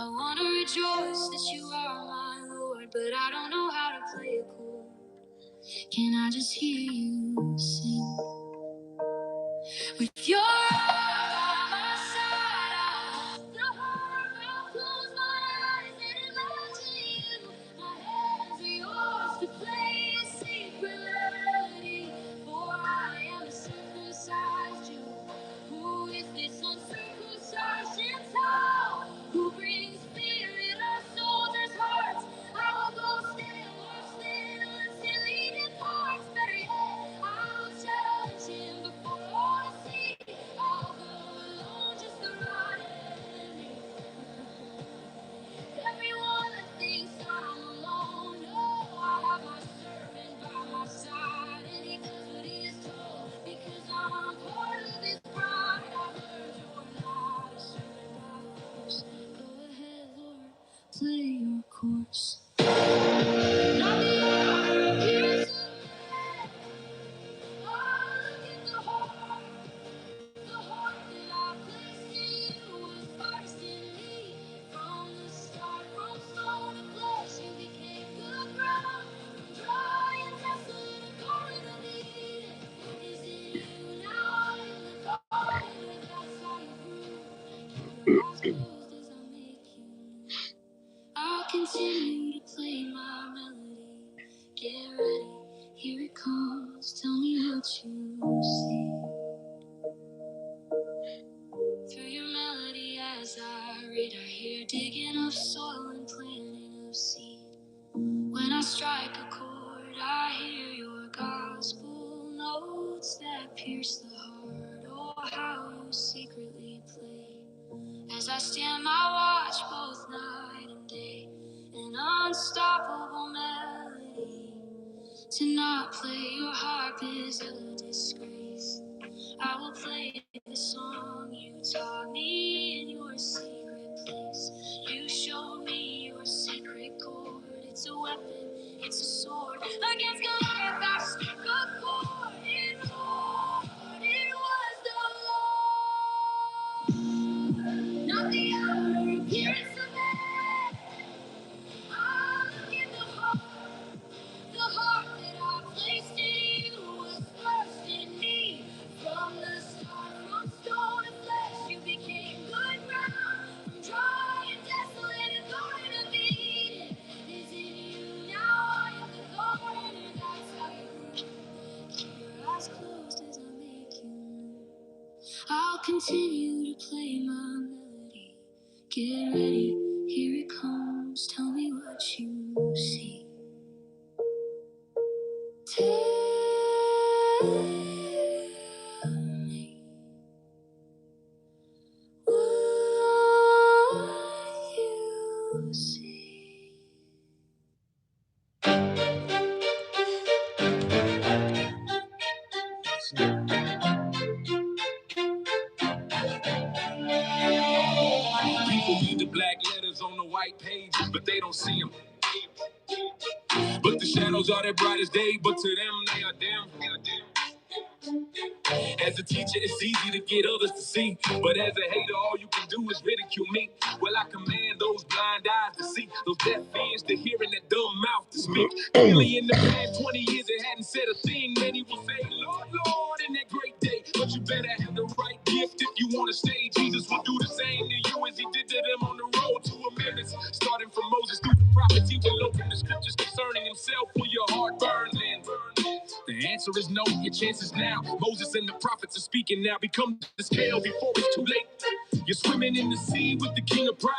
I want to rejoice that you are my Lord, but I don't know how to play a chord. Can I just hear you sing? With your arm by my side, I'll hold the heart, I'll close my eyes and imagine you. My hands are yours to play a secret melody, for I am a circumcised Jew. Who is this uncircumcised Gentile who brings fear in our soldiers' hearts? I will go stand, watch them until he departs. Better yet, I will challenge him before I see. I'll go alone just to run me. Everyone that thinks I'm alone, no, I have my servant by my side, and he does what he is told, because I'm part of his bride. I've heard you're not a servant by force. Go ahead, Lord, play your course. Not the honor appears to man. Oh, look at the heart. The heart that I placed in you was first in me. From the start, from stone to flesh, you became good ground. From dry and desolate, a garden of Eden is in you. Now I am the garden, that's how you grew. Keep your eyes closed as I make you new. I'll continue to play my melody. Get ready, here it comes. Tell me what you see. Through your melody as I read, I hear digging of soil and planting of seed. When I strike a chord, I hear your gospel notes that pierce the heart. Oh, how you secretly play. As I stand my watch both night and day, an unstoppable melody. To not play your harp is a disgrace. I will play the song you taught me in your secret place. You showed me your secret chord. It's a weapon, it's a sword. Against Goliath I struck a chord. And Lord, it was the Lord. Not the outer appearance of man. I look in the heart. The heart that I placed in you was first in me. From the start, from stone to flesh, you became good ground. From dry and desolate, a garden of Eden is in you. Now I am the garden, and that's how you grew. Keep your eyes closed as I make you new. I'll continue to play my melody. Get ready, here it comes. Tell me what you see. Tell me what you see. People read the black letters on the white pages, but they don't see them. But the shadows are their brightest day, but to them they are dim. As a teacher, it's easy to get others to see, but as a hater, all you can do is ridicule me. Well, I command those blind eyes to see, those deaf ears to hear, and that dumb mouth to speak. Really, in the past 20 years, it hadn't said a thing. Many will say, Lord, Lord, in that great day. But you better have the right gift if you want to stay. Jesus will do the same to you as he did to them on the road to Emmaus. Starting from Moses through the prophets, he will open the scriptures concerning himself. Will your heart burn then? The answer is no, your chances now. Moses and the prophets are speaking now. Become the scale before it's too late. You're swimming in the sea with the king of pride.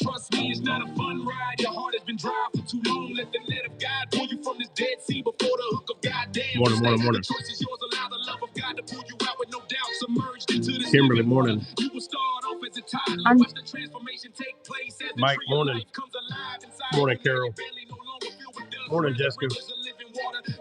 Trust me, it's not a fun ride. Your heart has been dry for too long. Let the net of God pull you from this dead sea before the hook of goddamn. Morning. The choice is yours. Allow the love of God to pull you out with no doubt. Submerged into this. Kimberly, morning. You will start off as a toddler. Watch the transformation take place as the Mike, tree of life comes alive inside. Morning, Carol. Morning, Jessica.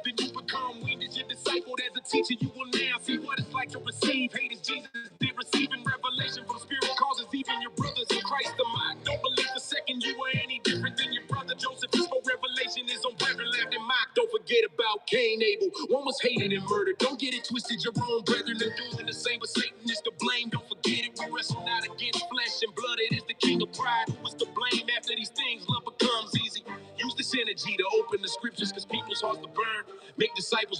Then you become weak as your disciple. As a teacher, you will now see what it's like to receive hate as Jesus did, receiving revelation from spirit causes even your brothers in Christ to mock. Don't believe the second you were any different than your brother Joseph. His whole revelation is on brethren left and mocked. Don't forget about Cain, Abel. One was hated and murdered. Don't get it twisted. Your own brethren are doing the same, but Satan is to blame. Don't forget it. We wrestle not against flesh and blood. It is the king of pride who was to blame.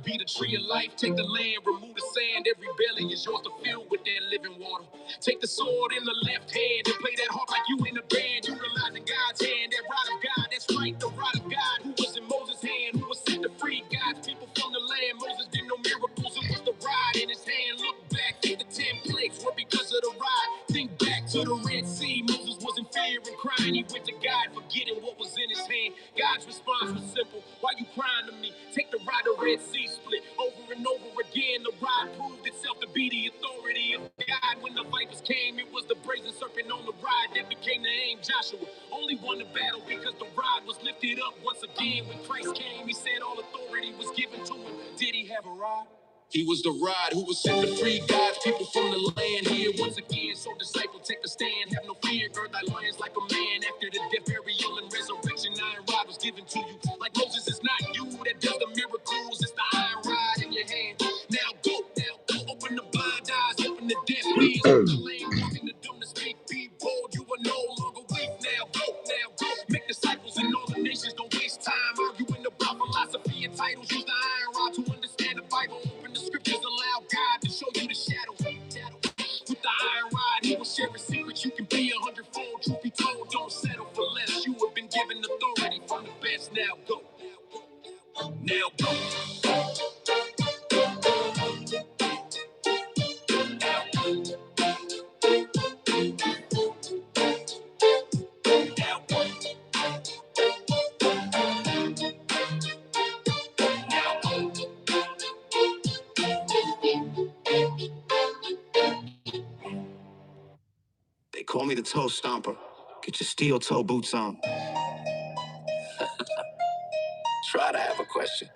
be the tree of life. Take the land, remove the sand. Every belly is yours to fill with that living water. Take the sword in the left hand and play that harp like you in the band. Utilizing God's hand, that rod of God. That's right, the rod of God. Who was in Moses' hand? Who was sent to free God's people from the land? Moses did no miracles. It was the rod in his hand. Look back at the 10 plagues were because of the rod. Think back to the Red Sea. Moses was in fear and crying. He went to God, forgetting what was in his hand. God's response was simple. Why you crying to me? Take the rod, the Red Sea split. Over and over again, the rod proved itself to be the authority of God. When the vipers came, it was the brazen serpent on the rod that became the aim. Joshua only won the battle because the rod was lifted up once again. When Christ came, he said all authority was given to him. Did he have a rod? He was the rod who was sent to free God's people from the land. Here once again, so disciple, take a stand. Have no fear, gird thy loins like a man. After the death, burial, and resurrection, iron rod was given to you. Like Moses, it's not you that does the miracles. It's the iron rod in your hand. Now go, open the blind eyes, open the deaf ears. The lame walking, the dumb to speak. Be bold, you are no longer weak. Now go, make disciples in all the nations. Don't waste time arguing about philosophy and titles. Use the iron rod to understand the Bible. Open the scriptures, allow God to show you the shadow. With the iron rod, he will share a secret. You can be 100-fold. Truth be told, don't settle for less. You have been given authority from the best. Now go. Now go. They call me the toe stomper. Get your steel toe boots on. Try to have a question.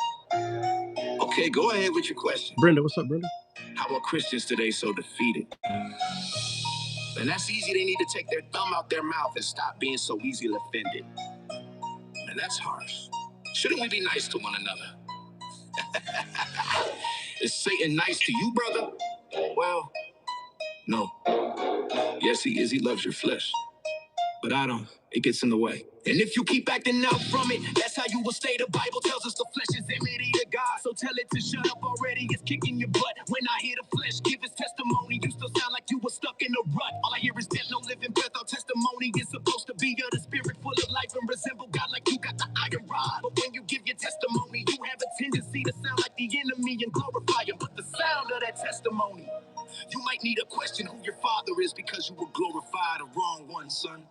Okay, go ahead with your question. Brenda, what's up, Brenda? How are Christians today so defeated? And that's easy. They need to take their thumb out their mouth and stop being so easily offended. And that's harsh. Shouldn't we be nice to one another? Is Satan nice to you, brother? Well, no. Yes, he is. He loves your flesh. But I don't. It gets in the way. And if you keep acting out from it, that's how you will stay. The Bible tells us the flesh is enmity to God. So tell it to shut up already. It's kicking your butt. When I hear the flesh give its testimony, you still sound like you were stuck in a rut. All I hear is death, no living breath. Our testimony is supposed to be of the spirit, full of life and resemble God like you got the iron rod. But when you give your testimony, you have a tendency to sound like the enemy and glorify him. But the sound of that testimony, you might need to question who your father is because you will glorify the wrong one, son.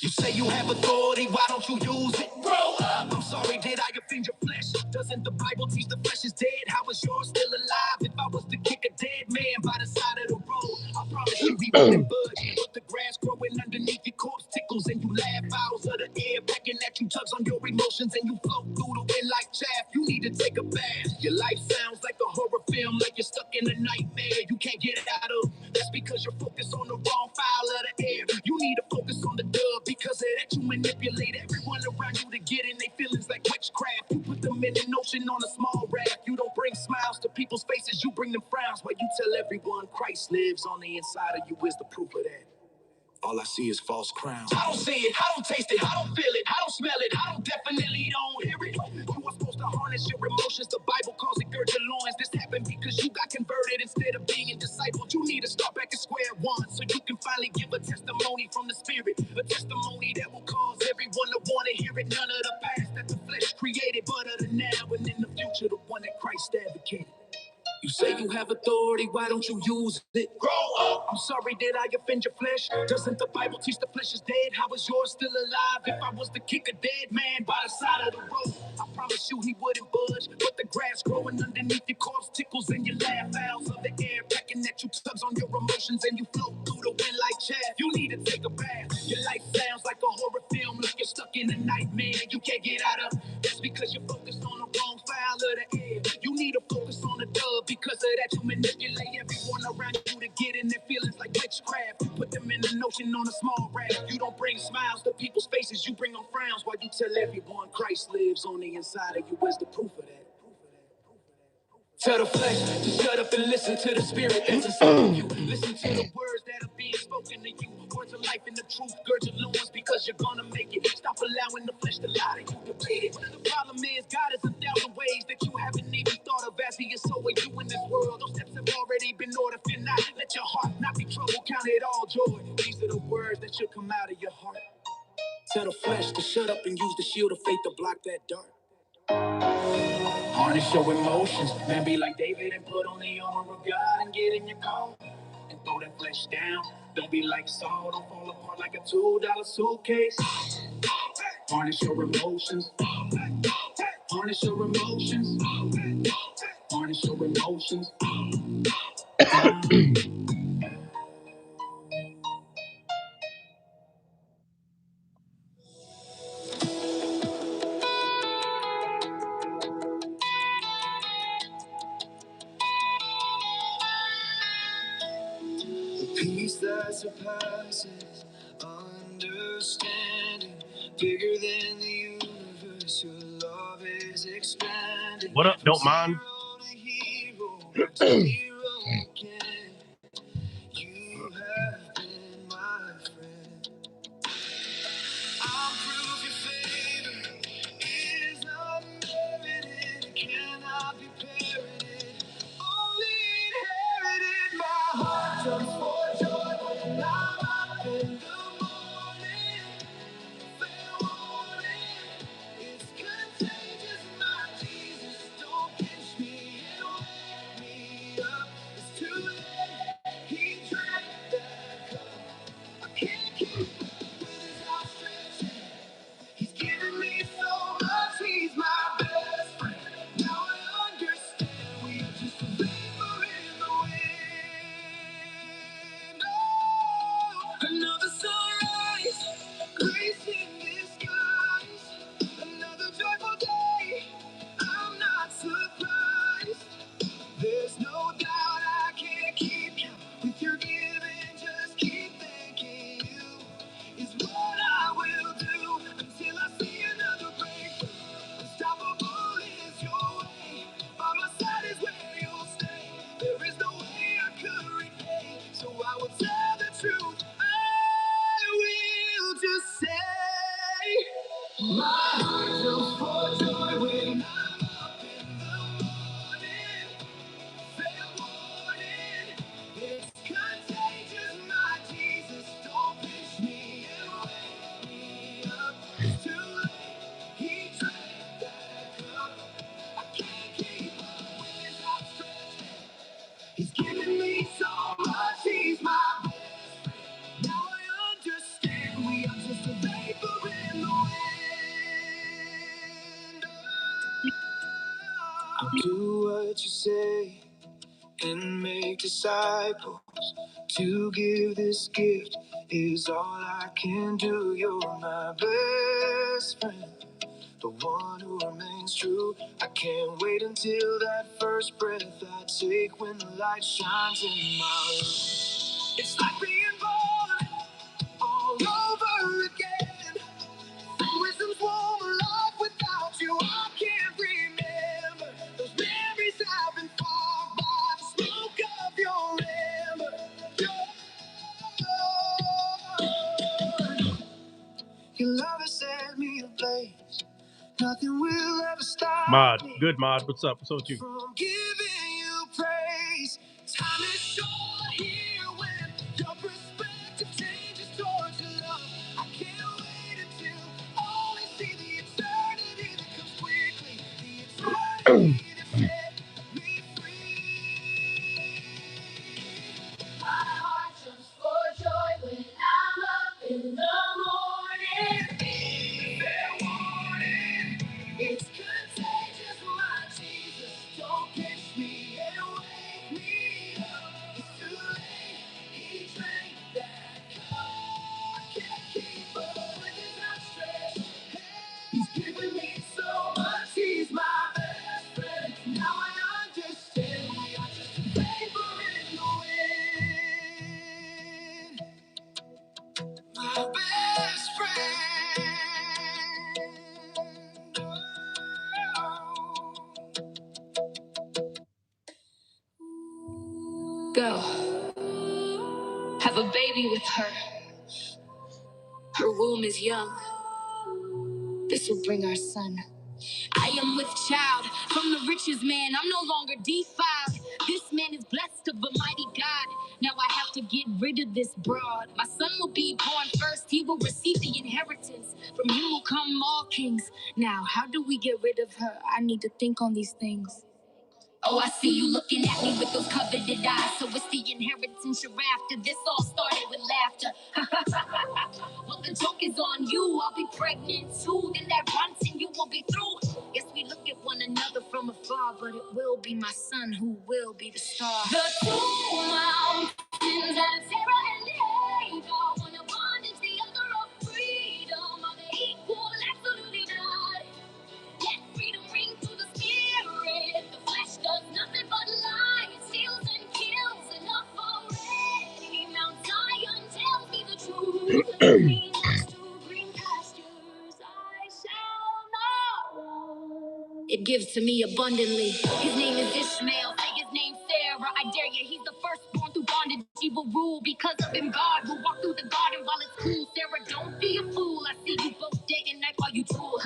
You say you have authority, why don't you use it? Grow up! I'm sorry, did I offend your flesh? Doesn't the Bible teach the flesh is dead? How is yours still alive? If I was to kick a dead man by the side of the road, I promise you he wouldn't budge. But the grass growing underneath your corpse tickles and you laugh. Fouls of the air pecking at you, tugs on your emotions and you float through the wind like chaff. You need to take a bath. Your life sounds like a horror film, like you're stuck in a nightmare you can't get out of. That's because you're focused on the wrong foul of the air. You need to focus on the dove. Because of that, you manipulate everyone around you to get in their feelings like witchcraft. You put them in an ocean on a small raft. You don't bring smiles to people's faces, you bring them frowns. While you tell everyone Christ lives on the inside of you is the proof of that. All I see is false crowns. I don't see it, I don't taste it, I don't feel it, I don't smell it, I don't definitely don't hear it. You are supposed to harness your emotions. The Bible calls it gird your loins. This happened because you got converted instead of being discipled. You need to start back at square one so you can finally give a testimony from the Spirit. A testimony that will cause everyone to want to hear it. None of the past that the flesh created, but of the now and in the future, the one that Christ advocated. You say you have authority, why don't you use it? Grow up! I'm sorry, did I offend your flesh? Doesn't the Bible teach the flesh is dead? How is yours still alive? If I was to kick a dead man by the side of the road, I promise you he wouldn't budge. But the grass growing underneath your corpse tickles and you laugh. Fouls of the air pecking at you, tugs on your emotions and you float through the wind like chaff. You need to take a bath. Your life sounds like a horror film, like you're stuck in a nightmare you can't get out of. That's because you're focused on the wrong foul of the air. You need to focus on the dove. Because of that, you manipulate everyone around you to get in their feelings like witchcraft. You put them in an ocean on a small raft. You don't bring smiles to people's faces, you bring them frowns. While you tell everyone Christ lives on the inside of you is the proof of that. Tell the flesh to shut up and listen to the spirit and to some you. Listen to the words that are being spoken to you. Words of life and the truth, gird your loins because you're gonna make it. Stop allowing the flesh to lie to you, debate it. The problem is God is 1,000 ways that you haven't all joy. These are the words that should come out of your heart. Tell the flesh to shut up and use the shield of faith to block that dart. Harness your emotions, man, be like David and put on the armor of God and get in your car and throw that flesh down. Don't be like Saul, don't fall apart like a $2 suitcase. Harness your emotions, harness your emotions, harness your emotions. Peace that surpasses understanding, bigger than the universe, your love is expanding. What up, don't mind? You have been my friend. I'll prove your favor is unmerited, it cannot be parroted, only inherited. My heart jumps for joy when I'm up in the morning. Fair warning, it's contagious. My Jesus, don't pinch me and wake me up. It's too late. He drank that cup. I can't keep up with his outstretched hand. He's given me so much. He's my best friend. Now I understand. We are just a vapor in the wind. Oh, another sunrise, grace in disguise. Another joyful day. I'm not surprised. There's no doubt I can't keep you with your giving. Just keep thanking you is what I will do until I see another breakthrough. Unstoppable is your way. By my side is where you'll stay. There is no way I could repay, so I will tell the truth. I will just say, my heart jumps for joy when I'm up in the morning. Fair warning, it's contagious. My Jesus, don't push me and wake me up. It's too late. He drank that cup. I can't keep up with his outstretched hand. He's given me so much. He's my best friend. Now I understand. We are just a vapor in the wind. I'll do what you say and make disciples. To give this gift is all I can do. You're my best friend, the one who remains true. I can't wait until that first breath I take when the light shines in my room. It's like being born all over again. Wisdom's warm life without you. I can't remember those memories have been fogged by the smoke of your ember. Your love has set me ablaze. Nothing will ever stop Mod, me good mod. What's up? What's up with you? from giving you praise. Time is short here when your perspective changes towards your love. I can't wait until all I see the eternity that comes quickly. The eternity that set me free. My heart jumps for joy when I'm up in the morning. Fair warning, it's contagious. My Jesus, don't catch me and wake me up. It's too late. He drank that cup. I can't keep up with his outstretched hand. He's given me so much. He's my best friend. Now I understand. We are just a vapor in the wind. My best friend. Go. Have a baby with her. Her womb is young. This will bring our son. I am with child from the richest man. I'm no longer defiled. This man is blessed of a mighty God. Now I have to get rid of this broad. My son will be born first. He will receive the inheritance. From him will come all kings. Now, how do we get rid of her? I need to think on these things. Oh, I see you looking at me with those coveted eyes. So it's the inheritance you're after. This all started with laughter. Well, the joke is on you. I'll be pregnant too. Then that runs and you will be through. Guess we look at one another from afar, but it will be my son who will be the star. The two mountains of Sarah and Hagar. One of bondage, the other of freedom. Are they equal? Absolutely not. Let freedom ring through the spirit. The flesh does nothing but lie. It steals and kills enough already. Mount Zion tells me the truth. Green leaves to green pastures, I shall not want. It gives to me abundantly. His name is Ishmael. Say his name Sarah. I dare you. He's the firstborn through bondage. He will rule because of him. God will walk through the garden while it's cool. Sarah, don't be a fool. I see you both day and night while you drool.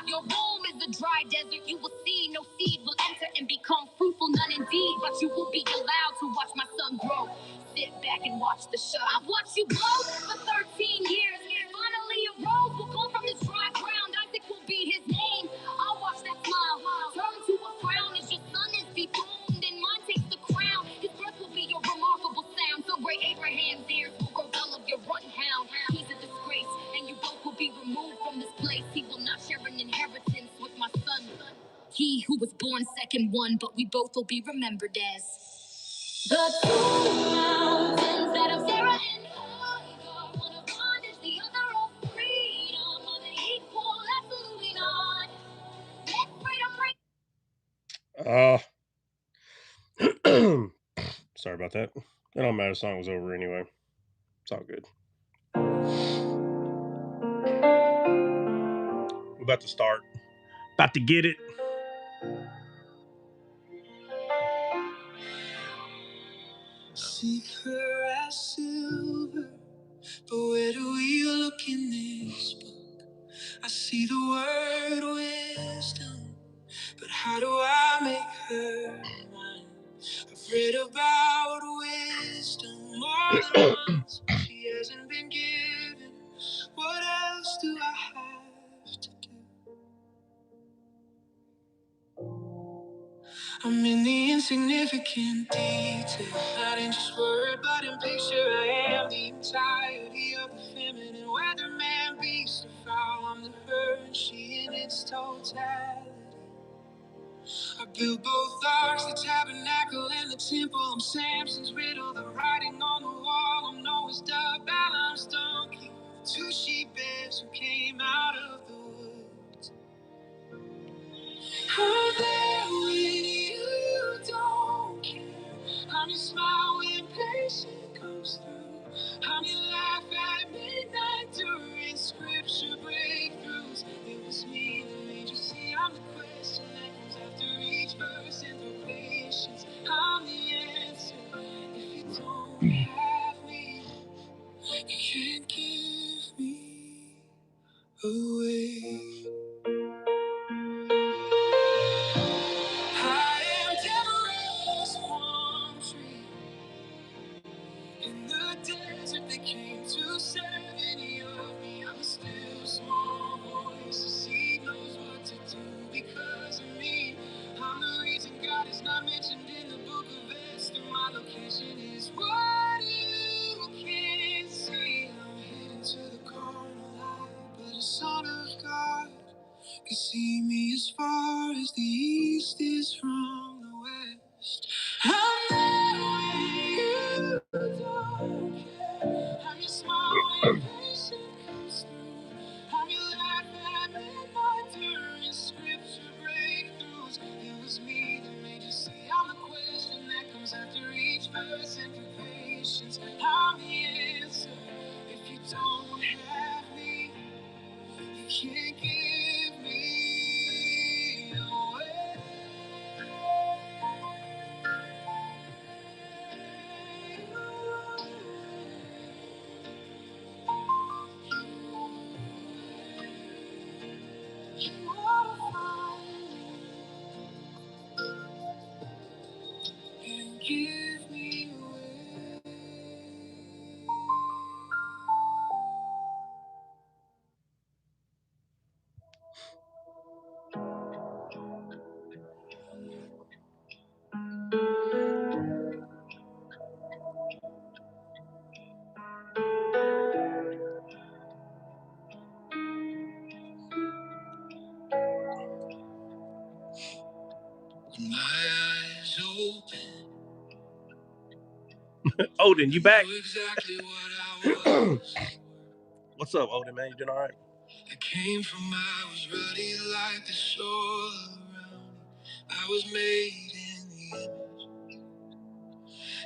Your womb is a dry desert. You will see no seed will enter and become fruitful, none indeed. But you will be allowed to watch my son grow. Sit back and watch the show. I've watched you grow for 13 years. Finally, a rose will come from this dry ground. Isaac will be his name. I'll watch that smile turn to a frown as your son is dethroned and mine takes the crown. His birth will be your remarkable sound. So great Abraham's ears will grow dull of your run hound. He's a disgrace, and you both will be removed from this place. He will not share an inheritance with my son. He who was born second one, but we both will be remembered as the two mountains that of Sarah and Hagar. One of bondage, the other of freedom. Are they equal? Absolutely not. Let freedom ring. Sorry about that. It don't matter. The song was over anyway. It's all good. We're about to start. About to get it. Seek her as silver, but where do we look in this book? I see the word wisdom, but how do I make her mine? I've read about wisdom more than once, but she hasn't been given. What else do I have to do? I'm in the insignificant detail, not in just word, but in picture. I am the entirety of the feminine, whether man, beast, or fowl. I'm the her and she in its totality. I built both arcs, the tabernacle and the temple. I'm Samson's riddle, the writing on the wall. I'm Noah's dove, Balaam's donkey, the two she-bears who came out of the woods. I'm there when you don't care. I'm your smile when patient comes through. I'm your laugh at midnight during scripture breakthroughs. It was me that made you see. I'm the question that comes after each verse and through patience. I'm the answer. If you don't have me, you can't give me away. I am Deborah's palm tree in the desert that came to serve any of me. I'm a still small voice. The seed knows what to do because of me. I'm the reason God is not mentioned in the book of Esther. My location is what you can't see. I'm hidden to the carnal light, but a son of God can see me as far as the east is from the west. I'm there when you don't care. I'm your smile when patient comes through. I'm your laugh at midnight during scripture breakthroughs. It was me that made you see. I'm the question that comes after each verse and through patience. I'm the answer. If you don't have me, you can't give me away. Odin, you back? Exactly what I was. What's up, Odin, man? You doing all right? I came from, I was ruddy like the shore around. I was made in the image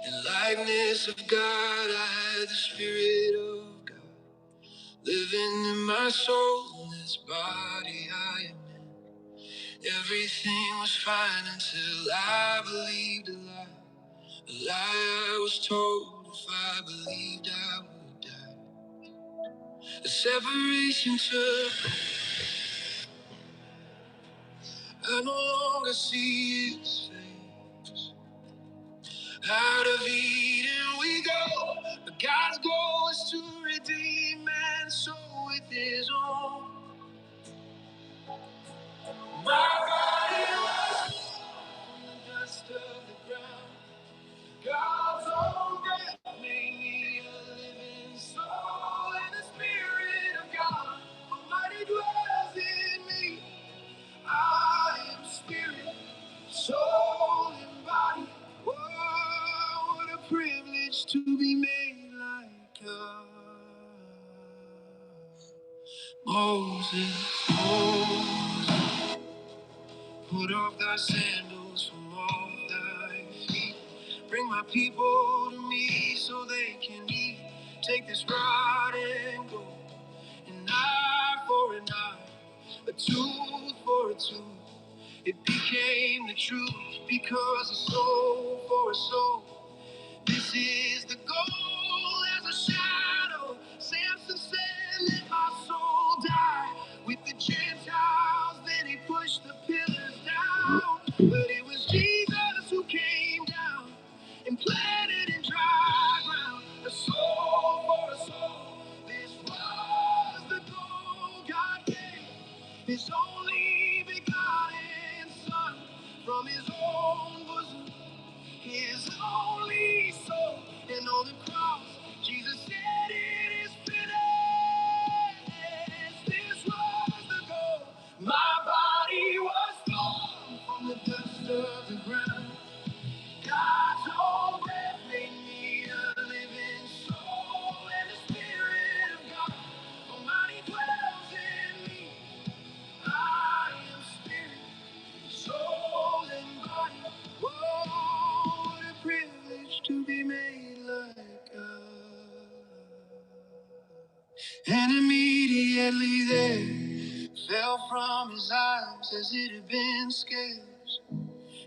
and likeness of God. I had the spirit of God living in my soul. This body I am in. Everything was fine until I believed a lie. A lie I was told if I believed I would die. The separation took. I no longer see his face. Out of Eden we go, but God's goal is to redeem man soul with his own. My body was from the dust of the ground. God's own breath made me a living soul, and the Spirit of God Almighty dwells in me. I am spirit, soul, and body. Oh, what a privilege to be made like God. Moses, Moses, put off thy sandals from off thy feet. Bring my people to me so they can eat. Take this rod and go, an eye for an eye, a tooth for a tooth. It became the truth because a soul for a soul. This is the goal as a shadow. Samson said, let my soul die with the Gentiles. Then he pushed the pillars down. But it was Jesus who came down and planted in dry ground. A soul for a soul. This was the goal God gave. His only begotten Son from his own bosom. His only soul, and on the cross, Jesus said it is finished. This was the goal. My body was formed from the dust of the ground. God's own breath made me a living soul, and the Spirit of God Almighty dwells in me. I am spirit, soul, and body. Whoa, what a privilege to be made like God. And immediately there fell from his eyes as it had been scales.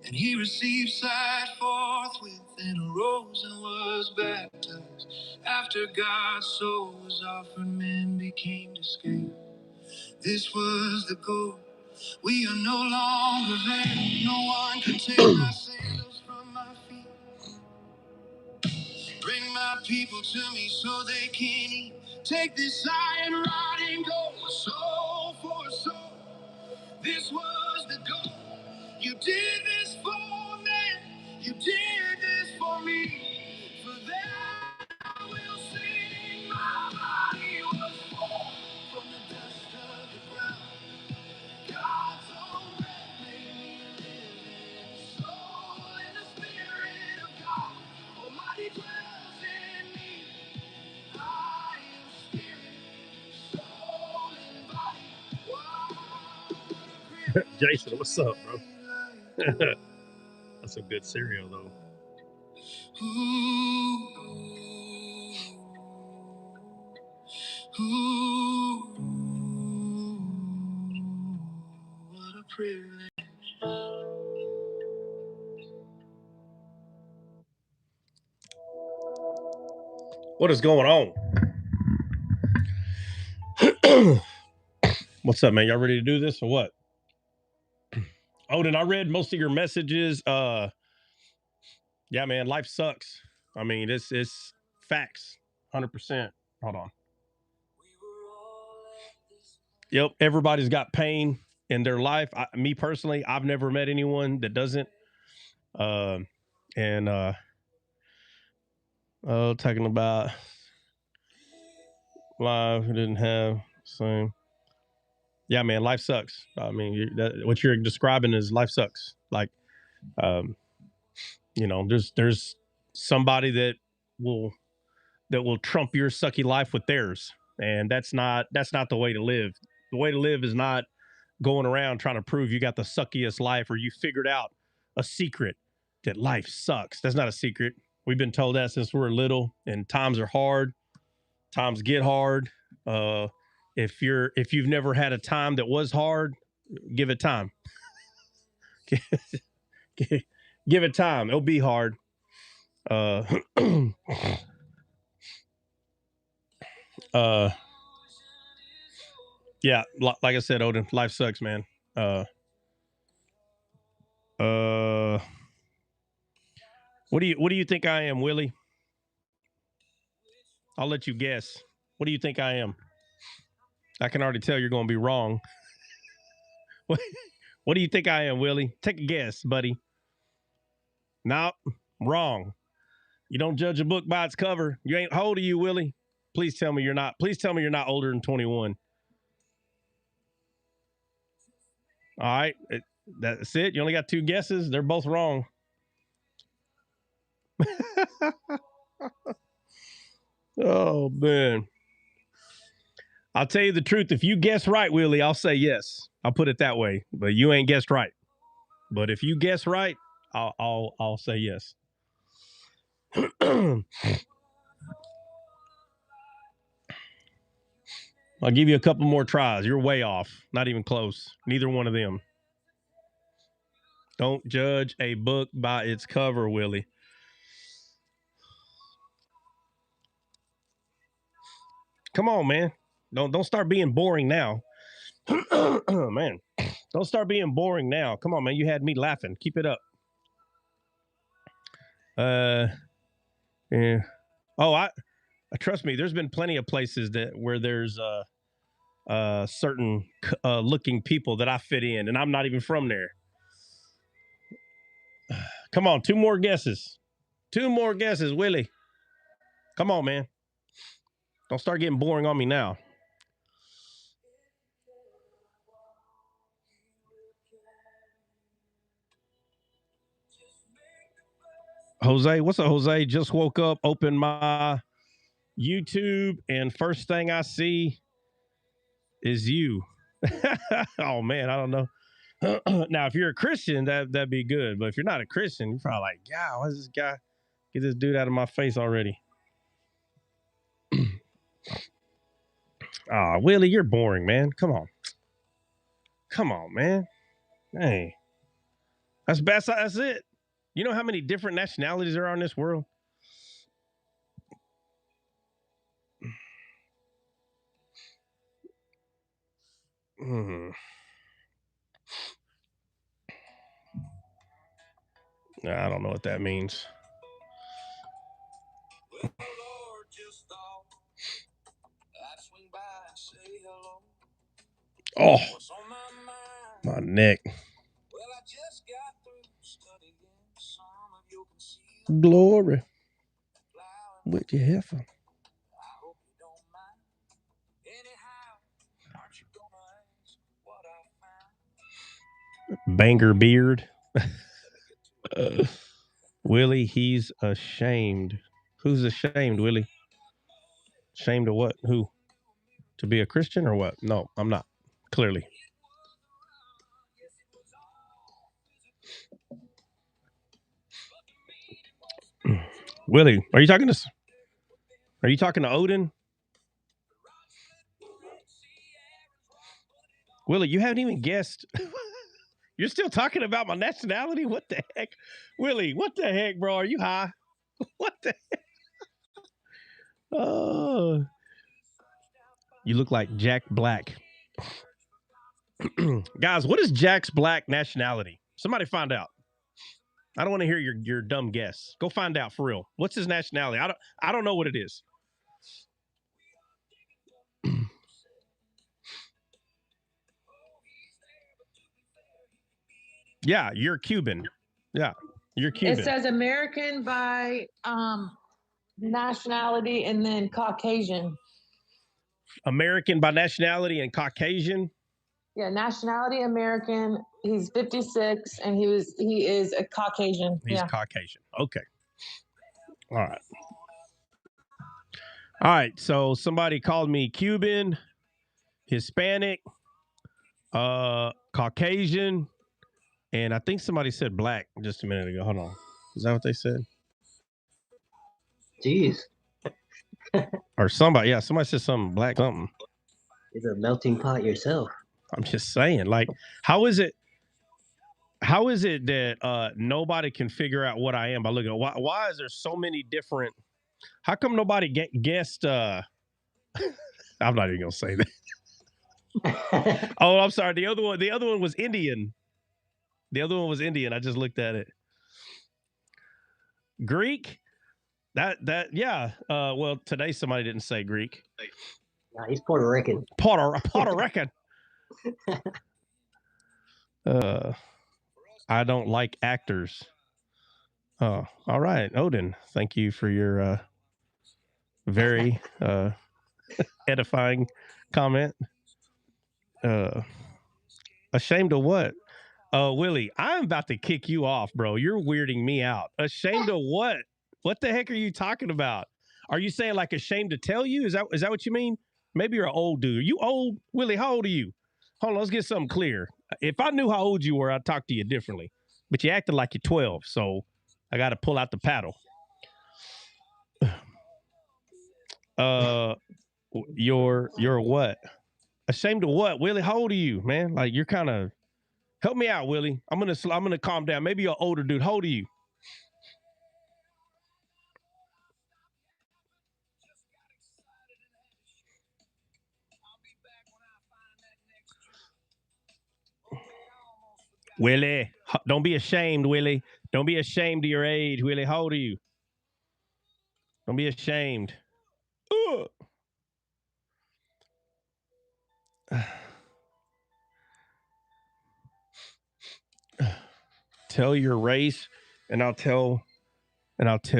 And he received sight forthwith and arose and was baptized. After God's soul was offered, men became to scale. This was the goal. We are no longer vain. No one can take my sandals from my feet. Bring my people to me so they can eat. Take this iron rod and go, soul for soul. This was the goal. You did this for me. You did this for me. For that I will sing. My body was born from the dust of the ground. God's own breath made me a living soul, and the Spirit of God Almighty dwells in me. I am spirit, soul, and body. Wow. Jason, what's up, bro? That's a good cereal, though. What a privilege. What is going on? What's up, man? Y'all ready to do this or what? Odin, I read most of your messages. Yeah, man, life sucks. I mean, it's facts, 100%. Hold on. Yep, everybody's got pain in their life. Me personally, I've never met anyone that doesn't. Talking about life, we didn't have same. Yeah, man, life sucks. I mean, what you're describing is life sucks. Like, you know, there's somebody that will trump your sucky life with theirs. And that's not the way to live. The way to live is not going around trying to prove you got the suckiest life or you figured out a secret that life sucks. That's not a secret. We've been told that since we were little, and times are hard. Times get hard. If you've never had a time that was hard, give it time. Give it time. It'll be hard. Yeah, like I said, Odin, life sucks, man. What do you think I am, Willie? I'll let you guess. What do you think I am? I can already tell you're going to be wrong. What do you think I am, Willie? Take a guess, buddy. No, wrong. You don't judge a book by its cover. You ain't. How old are you, Willie? Please tell me you're not. Please tell me you're not older than 21. All right, that's it. You only got 2 guesses. They're both wrong. Oh man. I'll tell you the truth. If you guess right, Willie, I'll say yes. I'll put it that way. But you ain't guessed right. But if you guess right, I'll say yes. I'll give you a couple more tries. You're way off. Not even close. Neither one of them. Don't judge a book by its cover, Willie. Come on, man. Don't start being boring now. Man, don't start being boring now. Come on, man. You had me laughing. Keep it up. Yeah. Oh, I trust me. There's been plenty of places where there's certain looking people that I fit in, and I'm not even from there. Come on, 2 more guesses. 2 more guesses, Willie. Come on, man. Don't start getting boring on me now. Jose, what's up, Jose? Just woke up, opened my YouTube, and first thing I see is you. Oh, man, I don't know. Now, if you're a Christian, that'd be good. But if you're not a Christian, you're probably like, yeah, why's this guy? Get this dude out of my face already. Willie, you're boring, man. Come on. Come on, man. Hey. That's it. You know how many different nationalities there are in this world? I don't know what that means. Oh, my neck. Glory. With your heifer. Banger beard. Willie, he's ashamed. Who's ashamed, Willie? Ashamed of what? Who? To be a Christian or what? No, I'm not. Clearly. Willie, are you talking to Odin? Willie, you haven't even guessed. You're still talking about my nationality? What the heck? Willie, what the heck, bro? Are you high? What the heck? Oh. You look like Jack Black. Guys, what is Jack's Black nationality? Somebody find out. I don't want to hear your dumb guess. Go find out for real. What's his nationality? I don't know what it is. Yeah, you're Cuban. Yeah, you're Cuban. It says American by nationality and then Caucasian. American by nationality and Caucasian? Yeah, nationality American. He's 56 and he is a Caucasian. He's Caucasian. Okay. All right. All right, so somebody called me Cuban, Hispanic, Caucasian, and I think somebody said black just a minute ago. Hold on. Is that what they said? Jeez. Or somebody said something black something. You're a melting pot yourself. I'm just saying, like, how is it that nobody can figure out what I am by looking at why is there so many different, how come nobody guessed I'm not even gonna say that. Oh, I'm sorry. The other one was Indian. The other one was Indian. I just looked at it. Greek. Yeah. Well, today somebody didn't say Greek. Nah, he's Puerto Rican. Puerto Rican. I don't like actors. Oh, all right, Odin. Thank you for your very edifying comment. Ashamed of what? Willie, I'm about to kick you off, bro. You're weirding me out. Ashamed of what? What the heck are you talking about? Are you saying like ashamed to tell you? Is that what you mean? Maybe you're an old dude. Are you old? Willie, how old are you? Hold on, let's get something clear. If I knew how old you were, I'd talk to you differently. But you acted like you're 12, so I got to pull out the paddle. You're what? Ashamed of what, Willie? How old are you, man? Like you're kind of. Help me out, Willie. I'm gonna calm down. Maybe you're an older dude. How old are you? Willie, don't be ashamed, Willie. Don't be ashamed of your age, Willie. How old are you? Don't be ashamed. Tell your race, and I'll tell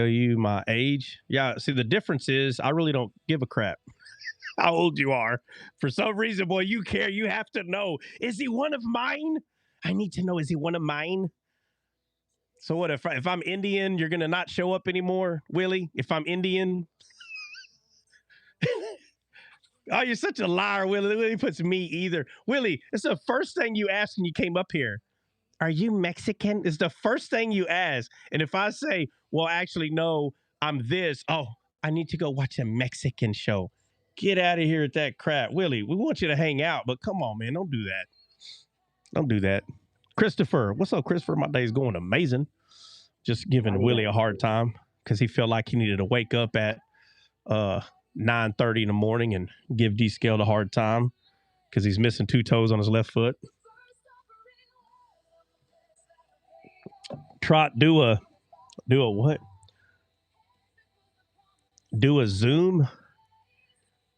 you my age. Yeah, see, the difference is I really don't give a crap how old you are. For some reason, boy, you care. You have to know. Is he one of mine? I need to know. Is he one of mine? So what if I'm Indian, you're gonna not show up anymore, Willie? If I'm Indian. Oh, you're such a liar, Willie. Willie puts me either. Willie, it's the first thing you asked when you came up here. Are you Mexican? It's the first thing you ask. And if I say, well, actually, no, I'm this. Oh, I need to go watch a Mexican show. Get out of here with that crap. Willie, we want you to hang out, but come on, man. Don't do that. Don't do that. Christopher, what's up, Christopher? My day's going amazing. Just giving Willie a hard time because he felt like he needed to wake up at 9:30 in the morning and give D-Scale a hard time because he's missing 2 toes on his left foot. Trot, do a what? Do a zoom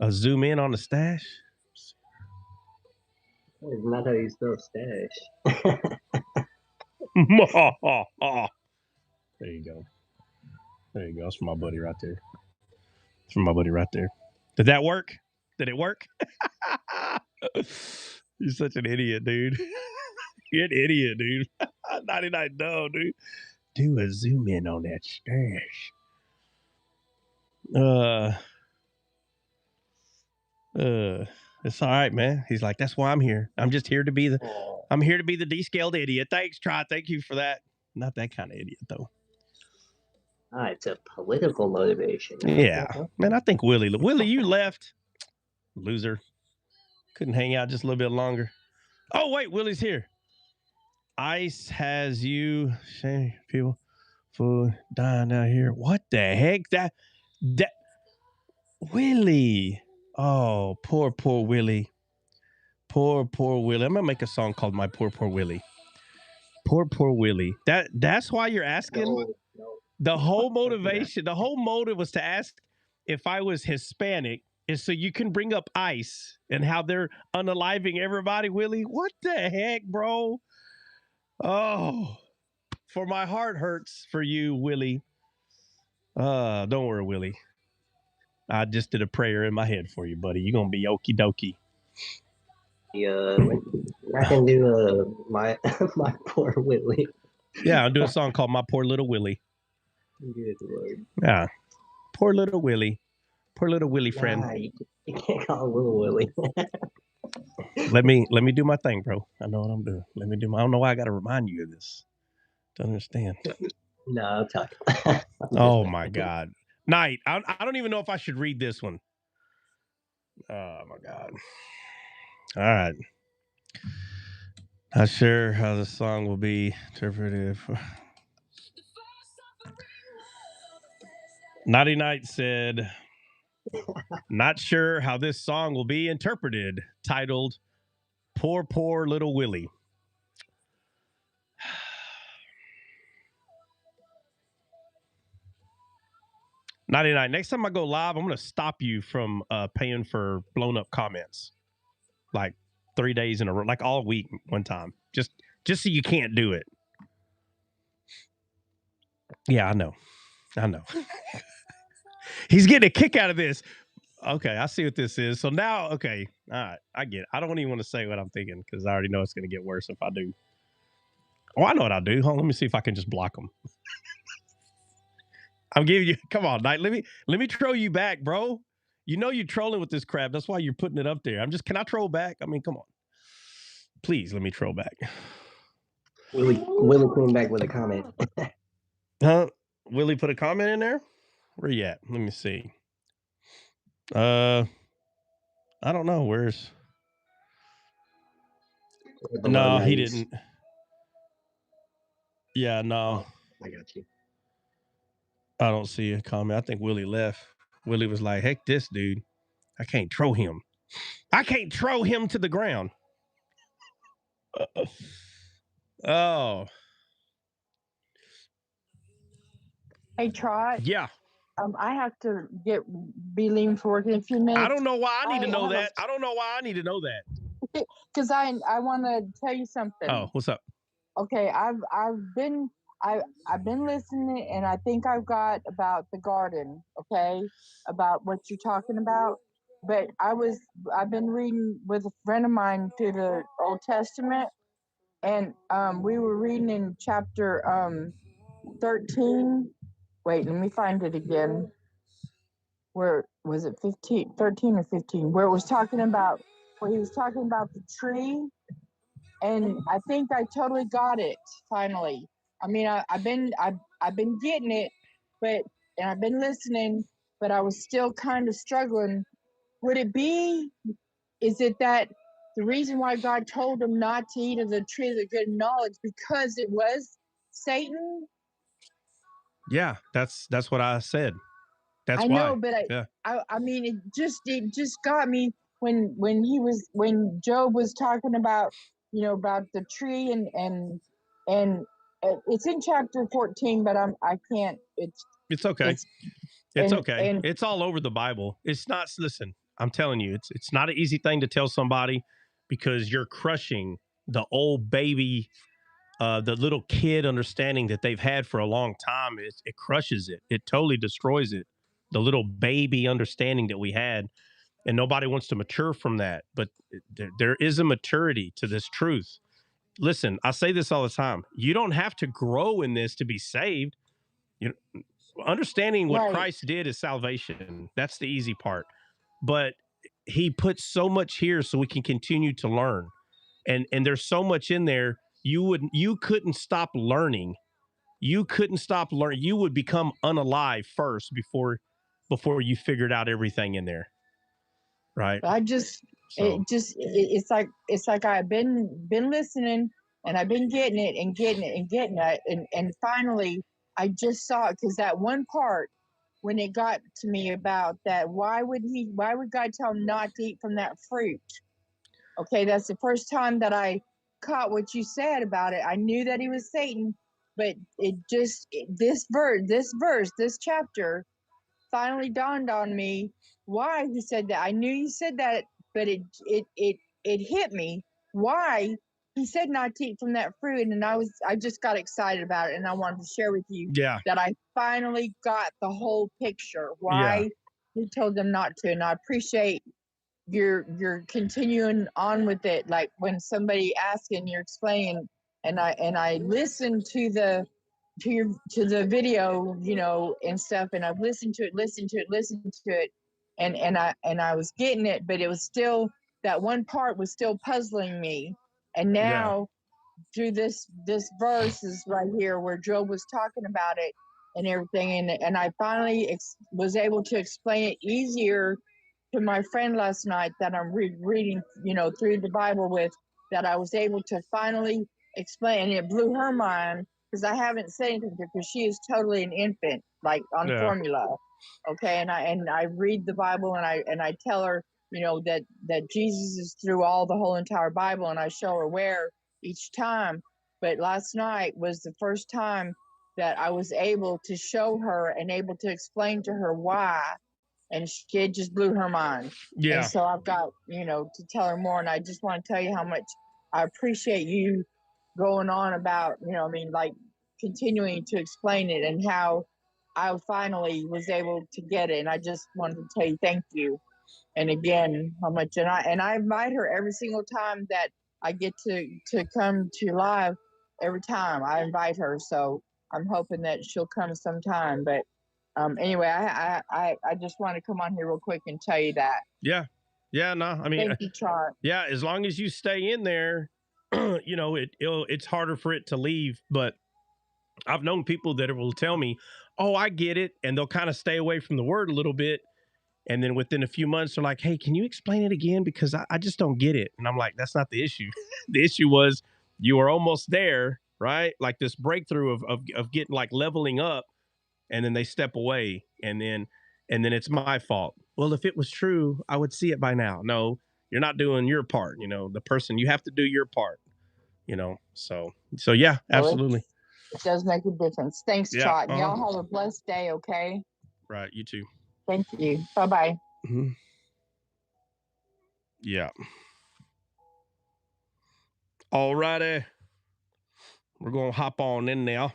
in on the stash. It's not how you spell stash. There you go. That's from my buddy right there. Did that work? Did it work? You're such an idiot, dude. You're an idiot, dude. 99 no, dude. Do a zoom in on that stash. It's all right, man. He's like, that's why I'm here. I'm here to be the de-scaled idiot. Thanks, Trot. Thank you for that. Not that kind of idiot, though. It's a political motivation. Yeah. Man, I think Willie, you left. Loser. Couldn't hang out just a little bit longer. Oh, wait, Willie's here. ICE has you, people, food, dying out here. What the heck? That Willie. Oh, poor Willie. Poor Willie. I'm gonna make a song called My Poor Willie. Poor Willie. That's why you're asking? No. The whole motivation, the whole motive was to ask if I was Hispanic is so you can bring up ICE and how they're unaliving everybody, Willie. What the heck, bro? Oh, for my heart hurts for you, Willie. Don't worry, Willie. I just did a prayer in my head for you, buddy. You're going to be okie dokie. I can do my poor Willie. Yeah, I'll do a song called My Poor Little Willie. Good Lord. Yeah. Poor little Willie. Poor little Willie friend. Nah, you can't call it little Willie. Let me do my thing, bro. I know what I'm doing. I don't know why I got to remind you of this. To understand. No, I'll tell you. Oh my God. Knight, I don't even know if I should read this one. Oh my God. All right. Not sure how the song will be interpreted. Naughty Night said, not sure how this song will be interpreted, titled Poor, Poor Little Willie. Naughty Night, next time I go live, I'm going to stop you from paying for blown up comments. Like 3 days in a row, like all week one time. Just so you can't do it. Yeah, I know. He's getting a kick out of this. Okay, I see what this is. So now, okay, all right, I get it. I don't even want to say what I'm thinking because I already know it's going to get worse if I do. Oh, I know what I'll do. Hold on, let me see if I can just block them. I'm giving you. Come on, Knight. Let me troll you back, bro. You know you're trolling with this crap. That's why you're putting it up there. Can I troll back? I mean, come on. Please let me troll back. Willie came back with a comment. Huh? Willie put a comment in there? Where you at? Let me see. I don't know. Where's? No, he didn't. Yeah, no. I got you. I don't see a comment. I think Willie left. Willie was like, heck this dude. I can't throw him. I can't throw him to the ground. Oh. Hey, Trot. Yeah. I have to be leaving for work in a few minutes. I don't know why I need to know that. I don't know why I need to know that. Because I want to tell you something. Oh, what's up? Okay, I've been listening, and I think I've got about the garden. Okay, about what you're talking about. But I've been reading with a friend of mine through the Old Testament, and we were reading in chapter 13. Wait, let me find it again. Where was it? 13 or 15? Where he was talking about the tree, and I think I totally got it finally. I mean, I've been getting it, and I've been listening, but I was still kind of struggling. Is it that the reason why God told him not to eat of the tree of the good knowledge because it was Satan? Yeah, that's what I said. That's I why. know, but I mean, it just got me when Job was talking about, about the tree and it's in chapter 14, but I can't. It's okay. It's okay. And it's all over the Bible. It's not. Listen, I'm telling you, it's not an easy thing to tell somebody because you're crushing the old baby. The little kid understanding that they've had for a long time, it crushes it. It totally destroys it. The little baby understanding that we had, and nobody wants to mature from that. But there is a maturity to this truth. Listen, I say this all the time. You don't have to grow in this to be saved. You know, understanding what Christ did is salvation. That's the easy part. But he puts so much here so we can continue to learn. And there's so much in there. You couldn't stop learning. You couldn't stop learning. You would become unalive first before you figured out everything in there. Right. It's like I've been listening, and I've been getting it, and finally I just saw it, because that one part when it got to me about that, why would God tell him not to eat from that fruit? Okay, that's the first time that I caught what you said about it. I knew that he was Satan, but this chapter finally dawned on me why he said that. I knew he said that, but it hit me why he said not to eat from that fruit, and I just got excited about it, and I wanted to share with you that I finally got the whole picture why he told them not to, and I appreciate you're continuing on with it. Like when somebody asks and you're explaining, and I listened to the video, and stuff, and I've listened to it, and I was getting it, but it was still, that one part was still puzzling me. And now through this verse is right here where Job was talking about it and everything, and I finally was able to explain it easier to my friend last night that I'm reading, through the Bible with, that I was able to finally explain, and it blew her mind because I haven't said anything to her because she is totally an infant, like on formula. Okay, and I read the Bible, and I tell her, that Jesus is through all the whole entire Bible, and I show her where each time. But last night was the first time that I was able to show her and able to explain to her why, and it just blew her mind. Yeah. And so I've got, to tell her more, and I just want to tell you how much I appreciate you going on about, like continuing to explain it, and how I finally was able to get it. And I just wanted to tell you thank you. And again, how much, and I invite her every single time that I get to come to live. Every time I invite her, so I'm hoping that she'll come sometime. But anyway, I just want to come on here real quick and tell you that. Yeah. No, I mean, thank you, Chart. Yeah, as long as you stay in there, it's harder for it to leave. But I've known people that will tell me, "Oh, I get it," and they'll kind of stay away from the word a little bit. And then within a few months, they're like, "Hey, can you explain it again? Because I just don't get it." And I'm like, "That's not the issue. The issue was you were almost there, right? Like this breakthrough of getting, like, leveling up, and then they step away, and then it's my fault. Well, if it was true, I would see it by now. No, you're not doing your part. The person, you have to do your part. So yeah, absolutely. It does make a difference. Thanks, Chot. Y'all have a blessed day. Okay. Right. You too. Thank you. Bye-bye. Mm-hmm. Yeah. All righty. We're going to hop on in now.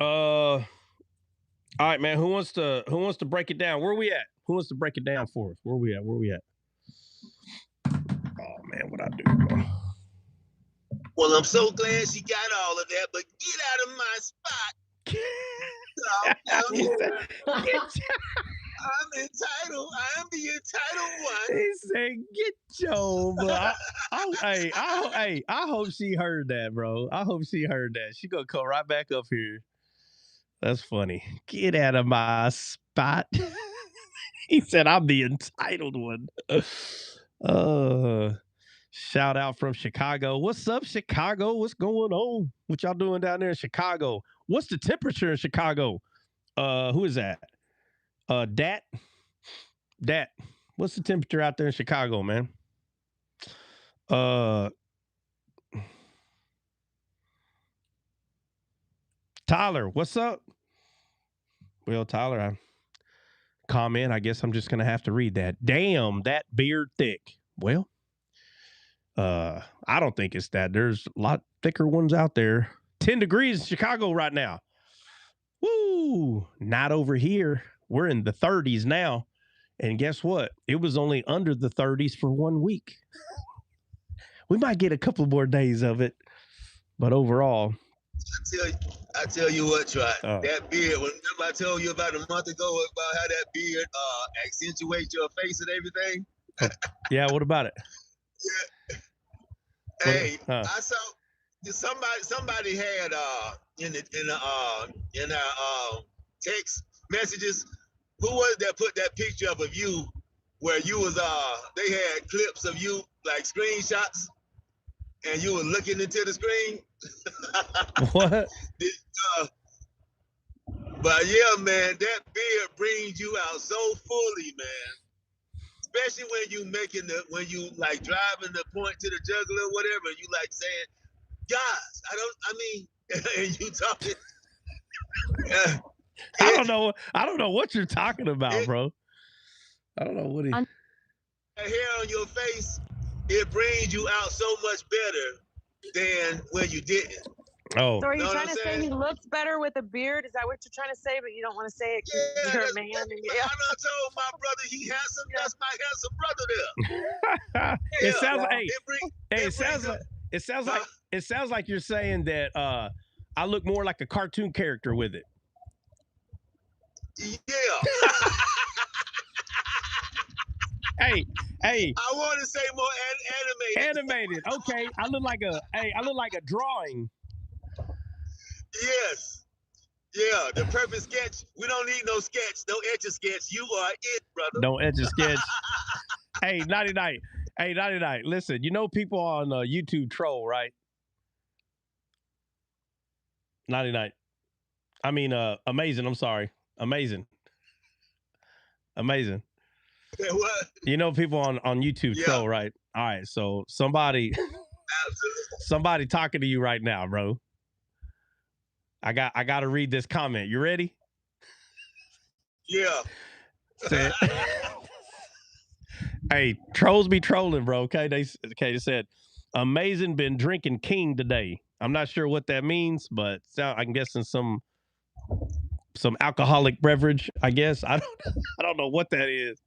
All right, man. Who wants to break it down? Where are we at? Who wants to break it down for us? Where are we at? Oh, man, what I do, bro? Well, I'm so glad she got all of that, but get out of my spot. I'm entitled. I'm the entitled one. He said, "Get Joe, bro." I hope she heard that, bro. I hope she heard that. She gonna come right back up here. That's funny. Get out of my spot. He said, "I'm the entitled one." Shout out from Chicago. What's up, Chicago? What's going on? What y'all doing down there in Chicago? What's the temperature in Chicago? Who is that? Dat. What's the temperature out there in Chicago, man? Tyler, what's up? Well, Tyler, I comment. I guess I'm just gonna have to read that. Damn, that beard thick. Well, I don't think it's that. There's a lot thicker ones out there. 10 degrees in Chicago right now. Woo! Not over here. We're in the 30s now. And guess what? It was only under the 30s for 1 week. We might get a couple more days of it, but overall. I tell you what, Troy, that beard, remember I told you about a month ago about how that beard accentuates your face and everything? Yeah, what about it? Yeah. Hey, I saw somebody had in our text messages, who was that put that picture up of you where you was they had clips of you, like screenshots, and you were looking into the screen. What? But yeah, man, that beard brings you out so fully, man. Especially when you like driving the point to the jugular or whatever, you like saying, "Gosh, and you talking." I don't know what you're talking about, bro. I don't know what he. Hair on your face, it brings you out so much better than when you didn't. Oh. So are you trying to say he looks better with a beard? Is that what you're trying to say, but you don't want to say it because you're a man? I told my brother he handsome. That's my handsome brother there. It sounds like you're saying that I look more like a cartoon character with it. Yeah. Hey. I want to say more Animated. Okay. I look like a drawing. Yes. Yeah, the perfect sketch. We don't need no sketch, no etch a sketch. You are it, brother. Don't etch a sketch. Hey, 99. Hey, 99. Listen, you know people on YouTube troll, right? 99. I mean, amazing. I'm sorry. Amazing. What? You know people on YouTube troll, right? All right. So somebody talking to you right now, bro. I got to read this comment. You ready? Yeah. Said, hey, trolls be trolling, bro. Okay, they said, amazing been drinking King today. I'm not sure what that means, but I'm guessing some alcoholic beverage. I guess I don't know what that is.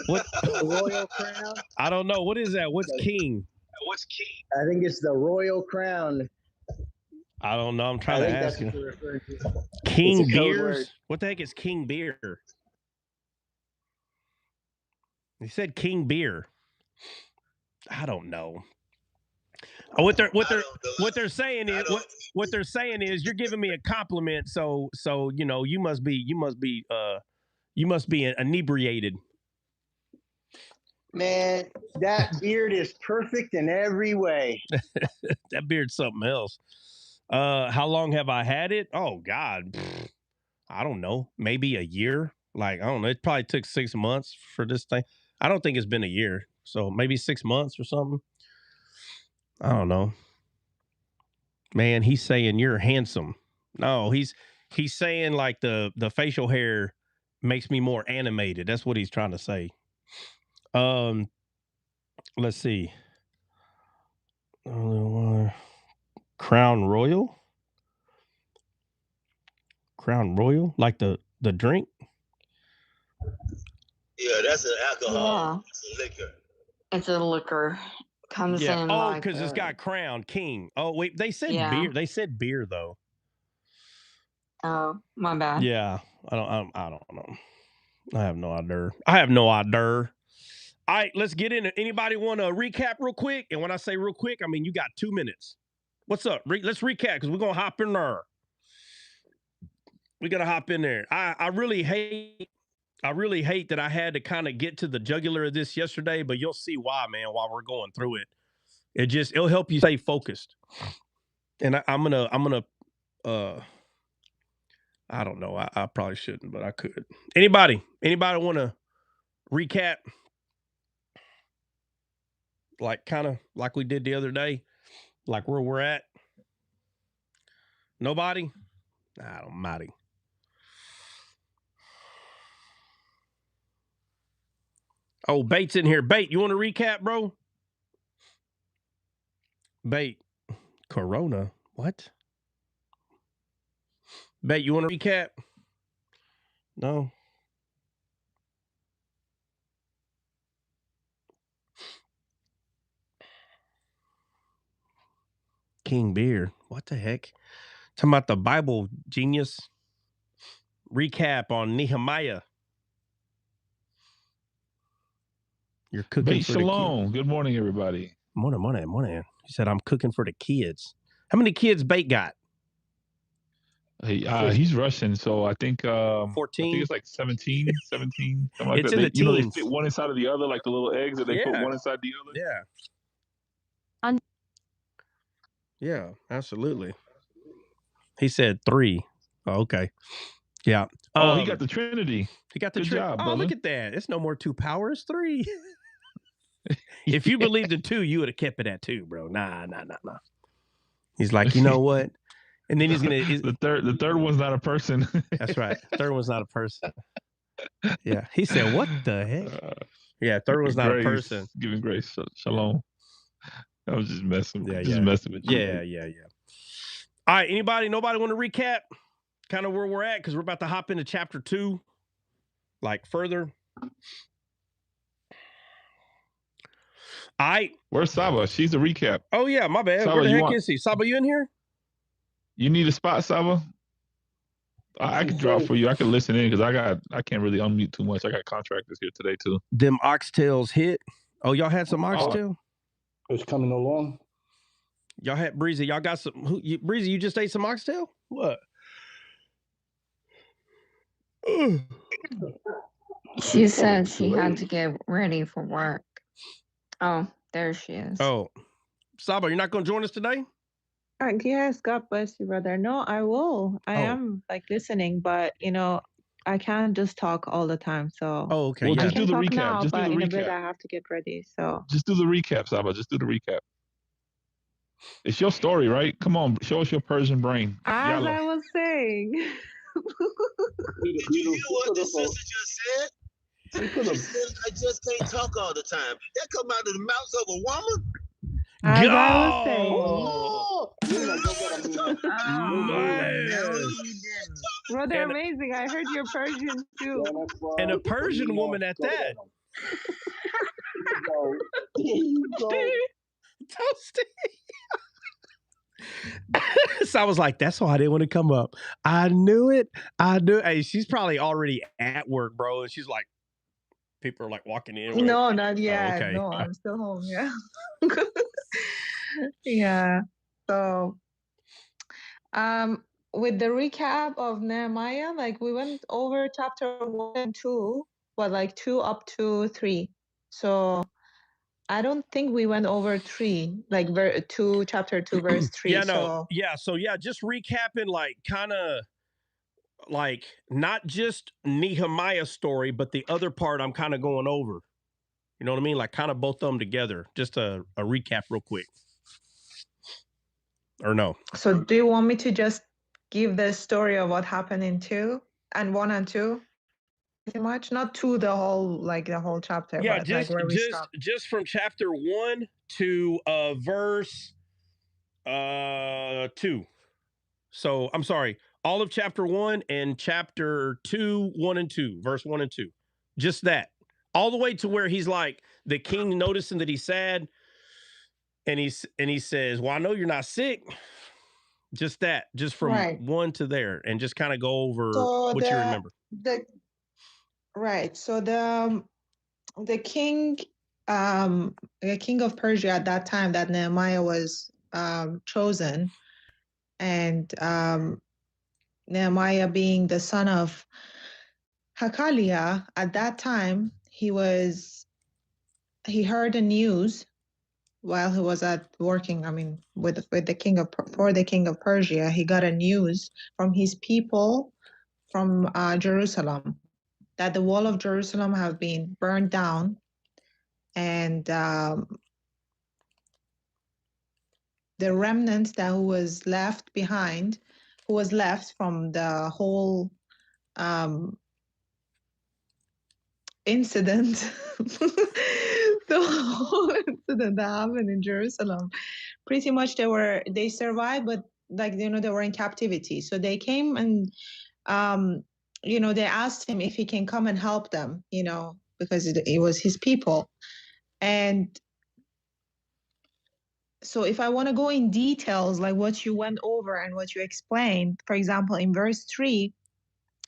What the Royal Crown? I don't know. What is that? What's King? I think it's the Royal Crown. I don't know. I'm trying to ask you. King beers? What the heck is King beer? He said King beer. I don't know. What they're saying is you're giving me a compliment, so you know you must be inebriated. Man, that beard is perfect in every way. That beard's something else. How long have I had it? Oh God, I don't know. Maybe a year. Like I don't know. It probably took 6 months for this thing. I don't think it's been a year. So maybe 6 months or something. I don't know. Man, he's saying you're handsome. No, he's saying like the facial hair makes me more animated. That's what he's trying to say. Let's see. Crown Royal? Crown Royal? Like the drink? Yeah, that's an alcohol. It's a liquor. It's a liquor. Comes in. Oh, because it's got Crown King. Oh, wait, they said beer. They said beer though. Oh, my bad. Yeah, I don't know. I have no idea. All right, let's get in it. Anybody want to recap real quick? And when I say real quick, I mean you got 2 minutes. What's up? Let's recap because we're gonna hop in there. We gotta hop in there. I really hate that I had to kind of get to the jugular of this yesterday, but you'll see why, man, while we're going through it. It'll help you stay focused. And I'm gonna I don't know. I probably shouldn't, but I could. Anybody want to recap? Like kind of like we did the other day, like where we're at. Nobody? Almighty. Oh, Bait's in here. Bait, you want to recap, bro? Bait. Corona. What? Bait, you want to recap? No. King beer. What the heck? Talking about the Bible genius. Recap on Nehemiah. You're cooking Bait for shalom. the kids. Good morning, everybody. Morning. He said, I'm cooking for the kids. How many kids Bait got? Hey, he's Russian, so I think 14. I think it's like 17, something like It's that. in the teens. They fit one inside of the other, like the little eggs that they put one inside the other. Yeah. Yeah, absolutely. He said 3. Oh, okay. Yeah. Oh, he got the Trinity. He got the Good job, brother. Look at that. It's no more 2 powers, 3. If you believed in 2, you would have kept it at 2, bro. Nah. He's like, you know what? And then he's gonna the third one's not a person. That's right. Third one's not a person. Yeah. He said, what the heck? Yeah, third one's not a person. Giving grace. Shalom. I was just messing with you. Yeah. All right. Nobody want to recap kind of where we're at? Because we're about to hop into chapter 2, like further. All right. Where's Saba? She's a recap. Oh, yeah. My bad. Saba, where the heck is he? Saba, you in here? You need a spot, Saba? I can drop for you. I can listen in because I can't really unmute too much. I got contractors here today too. Them oxtails hit. Oh, y'all had some oxtail? It's coming along. Y'all had Breezy. Y'all got some. Breezy, you just ate some oxtail? What? She said she had to get ready for work. Oh, there she is. Oh, Saba, you're not going to join us today? Yes, God bless you, brother. No, I will. I am like listening, but I can't just talk all the time. So okay. Well, yeah. just do the recap. Now, just do but the in recap. a bit I have to get ready. So just do the recap, Saba. Just do the recap. It's your story, right? Come on, show us your Persian brain. As I was saying. Did you hear what the sister just said? She said, I just can't talk all the time. That come out of the mouth of a woman? As I was saying. Brother, amazing. I heard you're Persian too. And a Persian woman at that. So I was like, that's why I didn't want to come up. I knew it. Hey, she's probably already at work, bro. And she's like, people are like walking in. No, not yet. Oh, okay. No, I'm still home. Yeah. Yeah. So, with the recap of Nehemiah, like we went over chapter 1 and 2, but like 2 up to 3. So I don't think we went over 3, like chapter 2, verse 3. Yeah, no. So just recapping, like kind of like not just Nehemiah's story, but the other part I'm kind of going over. You know what I mean? Like kind of both of them together. Just a recap real quick. Or no? So do you want me to just give the story of what happened in 2 and 1 and 2? Pretty much, not the whole chapter. Yeah, but just like where we stopped. just from chapter 1 to verse 2. So I'm sorry, all of chapter 1 and chapter 2, 1 and 2, verse 1 and 2. Just that. All the way to where he's like, the king noticing that he's sad, and he says, well, I know you're not sick. Just that, just from 1 to there, and just kind of go over what you remember. So the king of Persia at that time that Nehemiah was chosen, and Nehemiah being the son of Hakaliah, at that time he heard the news while he was working. I mean, for the king of Persia, he got a news from his people from Jerusalem that the wall of Jerusalem have been burned down, and the remnant that was left behind, who was left from the whole incident, the whole incident that happened in Jerusalem, pretty much they survived, but they were in captivity. So they came and they asked him if he can come and help them, because it was his people. And so if I want to go in details, like what you went over and what you explained, for example, in verse 3,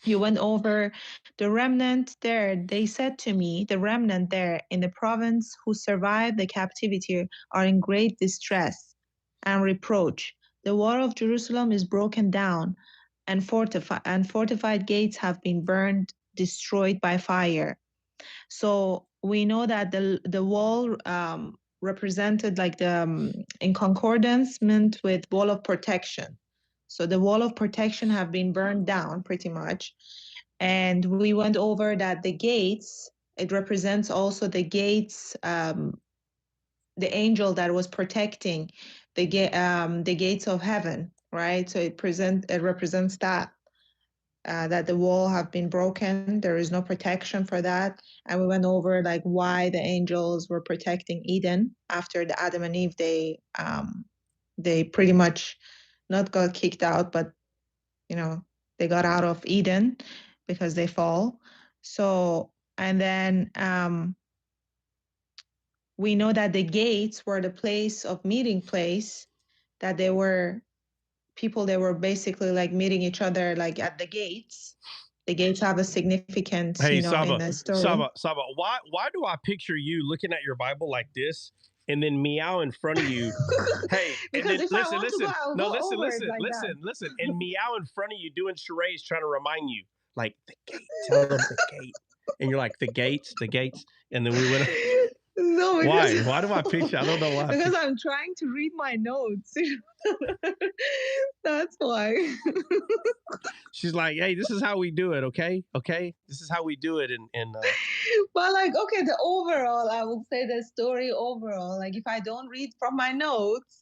you went over the remnant there. They said to me, the remnant there in the province who survived the captivity are in great distress and reproach. The wall of Jerusalem is broken down, and fortified gates have been burned, destroyed by fire. So we know that the wall represented like in concordance meant with wall of protection. So the wall of protection have been burned down pretty much. And we went over that the gates, it represents also the gates, the angel that was protecting the gates of heaven, right? So it represents that. That the wall have been broken. There is no protection for that. And we went over like why the angels were protecting Eden after the Adam and Eve, they pretty much not got kicked out, but they got out of Eden because they fall. So, and then we know that the gates were the place of meeting place, that they were people that were basically like meeting each other like at the gates. The gates have a significance, Hey, in Saba, the story. Saba, why do I picture you looking at your Bible like this and then meow in front of you? Hey, because and then if I want to go, I'll go over it like that. listen, and meow in front of you doing charades, trying to remind you, like the gate, tell them the gate, and you're like the gates, and then we went. No, Why? Why do I picture? I don't know why. Because I'm trying to read my notes. That's why. She's like, hey, this is how we do it, okay? Okay, this is how we do it, and But like, okay, the overall, I would say the story overall, like if I don't read from my notes,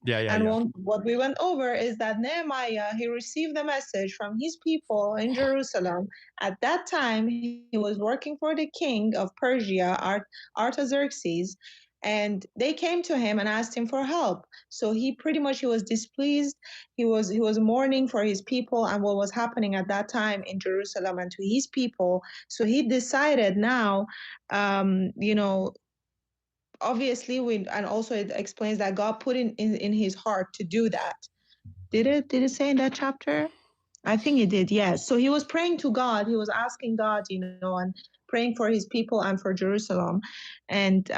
what we went over is that Nehemiah, he received a message from his people in Jerusalem. At that time, he was working for the king of Persia, Artaxerxes, and they came to him and asked him for help. So he was displeased. He was mourning for his people and what was happening at that time in Jerusalem and to his people. So he decided now, obviously and also it explains that God put in his heart to do that. Did it say in that chapter? I think it did, yes. So he was praying to God. He was asking God, and praying for his people and for Jerusalem. And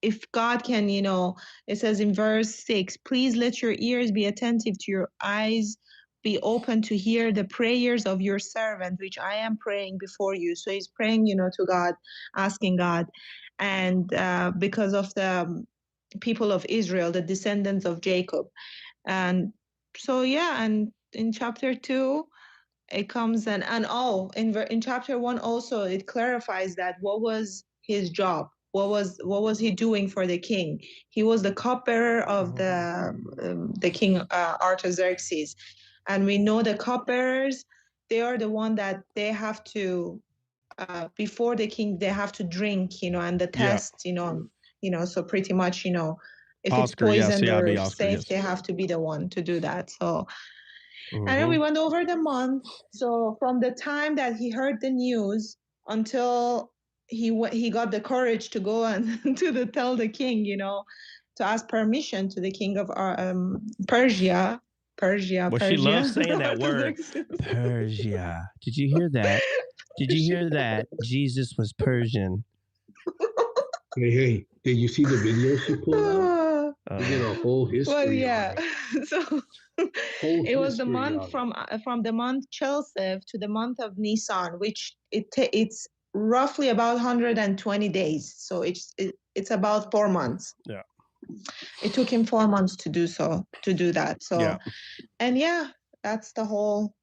if God can, it says in verse 6, please let your ears be attentive to your eyes, be open to hear the prayers of your servant, which I am praying before you. So he's praying, to God, asking God. And because of the people of Israel, the descendants of Jacob. And so, yeah, and in chapter 2, it comes in chapter 1 also it clarifies that what was his job, what was he doing for the king. He was the cupbearer of the king Artaxerxes, and we know the cupbearers, they are the one that they have to before the king they have to drink, and the test, so pretty much, if it's Oscar, yes, poisoned or Oscar, safe, yes. they have to be the one to do that. So Mhm. and then we went over the month. So from the time that he heard the news until he got the courage to go and tell the king, to ask permission to the king of Persia. Well, she loves saying that word, Persia. Did you hear that? Did you hear that? Jesus was Persian. Hey, did you see the video she pulled out? You get a whole history. Well, yeah. On it. So it was the month from the month Chelsev to the month of Nisan, which it's roughly about 120 days. So it's about 4 months. Yeah. It took him 4 months to do that. So yeah. And yeah, that's the whole.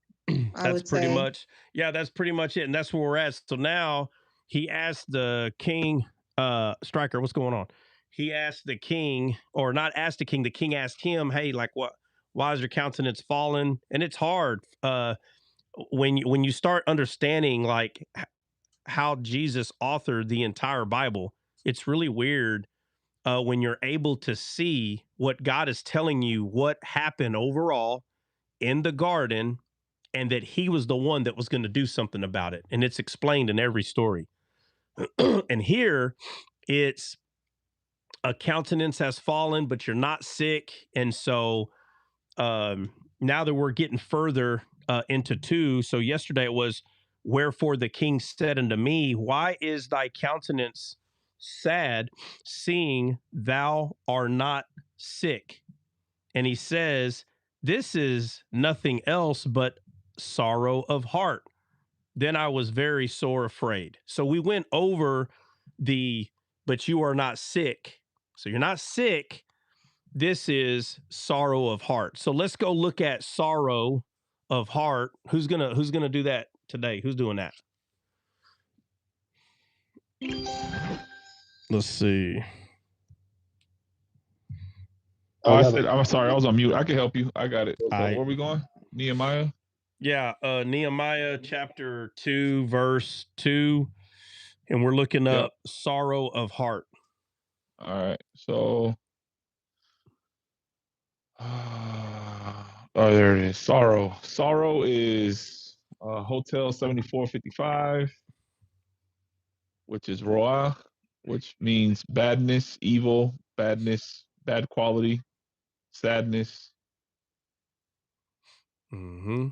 That's pretty much. Yeah, that's pretty much it, and that's where we're at. So now he asked the king, Striker, what's going on? He asked the king, or not asked the king. The king asked him, "Hey, like, what? Why is your countenance fallen?" And it's hard when you start understanding like how Jesus authored the entire Bible. It's really weird when you're able to see what God is telling you, what happened overall in the garden, and that he was the one that was going to do something about it. And it's explained in every story. And here it's a countenance has fallen, but you're not sick. And so now that we're getting further into 2, so yesterday it was, wherefore the king said unto me, why is thy countenance sad, seeing thou art not sick? And he says, this is nothing else but sorrow of heart. Then I was very sore afraid. So we went over but you are not sick. So you're not sick. This is sorrow of heart. So let's go look at sorrow of heart. Who's gonna do that today? Who's doing that? Let's see. I'm sorry, I was on mute. I can help you. I got it. So where are we going? Nehemiah? Yeah, Nehemiah chapter 2, verse 2. And we're looking up sorrow of heart. All right. So there it is. Sorrow. Sorrow is Hotel 7455, which is Roa, which means badness, evil, badness, bad quality, sadness. Mm-hmm.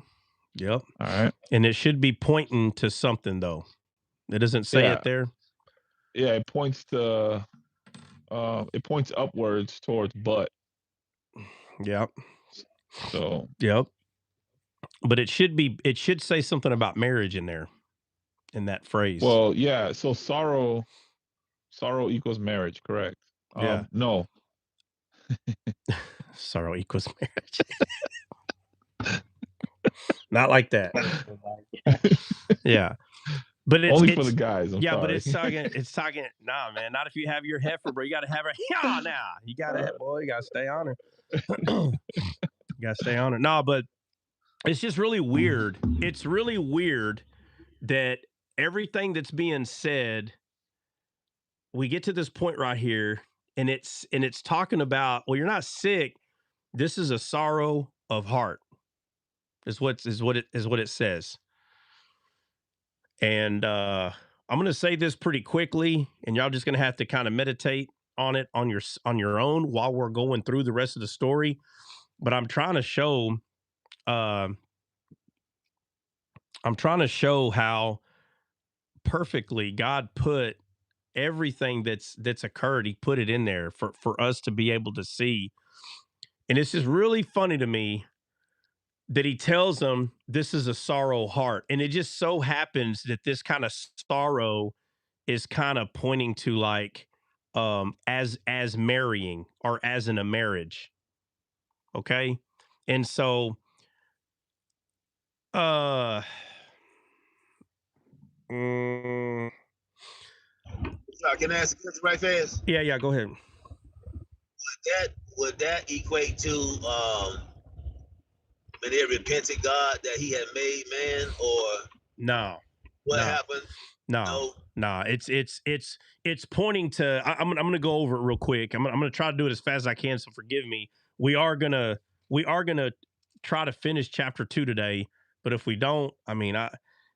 Yep. All right. And it should be pointing to something, though. It doesn't say it there. Yeah, it points to it points upwards towards but. Yep. So yep. But it should say something about marriage in there, in that phrase. Well, yeah. So sorrow equals marriage, correct? Yeah. No. Sorrow equals marriage. Not like that. Yeah. But it's only for the guys. I'm sorry. But it's talking. Nah, man. Not if you have your heifer, bro. You got to have her. Yeah, now you got to have. Boy, you got to stay on her. You got to stay on her. No, but it's just really weird. It's really weird that everything that's being said, we get to this point right here, and it's talking about, well, you're not sick. This is a sorrow of heart. Is what it says. And I'm going to say this pretty quickly, and y'all just going to have to kind of meditate on it on your own while we're going through the rest of the story. But I'm trying to show how perfectly God put everything that's occurred. He put it in there for us to be able to see. And it's just really funny to me that he tells them this is a sorrow heart. And it just so happens that this kind of sorrow is kind of pointing to like as marrying or as in a marriage. Okay. And so So can I ask this right fast? Yeah, go ahead. Would that equate to when they repented God that he had made man, or no? What happened? No. It's pointing to. I'm gonna go over it real quick. I'm gonna try to do it as fast as I can. So forgive me. We are gonna try to finish chapter 2 today. But if we don't, I mean,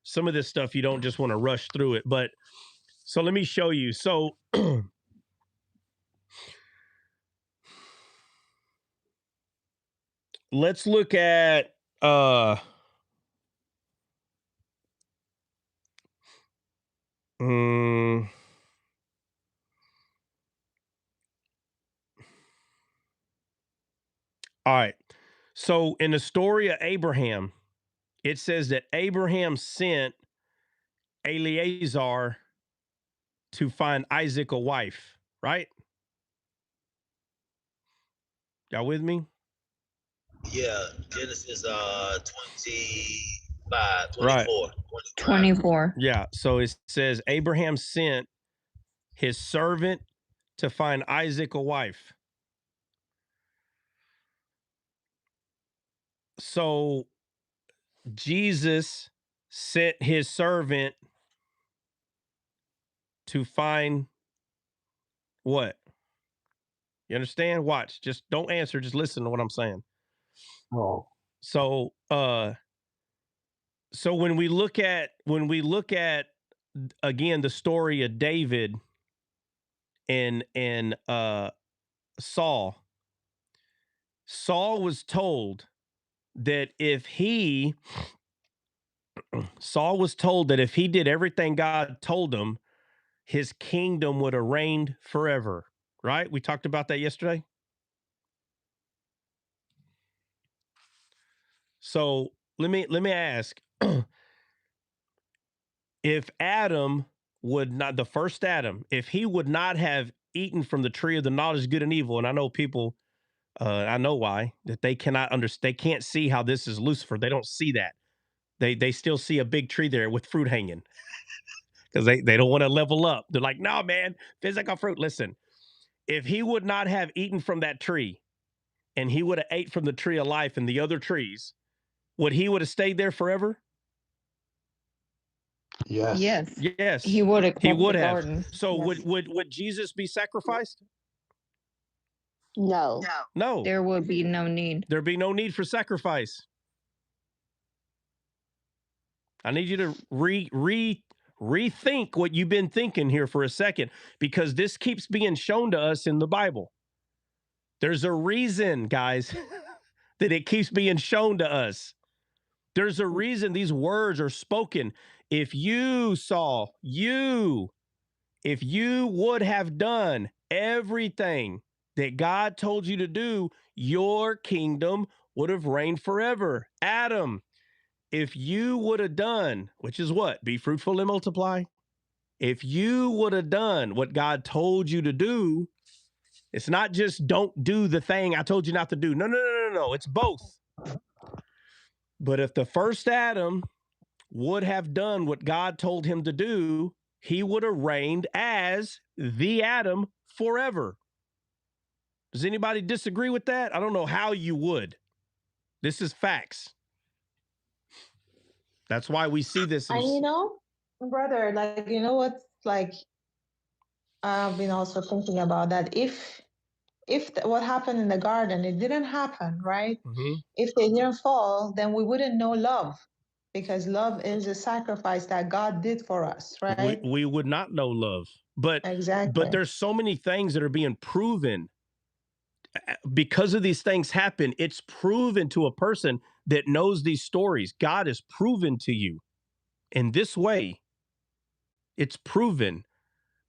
some of this stuff you don't just want to rush through it. But so let me show you. So let's look at all right. So in the story of Abraham, it says that Abraham sent Eleazar to find Isaac a wife, right? Y'all with me? Yeah, Genesis 25, 24, right. 24. Yeah, so it says Abraham sent his servant to find Isaac a wife. So Jesus sent his servant to find what? You understand? Watch. Just don't answer. Just listen to what I'm saying. Oh. So when we look at again the story of David and Saul was told that if he did everything God told him, his kingdom would have reigned forever. Right? We talked about that yesterday. So let me ask, if Adam would not, the first Adam, if he would not have eaten from the tree of the knowledge of good and evil, and I know people, I know why, that they cannot understand, they can't see how this is Lucifer. They don't see that. They still see a big tree there with fruit hanging because they don't want to level up. They're like, no, man, physical fruit. Listen, if he would not have eaten from that tree and he would have ate from the tree of life and the other trees, would he would have stayed there forever? Yes. Yes. He would have. He would have. Garden. So yes. would Jesus be sacrificed? No. No. There would be no need. There'd be no need for sacrifice. I need you to rethink what you've been thinking here for a second, because this keeps being shown to us in the Bible. There's a reason, guys, that it keeps being shown to us. There's a reason these words are spoken. If you, Saul, if you would have done everything that God told you to do, your kingdom would have reigned forever. Adam, if you would have done, which is what? Be fruitful and multiply. If you would have done what God told you to do, it's not just don't do the thing I told you not to do. No. It's both. But if the first Adam would have done what God told him to do, he would have reigned as the Adam forever. Does anybody disagree with that? I don't know how you would. This is facts. That's why we see this. And brother, like, what's like, I've been also thinking about that. If what happened in the garden, it didn't happen, right? Mm-hmm. If they didn't fall, then we wouldn't know love, because love is a sacrifice that God did for us, right? We would not know love. But exactly. But there's so many things that are being proven. Because of these things happen, it's proven to a person that knows these stories. God is proven to you in this way. It's proven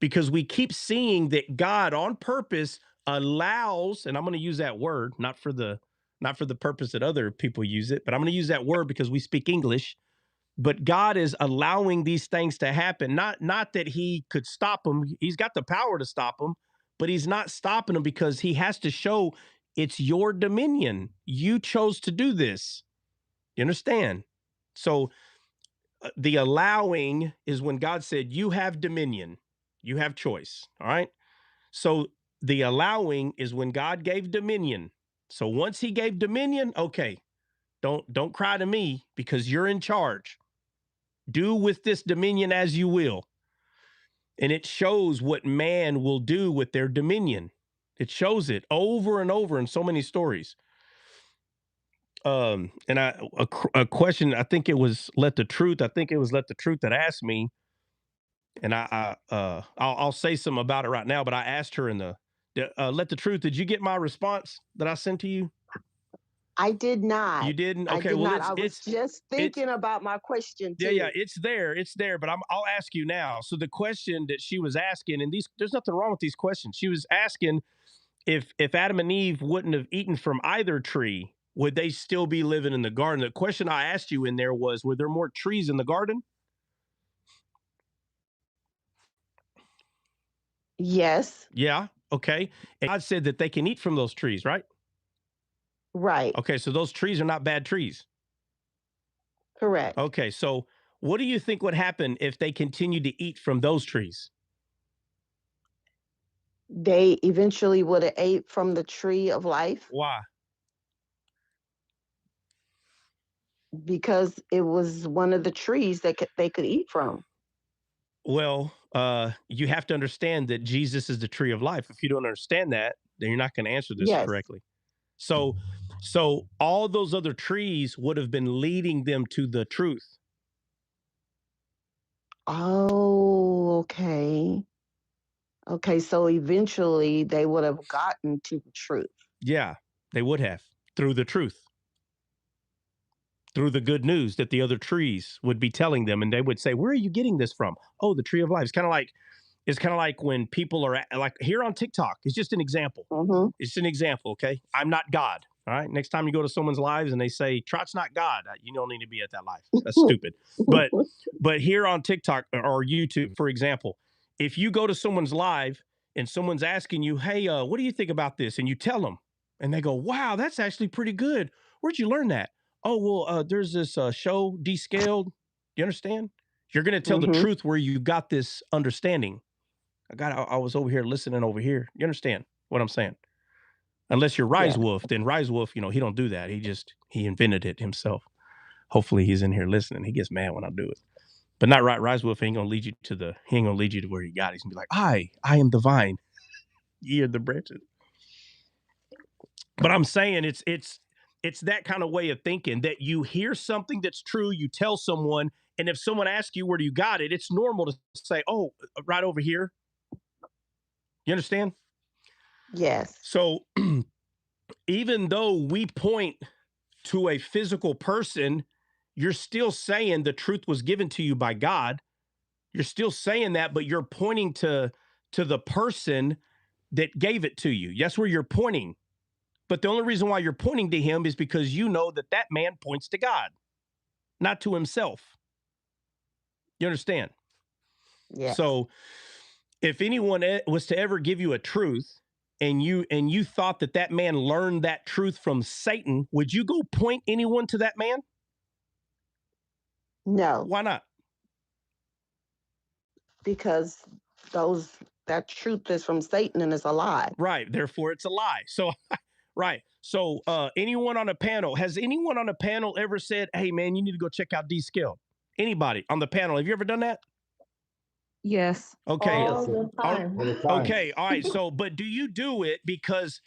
because we keep seeing that God on purpose allows, and I'm going to use that word, not for the purpose that other people use it, but I'm going to use that word because we speak English. But God is allowing these things to happen. Not that he could stop them. He's got the power to stop them, but he's not stopping them because he has to show it's your dominion. You chose to do this. You understand? So the allowing is when God said, you have dominion. You have choice. All right. So the allowing is when God gave dominion. So once he gave dominion, okay, don't cry to me because you're in charge. Do with this dominion as you will. And it shows what man will do with their dominion. It shows it over and over in so many stories. And a question, I think it was Let the Truth that asked me, and I'll say something about it right now, but I asked her in the Let the Truth, did you get my response that I sent to you? I did not. You didn't? Okay. I did not. I was just thinking about my question too. Yeah, it's there, but I'll ask you now. So the question that she was asking, and there's nothing wrong with these questions. She was asking if Adam and Eve wouldn't have eaten from either tree, would they still be living in the garden? The question I asked you in there was, were there more trees in the garden? Yes. Yeah. Okay. And God said that they can eat from those trees, right? Right. Okay. So those trees are not bad trees. Correct. Okay. So what do you think would happen if they continued to eat from those trees? They eventually would have ate from the tree of life. Why? Because it was one of the trees that they could eat from. Well, you have to understand that Jesus is the tree of life. If you don't understand that, then you're not going to answer this correctly. So all those other trees would have been leading them to the truth. Oh, okay. Okay, so eventually they would have gotten to the truth. Yeah, they would have, through the truth. Through the good news that the other trees would be telling them, and they would say, where are you getting this from? Oh, the tree of life. It's kind of like when people are like here on TikTok. It's just an example. Mm-hmm. It's an example, okay? I'm not God. All right. Next time you go to someone's lives and they say, Trot's not God, you don't need to be at that live. That's stupid. But here on TikTok or YouTube, for example, if you go to someone's live and someone's asking you, hey, what do you think about this? And you tell them, and they go, wow, that's actually pretty good. Where'd you learn that? Oh, well, there's this show, Descaled. You understand? You're going to tell the truth where you got this understanding. I was over here listening over here. You understand what I'm saying? Unless you're Rise Wolf, then Rise Wolf, he don't do that. He invented it himself. Hopefully he's in here listening. He gets mad when I do it. But not right. Rise Wolf ain't gonna lead you to where you got it. He's gonna be like, I am the vine. Ye are the branches. But I'm saying it's that kind of way of thinking that you hear something that's true, you tell someone, and if someone asks you where you got it, it's normal to say, oh, right over here. You understand? Yes. So even though we point to a physical person you're still saying the truth was given to you by God. You're still saying that, but you're pointing to the person that gave it to you. That's where you're pointing. But the only reason why you're pointing to him is because you know that that man points to God, not to himself. You understand? Yes. So if anyone was to ever give you a truth and you thought that that man learned that truth from Satan, would you go point anyone to that man? No. Why not? Because that truth is from Satan and it's a lie. Right. Therefore, it's a lie. So, right. So, anyone on a panel, has anyone on a panel ever said, hey, man, you need to go check out Descaled? Anybody on the panel? Have you ever done that? Yes. Okay. All the time. Okay. All right. So, but do you do it because,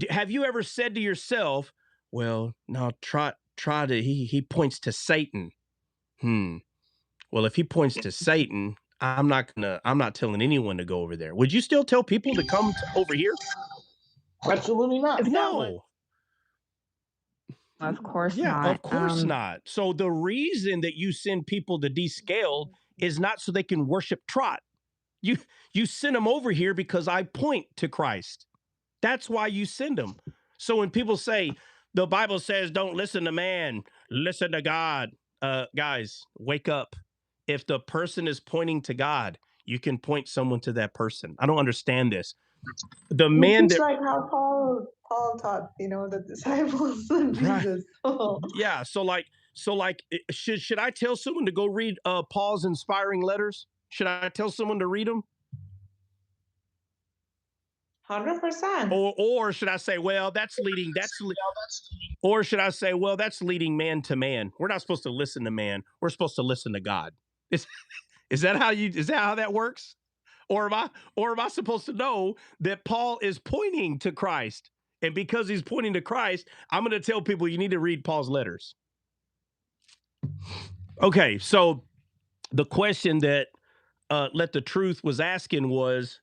have you ever said to yourself, well, no, try to, he points to Satan. Well, if he points to Satan, I'm not telling anyone to go over there. Would you still tell people to come over here? Absolutely not. No. Of course Yeah, not. of course not. So the reason that you send people to Descaled is not so they can worship Trot. You send them over here because I point to Christ. That's why you send them. So when people say the Bible says don't listen to man, listen to God, guys, wake up. If the person is pointing to God, you can point someone to that person. I don't understand this. The man It's that like how Paul taught, the disciples and Jesus. Yeah, so like should I tell someone to go read Paul's inspiring letters? Should I tell someone to read them? 100%. Or should I say, well, or should I say, well, that's leading man to man. We're not supposed to listen to man. We're supposed to listen to God. Is that how that works? Or am I supposed to know that Paul is pointing to Christ? And because he's pointing to Christ, I'm going to tell people you need to read Paul's letters. Okay, so the question that Let the Truth was asking was,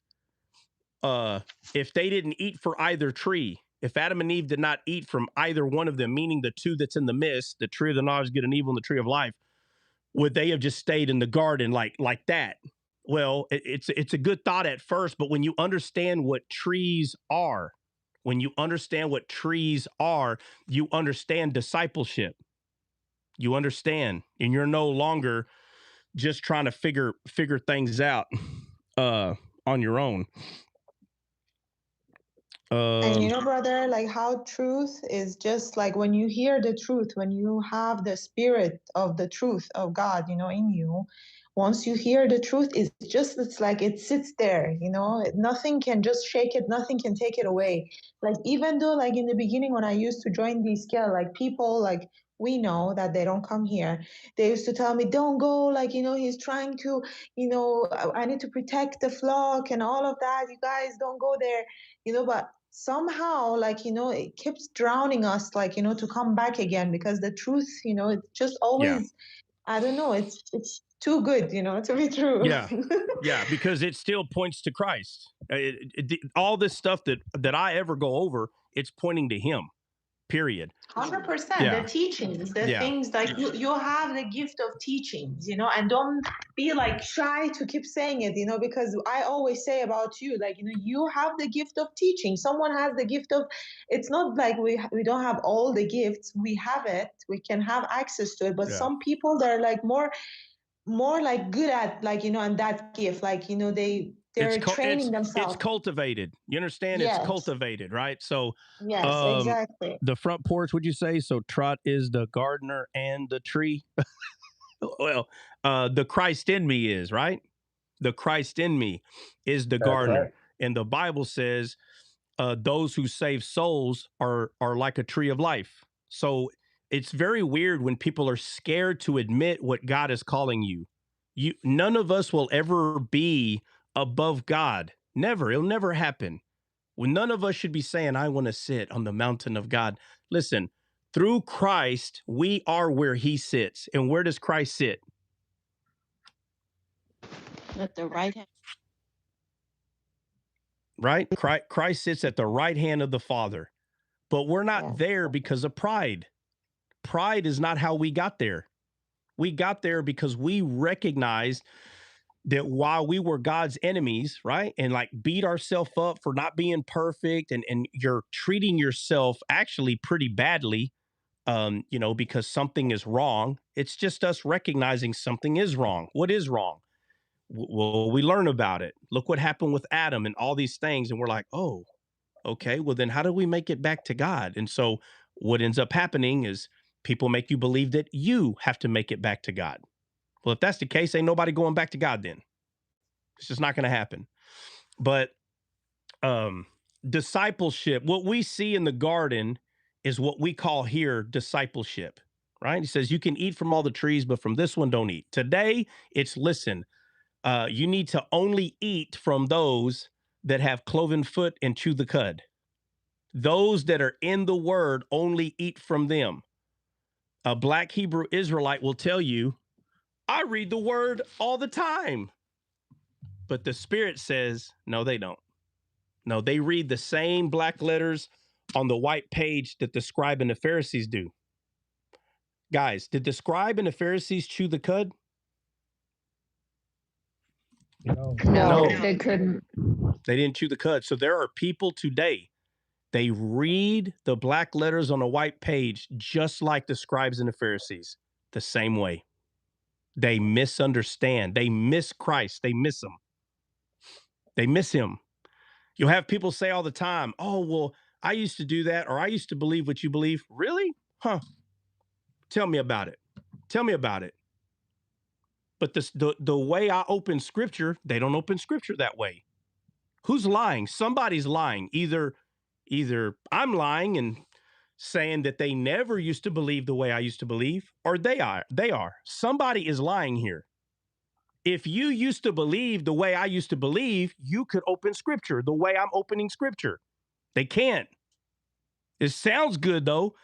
if they didn't eat for either tree, if Adam and Eve did not eat from either one of them, meaning the two that's in the midst, the tree of the knowledge of good and evil and the tree of life, would they have just stayed in the garden like that? Well, it's a good thought at first, but when you understand what trees are, you understand discipleship. You understand, and you're no longer just trying to figure things out on your own. And brother, like how truth is just like when you hear the truth, when you have the spirit of the truth of God, in you, once you hear the truth, it's like it sits there, nothing can just shake it, nothing can take it away. Like even though like in the beginning when I used to join Descaled, like people like we know that they don't come here. They used to tell me, don't go, like, he's trying to, I need to protect the flock and all of that. You guys don't go there, but somehow like it keeps drowning us like to come back again because the truth it's just always I don't know, it's too good to be true. Yeah, because it still points to Christ. All this stuff that I ever go over, it's pointing to him, period. 100%. The teachings, things like you have the gift of teachings, and don't be like shy to keep saying it, because I always say about you, like, you have the gift of teaching. Someone has the gift of, it's not like we don't have all the gifts. We have it. We can have access to it. But some people, they're like more like good at like, and that gift, like, they're training themselves. It's cultivated. You understand? Yes. It's cultivated, right? So yes, exactly. The front porch, would you say? So Trot is the gardener and the tree. Well, the Christ in me is, right? The Christ in me is the gardener. Right. And the Bible says those who save souls are like a tree of life. So it's very weird when people are scared to admit what God is calling you. None of us will ever be above God. Never. It'll never happen. Well, none of us should be saying, I want to sit on the mountain of God. Listen, through Christ, we are where he sits. And where does Christ sit? At the right hand. Right? Christ sits at the right hand of the Father. But we're not there because of pride. Pride is not how we got there. We got there because we recognized that while we were God's enemies, right? And like beat ourselves up for not being perfect, and you're treating yourself actually pretty badly, because something is wrong. It's just us recognizing something is wrong. What is wrong? Well, we learn about it. Look what happened with Adam and all these things. And we're like, oh, okay, well, then how do we make it back to God? And so what ends up happening is people make you believe that you have to make it back to God. Well, if that's the case, ain't nobody going back to God then. It's just not going to happen. But discipleship, what we see in the garden is what we call here discipleship, right? He says, you can eat from all the trees, but from this one, don't eat. Today, it's listen, you need to only eat from those that have cloven foot and chew the cud. Those that are in the word, only eat from them. A black Hebrew Israelite will tell you, I read the word all the time. But the Spirit says, no, they don't. No, they read the same black letters on the white page that the scribe and the Pharisees do. Guys, did the scribe and the Pharisees chew the cud? No, they couldn't. They didn't chew the cud. So there are people today, they read the black letters on a white page just like the scribes and the Pharisees, the same way. They misunderstand. They miss Christ. They miss him. They miss him. You'll have people say all the time, oh, well, I used to do that, or I used to believe what you believe. Really? Huh. Tell me about it. Tell me about it. But the way I open scripture, they don't open scripture that way. Who's lying? Somebody's lying. Either I'm lying and saying that they never used to believe the way I used to believe, or they are. Somebody is lying here. If you used to believe the way I used to believe, you could open scripture the way I'm opening scripture. They can't. It sounds good, though.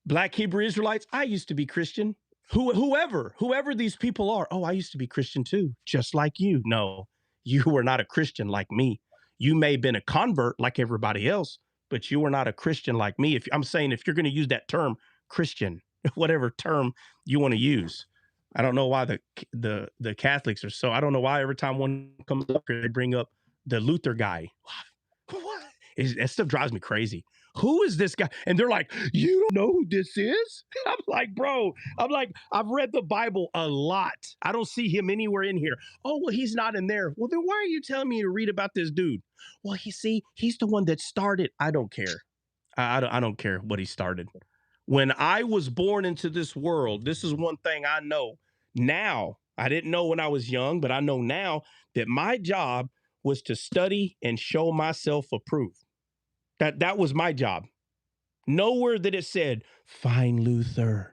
Black Hebrew Israelites, I used to be Christian. Whoever these people are, oh, I used to be Christian too, just like you. No, you were not a Christian like me. You may have been a convert like everybody else, but you were not a Christian like me. If I'm saying, if you're going to use that term, Christian, whatever term you want to use. I don't know why the Catholics are so, I don't know why every time one comes up here, they bring up the Luther guy. What? That stuff drives me crazy. Who is this guy? And they're like, you don't know who this is? I'm like, bro, I've read the Bible a lot. I don't see him anywhere in here. Oh, well, he's not in there. Well, then why are you telling me to read about this dude? Well, he's the one that started. I don't care. I don't care what he started. When I was born into this world, this is one thing I know now. I didn't know when I was young, but I know now that my job was to study and show myself approved. That was my job. Nowhere that it said, find Luther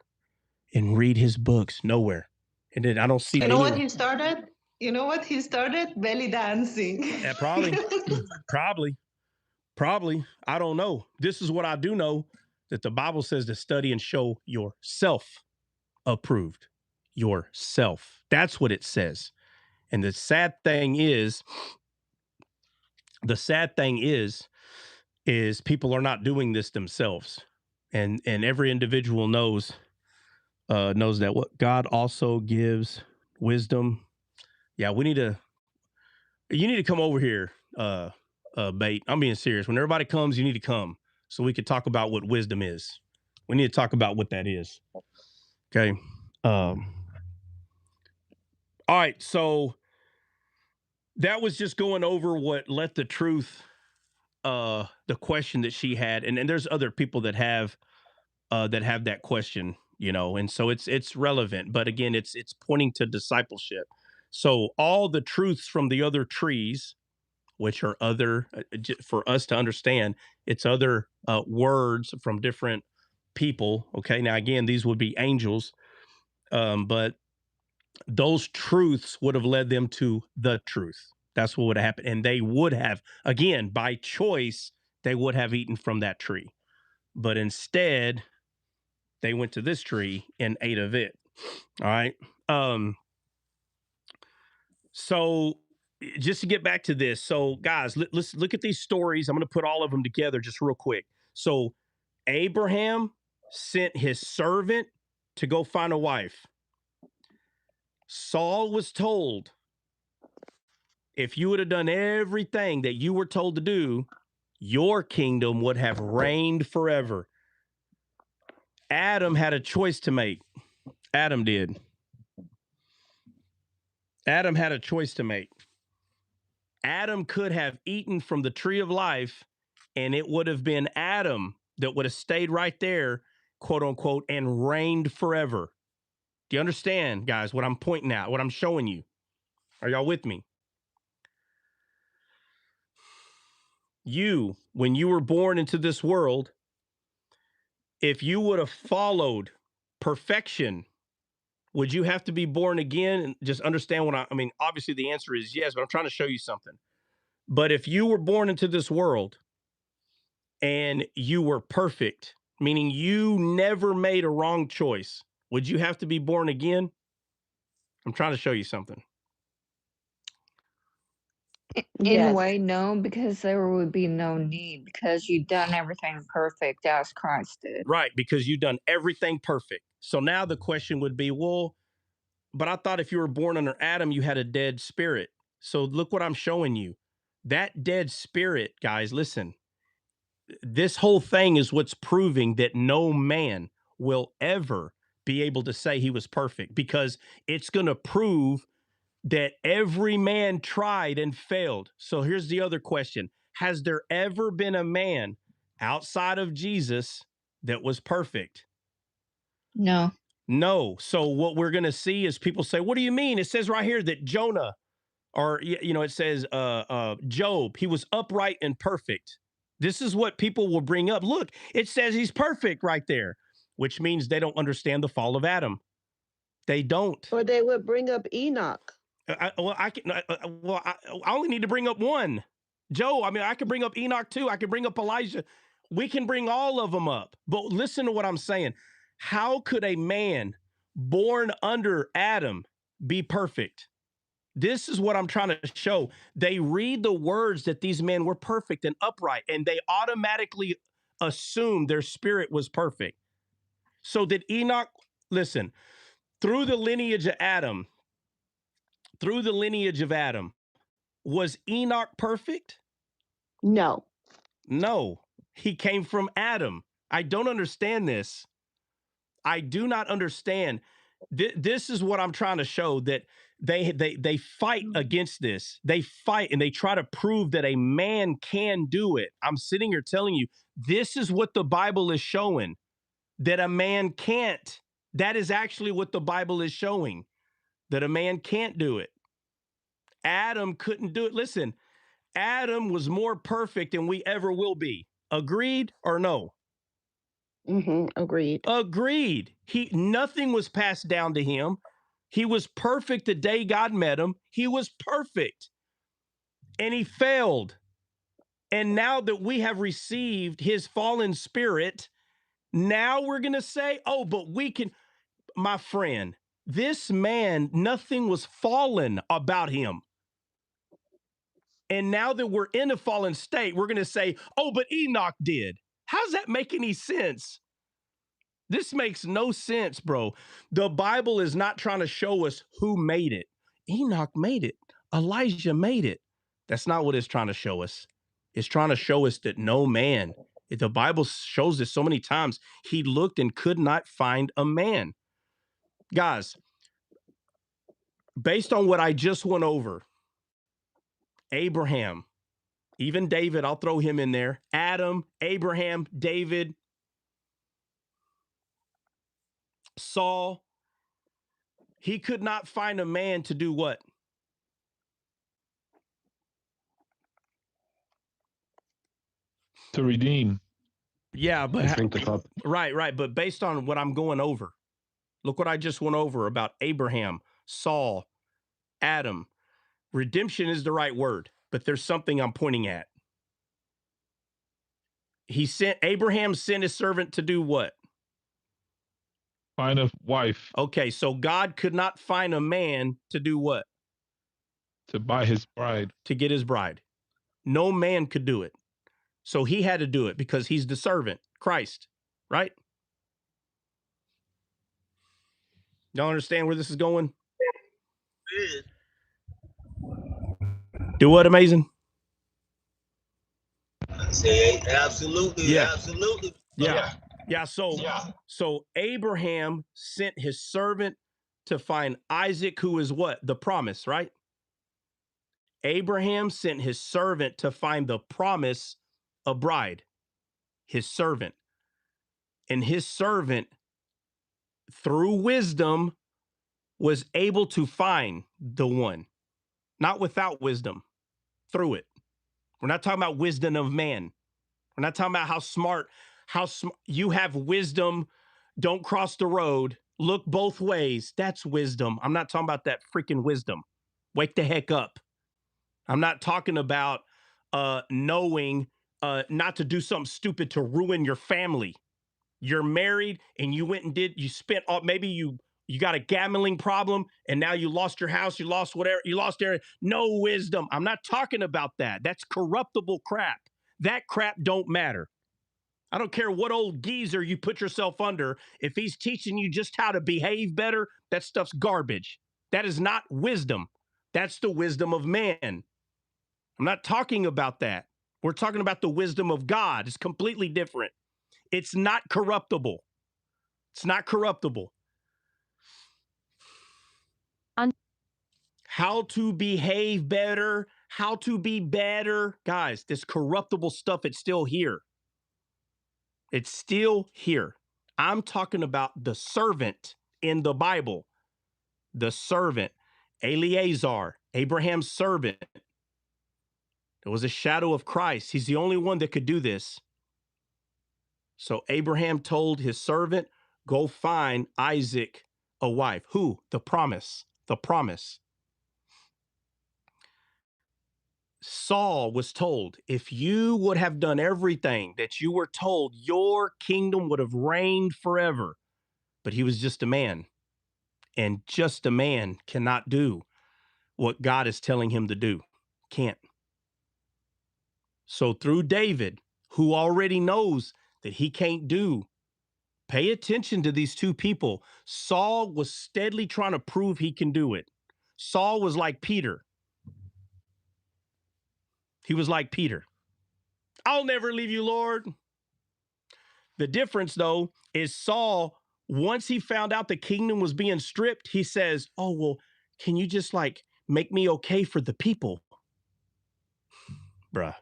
and read his books. Nowhere. And then I don't see You that know anywhere. what he started? You know what he started? Belly dancing. Yeah, probably. Probably. I don't know. This is what I do know, that the Bible says to study and show yourself approved. Yourself. That's what it says. And the sad thing is people are not doing this themselves. And every individual knows that what God also gives wisdom. Yeah, you need to come over here, Bait. I'm being serious. When everybody comes, you need to come so we could talk about what wisdom is. We need to talk about what that is. Okay. All right. So that was just going over what Let the Truth, the question that she had. And there's other people that have that question, and so it's relevant. But again, it's pointing to discipleship. So all the truths from the other trees, which are other, for us to understand, it's other words from different people. Okay, now again, these would be angels, but those truths would have led them to the truth. That's what would have happened, and they would have, again, by choice, they would have eaten from that tree, but instead they went to this tree and ate of it. All right. So just to get back to this. So guys, let's look at these stories. I'm going to put all of them together just real quick. So Abraham sent his servant to go find a wife. Saul was told, if you would have done everything that you were told to do, your kingdom would have reigned forever. Adam had a choice to make. Adam did. Adam had a choice to make. Adam could have eaten from the tree of life, and it would have been Adam that would have stayed right there, quote unquote, and reigned forever. Do you understand, guys, what I'm pointing out, what I'm showing you? Are y'all with me? You, when you were born into this world, if you would have followed perfection, would you have to be born again? And just understand what I mean, obviously the answer is yes, but I'm trying to show you something. But if you were born into this world and you were perfect, meaning you never made a wrong choice, would you have to be born again? I'm trying to show you something. In a way, no, because there would be no need because you've done everything perfect as Christ did. Right, because you've done everything perfect. So now the question would be, well, but I thought if you were born under Adam, you had a dead spirit. So look what I'm showing you. That dead spirit, guys, listen, this whole thing is what's proving that no man will ever be able to say he was perfect, because it's going to prove that every man tried and failed. So here's the other question. Has there ever been a man outside of Jesus that was perfect? No. No. So what we're going to see is people say, what do you mean? It says right here that Jonah, or, you know, it says Job, he was upright and perfect. This is what people will bring up. Look, it says he's perfect right there, which means they don't understand the fall of Adam. They don't. Or they would bring up Enoch. I only need to bring up one. Joe, I mean, I could bring up Enoch too. I could bring up Elijah. We can bring all of them up. But listen to what I'm saying. How could a man born under Adam be perfect? This is what I'm trying to show. They read the words that these men were perfect and upright, and they automatically assume their spirit was perfect. So did Enoch, listen, through the lineage of Adam, was Enoch perfect? No. No, he came from Adam. I don't understand this. I do not understand. This is what I'm trying to show, that they fight against this. They fight and they try to prove that a man can do it. I'm sitting here telling you, this is what the Bible is showing, that a man can't. That is actually what the Bible is showing, that a man can't do it. Adam couldn't do it. Listen, Adam was more perfect than we ever will be. Agreed or no? Agreed. Agreed. Nothing was passed down to him. He was perfect the day God met him. He was perfect. And he failed. And now that we have received his fallen spirit, now we're going to say, oh, but we can, my friend, this man, nothing was fallen about him. And now that we're in a fallen state, we're going to say, oh, but Enoch did. How does that make any sense? This makes no sense, bro. The Bible is not trying to show us who made it. Enoch made it. Elijah made it. That's not what it's trying to show us. It's trying to show us that no man, the Bible shows this so many times, he looked and could not find a man. Guys, based on what I just went over, Abraham, even David, I'll throw him in there. Adam, Abraham, David, Saul, he could not find a man to do what? To redeem. Yeah, but right. But based on what I'm going over, look what I just went over about Abraham, Saul, Adam. Redemption is the right word, but there's something I'm pointing at. Abraham sent his servant to do what? Find a wife. Okay, so God could not find a man to do what? To buy his bride. To get his bride. No man could do it. So he had to do it because he's the servant, Christ, right? Y'all understand where this is going? Do what, Amazing? Say absolutely, Yeah. absolutely. Yeah. So Abraham sent his servant to find Isaac, who is what? The promise, right? Abraham sent his servant to find the promise, a bride, his servant. And his servant, through wisdom, was able to find the one, not without wisdom, through it. We're not talking about wisdom of man. We're not talking about how smart you have wisdom. Don't cross the road. Look both ways. That's wisdom. I'm not talking about that freaking wisdom. Wake the heck up. I'm not talking about knowing not to do something stupid to ruin your family. You're married and you went and you spent maybe you got a gambling problem and now you lost your house, you lost whatever, you lost everything. No wisdom. I'm not talking about that. That's corruptible crap. That crap don't matter. I don't care what old geezer you put yourself under. If he's teaching you just how to behave better, that stuff's garbage. That is not wisdom. That's the wisdom of man. I'm not talking about that. We're talking about the wisdom of God. It's completely different. It's not corruptible. It's not corruptible. How to behave better, how to be better. Guys, this corruptible stuff, it's still here. It's still here. I'm talking about the servant in the Bible. The servant, Eleazar, Abraham's servant. It was a shadow of Christ. He's the only one that could do this. So Abraham told his servant, go find Isaac a wife. Who? The promise. The promise. Saul was told, if you would have done everything that you were told, your kingdom would have reigned forever. But he was just a man. And just a man cannot do what God is telling him to do. Can't. So through David, who already knows that he can't do, pay attention to these two people. Saul was steadily trying to prove he can do it. Saul was like Peter. He was like Peter. I'll never leave you, Lord. The difference, though, is Saul, once he found out the kingdom was being stripped, he says, oh, well, can you just like make me okay for the people? Bruh.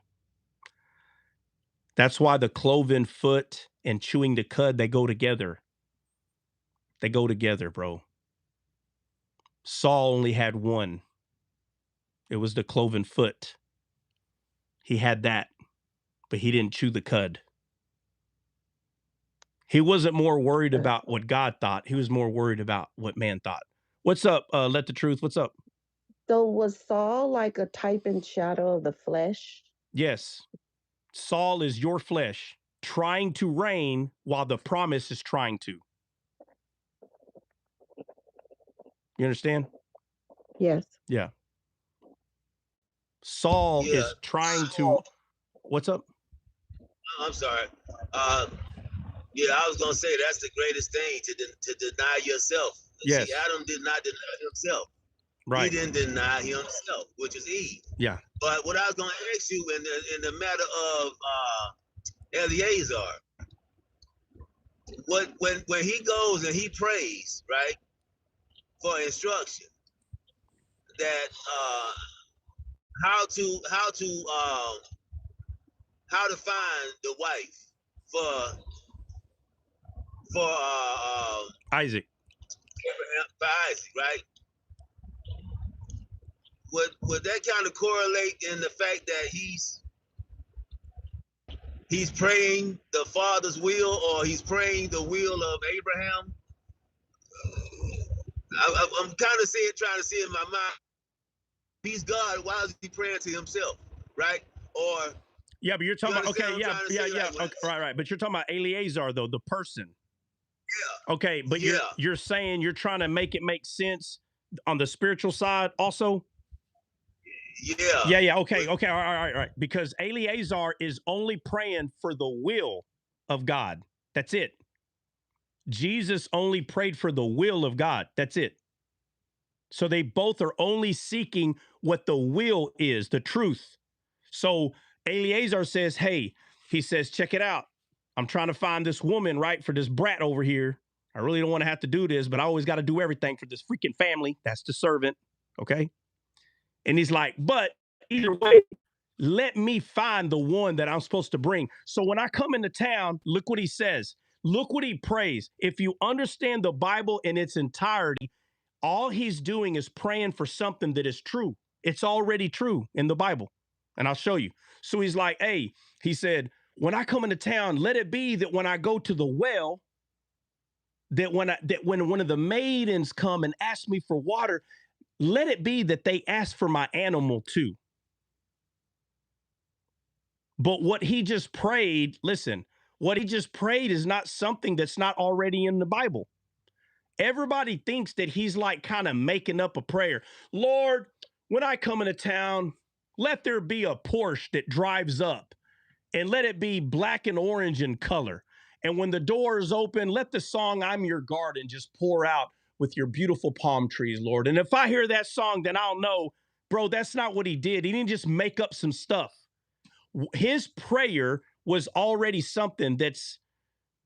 That's why the cloven foot and chewing the cud, they go together. They go together, bro. Saul only had one. It was the cloven foot. He had that, but he didn't chew the cud. He wasn't more worried about what God thought. He was more worried about what man thought. What's up, Let the Truth? What's up? So was Saul like a type and shadow of the flesh? Yes. Saul is your flesh trying to reign while the promise is trying to. You understand? Yes. Yeah. Saul is trying to. What's up? I'm sorry. Yeah, I was gonna say that's the greatest thing to deny yourself. Yes. See, Adam did not deny himself. Right. He didn't deny himself, which is Eve. Yeah. But what I was gonna ask you in the matter of Eleazar, when he goes and he prays, right, for instruction, that how to find the wife for Isaac. For Isaac, right? Would that kind of correlate in the fact that he's praying the Father's will, or he's praying the will of Abraham? I'm kind of trying to see in my mind. He's God. Why is he praying to himself, right? Or yeah, but you're talking about okay, yeah. Okay, right. But you're talking about Eleazar though, the person. Yeah. Okay, but you're saying you're trying to make it make sense on the spiritual side also. Yeah. Okay. All right. Because Eleazar is only praying for the will of God. That's it. Jesus only prayed for the will of God. That's it. So they both are only seeking what the will is, the truth. So Eleazar says, hey, he says, check it out. I'm trying to find this woman, right, for this brat over here. I really don't want to have to do this, but I always got to do everything for this freaking family. That's the servant. Okay. And he's like, but either way, let me find the one that I'm supposed to bring. So when I come into town, look what he says. Look what he prays. If you understand the Bible in its entirety, all he's doing is praying for something that is true. It's already true in the Bible. And I'll show you. So he's like, hey, he said, when I come into town, let it be that when I go to the well, that when one of the maidens come and ask me for water, let it be that they ask for my animal too. But what he just prayed, listen, what he just prayed is not something that's not already in the Bible. Everybody thinks that he's like kind of making up a prayer. Lord, when I come into town, let there be a Porsche that drives up and let it be black and orange in color. And when the door is open, let the song I'm Your Garden just pour out with your beautiful palm trees, Lord. And if I hear that song, then I'll know, bro, that's not what he did. He didn't just make up some stuff. His prayer was already something that's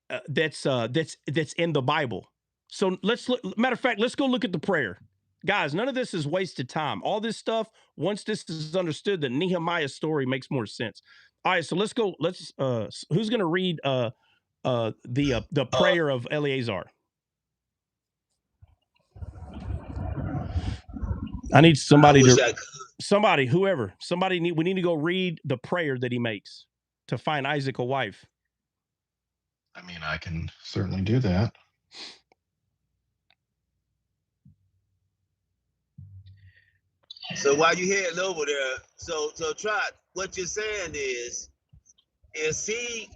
in the Bible. So let's look, matter of fact, let's go look at the prayer. Guys, none of this is wasted time. All this stuff, once this is understood, the Nehemiah story makes more sense. All right, so let's go. Who's going to read the prayer of Eleazar? I need somebody we need to go read the prayer that he makes to find Isaac a wife. I mean, I can certainly do that. So while you're heading over there, so Trot, what you're saying is faith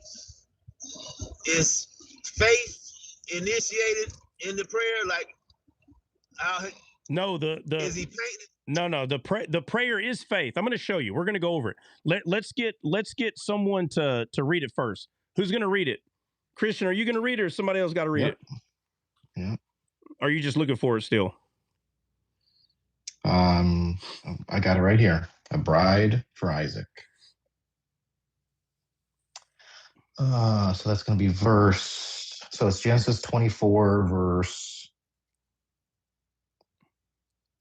initiated in the prayer? Like, how? No, is he painted? No, the prayer is faith. I'm going to show you. We're going to go over it. Let's get someone to read it first. Who's going to read it? Christian, are you going to read it, or somebody else got to read it? Yeah. Are you just looking for it still? I got it right here. A bride for Isaac. So that's going to be so it's Genesis 24, verse.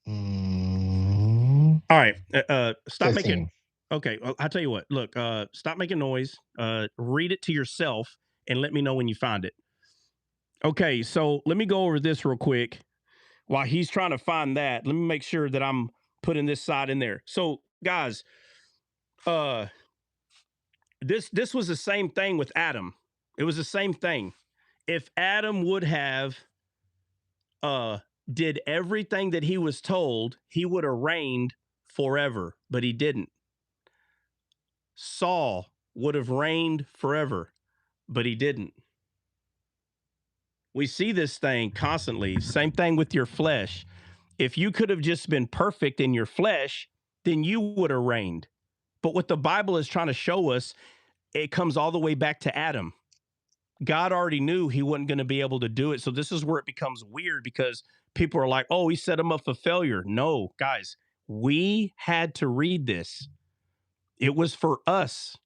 All right. Stop 15. making. Okay. Well, I'll tell you what. Look, stop making noise. Read it to yourself and let me know when you find it. Okay. So let me go over this real quick. While he's trying to find that, let me make sure that I'm putting this side in there. So, guys, this was the same thing with Adam. It was the same thing. If Adam would have did everything that he was told, he would have reigned forever, but he didn't. Saul would have reigned forever, but he didn't. We see this thing constantly. Same thing with your flesh. If you could have just been perfect in your flesh, then you would have reigned. But what the Bible is trying to show us, it comes all the way back to Adam. God already knew he wasn't going to be able to do it. So this is where it becomes weird, because people are like, oh, he set him up for failure. No, guys, we had to read this. It was for us.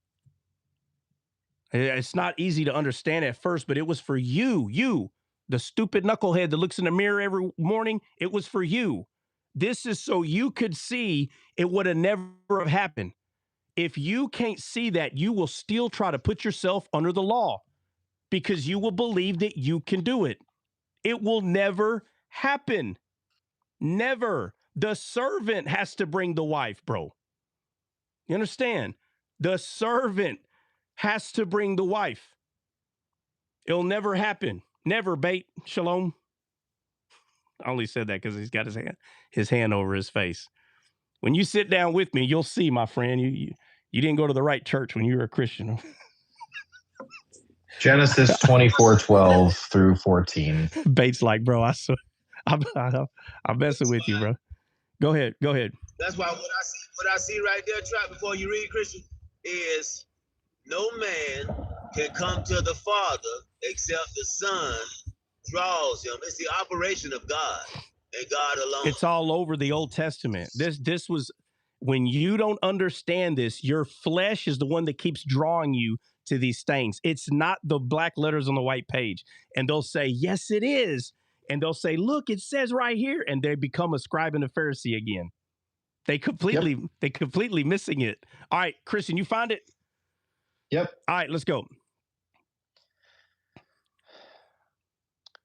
It's not easy to understand at first, but it was for you, the stupid knucklehead that looks in the mirror every morning. It was for you. This is so you could see it would have never have happened. If you can't see that, you will still try to put yourself under the law because you will believe that you can do it. It will never happen. Never. The servant has to bring the wife, bro. You understand? The servant has to bring the wife. It'll never happen. Never, bait. Shalom. I only said that because he's got his hand over his face. When you sit down with me, you'll see, my friend, you didn't go to the right church when you were a Christian. Genesis 24:12 through 14. Bait's like, bro, I'm messing with you, bro. Go ahead. That's why what I see right there, Trap, before you read, Christian, is no man can come to the Father except the Son draws him. It's the operation of God. And God alone. It's all over the Old Testament. This was, when you don't understand this, your flesh is the one that keeps drawing you to these things. It's not the black letters on the white page. And they'll say, yes, it is. And they'll say, look, it says right here. And they become a scribe and a Pharisee again. They completely missing it. All right, Christian, you find it? Yep. All right, let's go.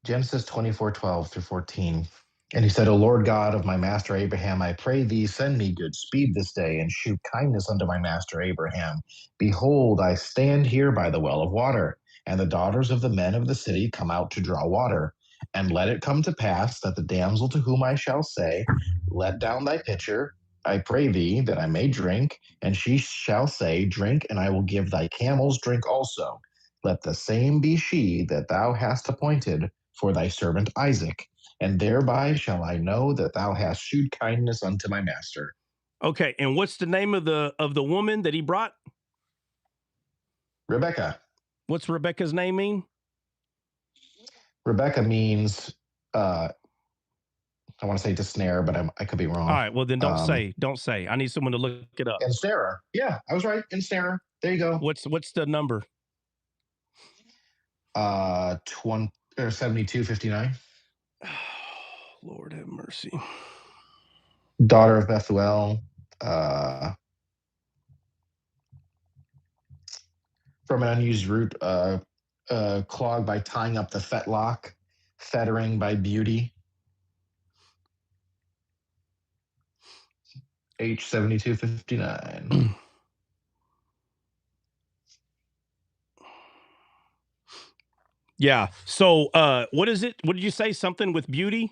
Genesis 24:12 through 14. And he said, O Lord God of my master Abraham, I pray thee, send me good speed this day, and shew kindness unto my master Abraham. Behold, I stand here by the well of water, and the daughters of the men of the city come out to draw water. And let it come to pass that the damsel to whom I shall say, Let down thy pitcher, I pray thee, that I may drink, and she shall say, Drink, and I will give thy camels drink also. Let the same be she that thou hast appointed for thy servant Isaac, and thereby shall I know that thou hast shewed kindness unto my master. Okay, and what's the name of the woman that he brought? Rebecca. What's Rebecca's name mean? Rebecca means, I want to say to snare, but I could be wrong. All right, well then don't say. I need someone to look it up. Ensnarer. Yeah, I was right. Ensnarer. There you go. What's the number? 72:59. Lord have mercy. Daughter of Bethuel. From an unused root, clogged by tying up the fetlock, fettering by beauty. H7259. Yeah. So what is it? What did you say? Something with beauty?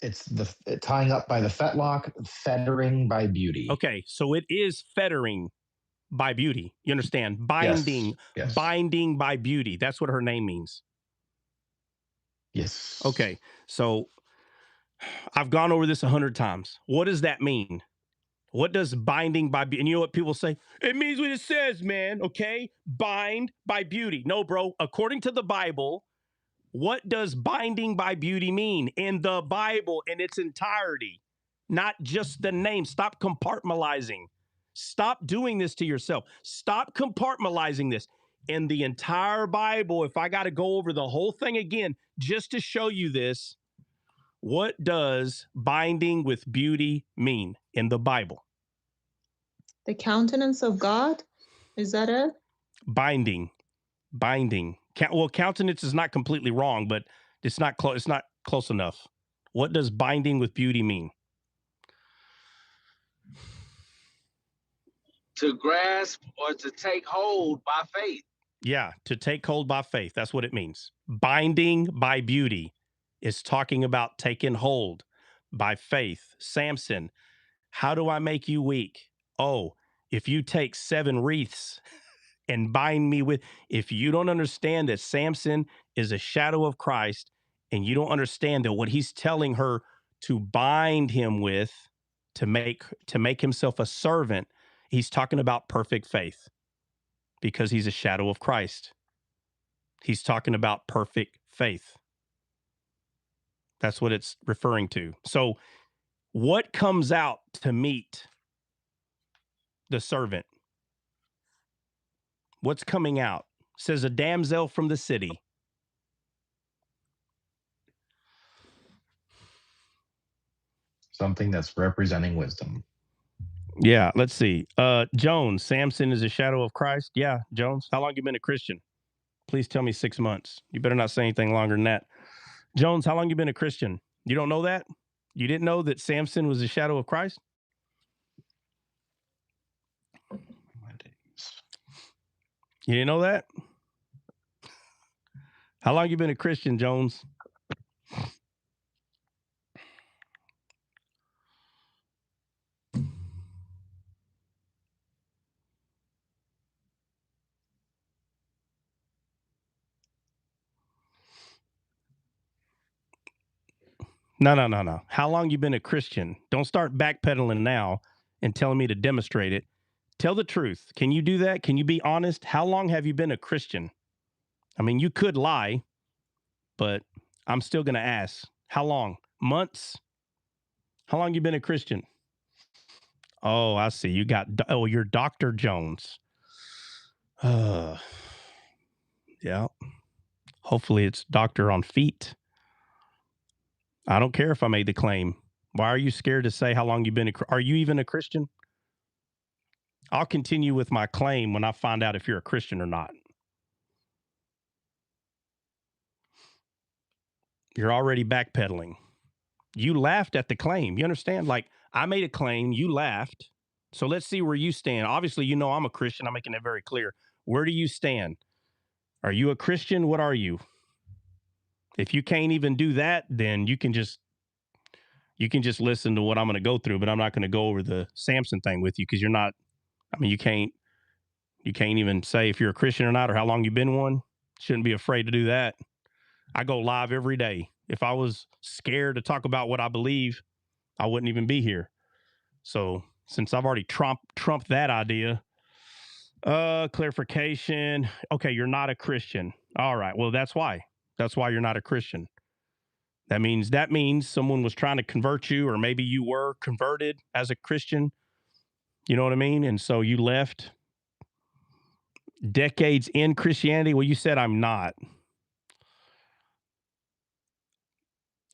It's the tying up by the fetlock, fettering by beauty. Okay, so it is fettering by beauty. You understand? Binding, yes. Binding by beauty. That's what her name means. Yes. Okay, so I've gone over this 100 times. What does that mean? What does binding by beauty? And you know what people say? It means what it says, man. Okay, bind by beauty. No, bro. According to the Bible, what does binding by beauty mean in the Bible in its entirety? Not just the name. Stop compartmentalizing. Stop doing this to yourself. Stop compartmentalizing this. In the entire Bible, if I got to go over the whole thing again, just to show you this, what does binding with beauty mean in the Bible? The countenance of God? Is that it? Binding. Well, countenance is not completely wrong, but it's not close. It's not close enough. What does binding with beauty mean? To grasp or to take hold by faith. Yeah, to take hold by faith. That's what it means. Binding by beauty is talking about taking hold by faith. Samson, how do I make you weak? Oh, if you take 7 wreaths and bind me with, if you don't understand that Samson is a shadow of Christ, and you don't understand that what he's telling her to bind him with, to make himself a servant, he's talking about perfect faith because he's a shadow of Christ. He's talking about perfect faith. That's what it's referring to. So what comes out to meet the servant? What's coming out? Says a damsel from the city. Something that's representing wisdom. Yeah, let's see. Jones, Samson is a shadow of Christ. Yeah, Jones, how long you been a Christian? Please tell me 6 months. You better not say anything longer than that. Jones, how long you been a Christian? You don't know that? You didn't know that Samson was a shadow of Christ? You didn't know that? How long you been a Christian, Jones? No. How long you been a Christian? Don't start backpedaling now and telling me to demonstrate it. Tell the truth. Can you do that? Can you be honest? How long have you been a Christian? I mean, you could lie, but I'm still going to ask, how long? Months? How long you been a Christian? Oh, I see. You're Dr. Jones. Yeah. Hopefully it's doctor on feet. I don't care if I made the claim. Why are you scared to say how long you've been? Are you even a Christian? I'll continue with my claim when I find out if you're a Christian or not. You're already backpedaling. You laughed at the claim. You understand? Like, I made a claim, you laughed. So let's see where you stand. Obviously, you know I'm a Christian. I'm making it very clear. Where do you stand? Are you a Christian? What are you? If you can't even do that, then you can just listen to what I'm going to go through, but I'm not going to go over the Samson thing with you because you're not. I mean, you can't even say if you're a Christian or not or how long you've been one. Shouldn't be afraid to do that. I go live every day. If I was scared to talk about what I believe, I wouldn't even be here. So since I've already trumped that idea, clarification. Okay, you're not a Christian. All right. Well, that's why. That's why you're not a Christian. That means someone was trying to convert you, or maybe you were converted as a Christian. You know what I mean? And so you left decades in Christianity. Well, you said I'm not.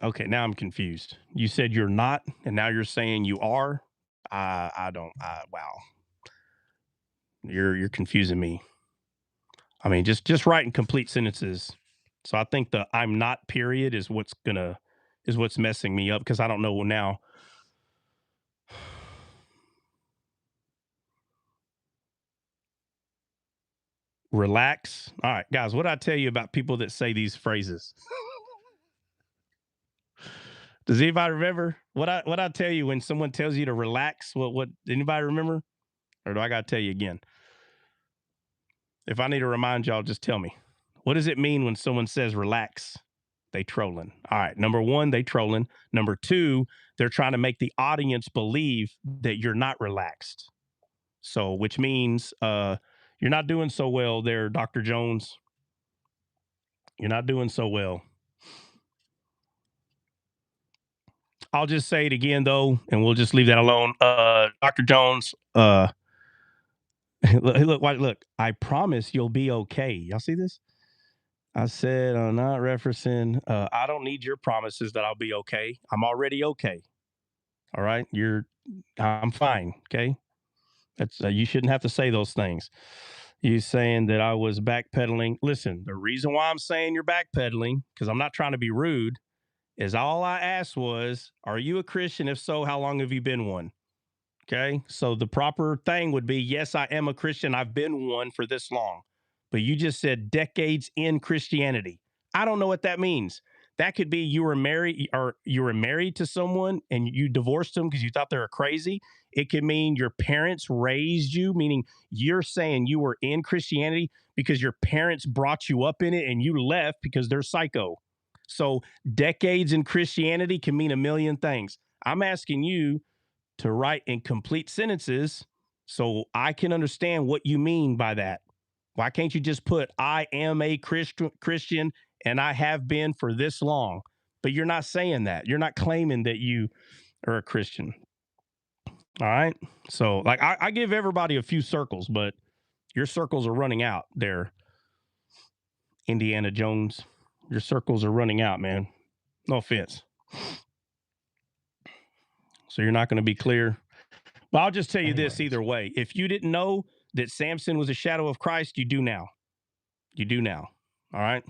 Okay, now I'm confused. You said you're not, and now you're saying you are. Wow. You're confusing me. I mean, just writing complete sentences. So I think the I'm not period is what's messing me up because I don't know now. Relax. All right, guys, what did I tell you about people that say these phrases? Does anybody remember what I tell you when someone tells you to relax? What anybody remember? Or do I got to tell you again? If I need to remind y'all, just tell me. What does it mean when someone says relax? They trolling. All right. Number one, they trolling. Number two, they're trying to make the audience believe that you're not relaxed. So, which means you're not doing so well there, Dr. Jones. You're not doing so well. I'll just say it again, though, and we'll just leave that alone. Dr. Jones, look, I promise you'll be okay. Y'all see this? I said, I'm not referencing, I don't need your promises that I'll be okay. I'm already okay. All right. I'm fine. Okay. That's, you shouldn't have to say those things. You saying that I was backpedaling. Listen, the reason why I'm saying you're backpedaling, because I'm not trying to be rude, is all I asked was, are you a Christian? If so, how long have you been one? Okay. So the proper thing would be, yes, I am a Christian. I've been one for this long. But you just said decades in Christianity. I don't know what that means. That could be you were married to someone and you divorced them because you thought they were crazy. It could mean your parents raised you, meaning you're saying you were in Christianity because your parents brought you up in it and you left because they're psycho. So decades in Christianity can mean a million things. I'm asking you to write in complete sentences so I can understand what you mean by that. Why can't you just put, I am a Christian and I have been for this long? But you're not saying that. You're not claiming that you are a Christian. All right. So, like, I give everybody a few circles, but your circles are running out there, Indiana Jones. Your circles are running out, man. No offense. So, you're not going to be clear. But I'll just tell you this either way. If you didn't know that Samson was a shadow of Christ, you do now. You do now. All right.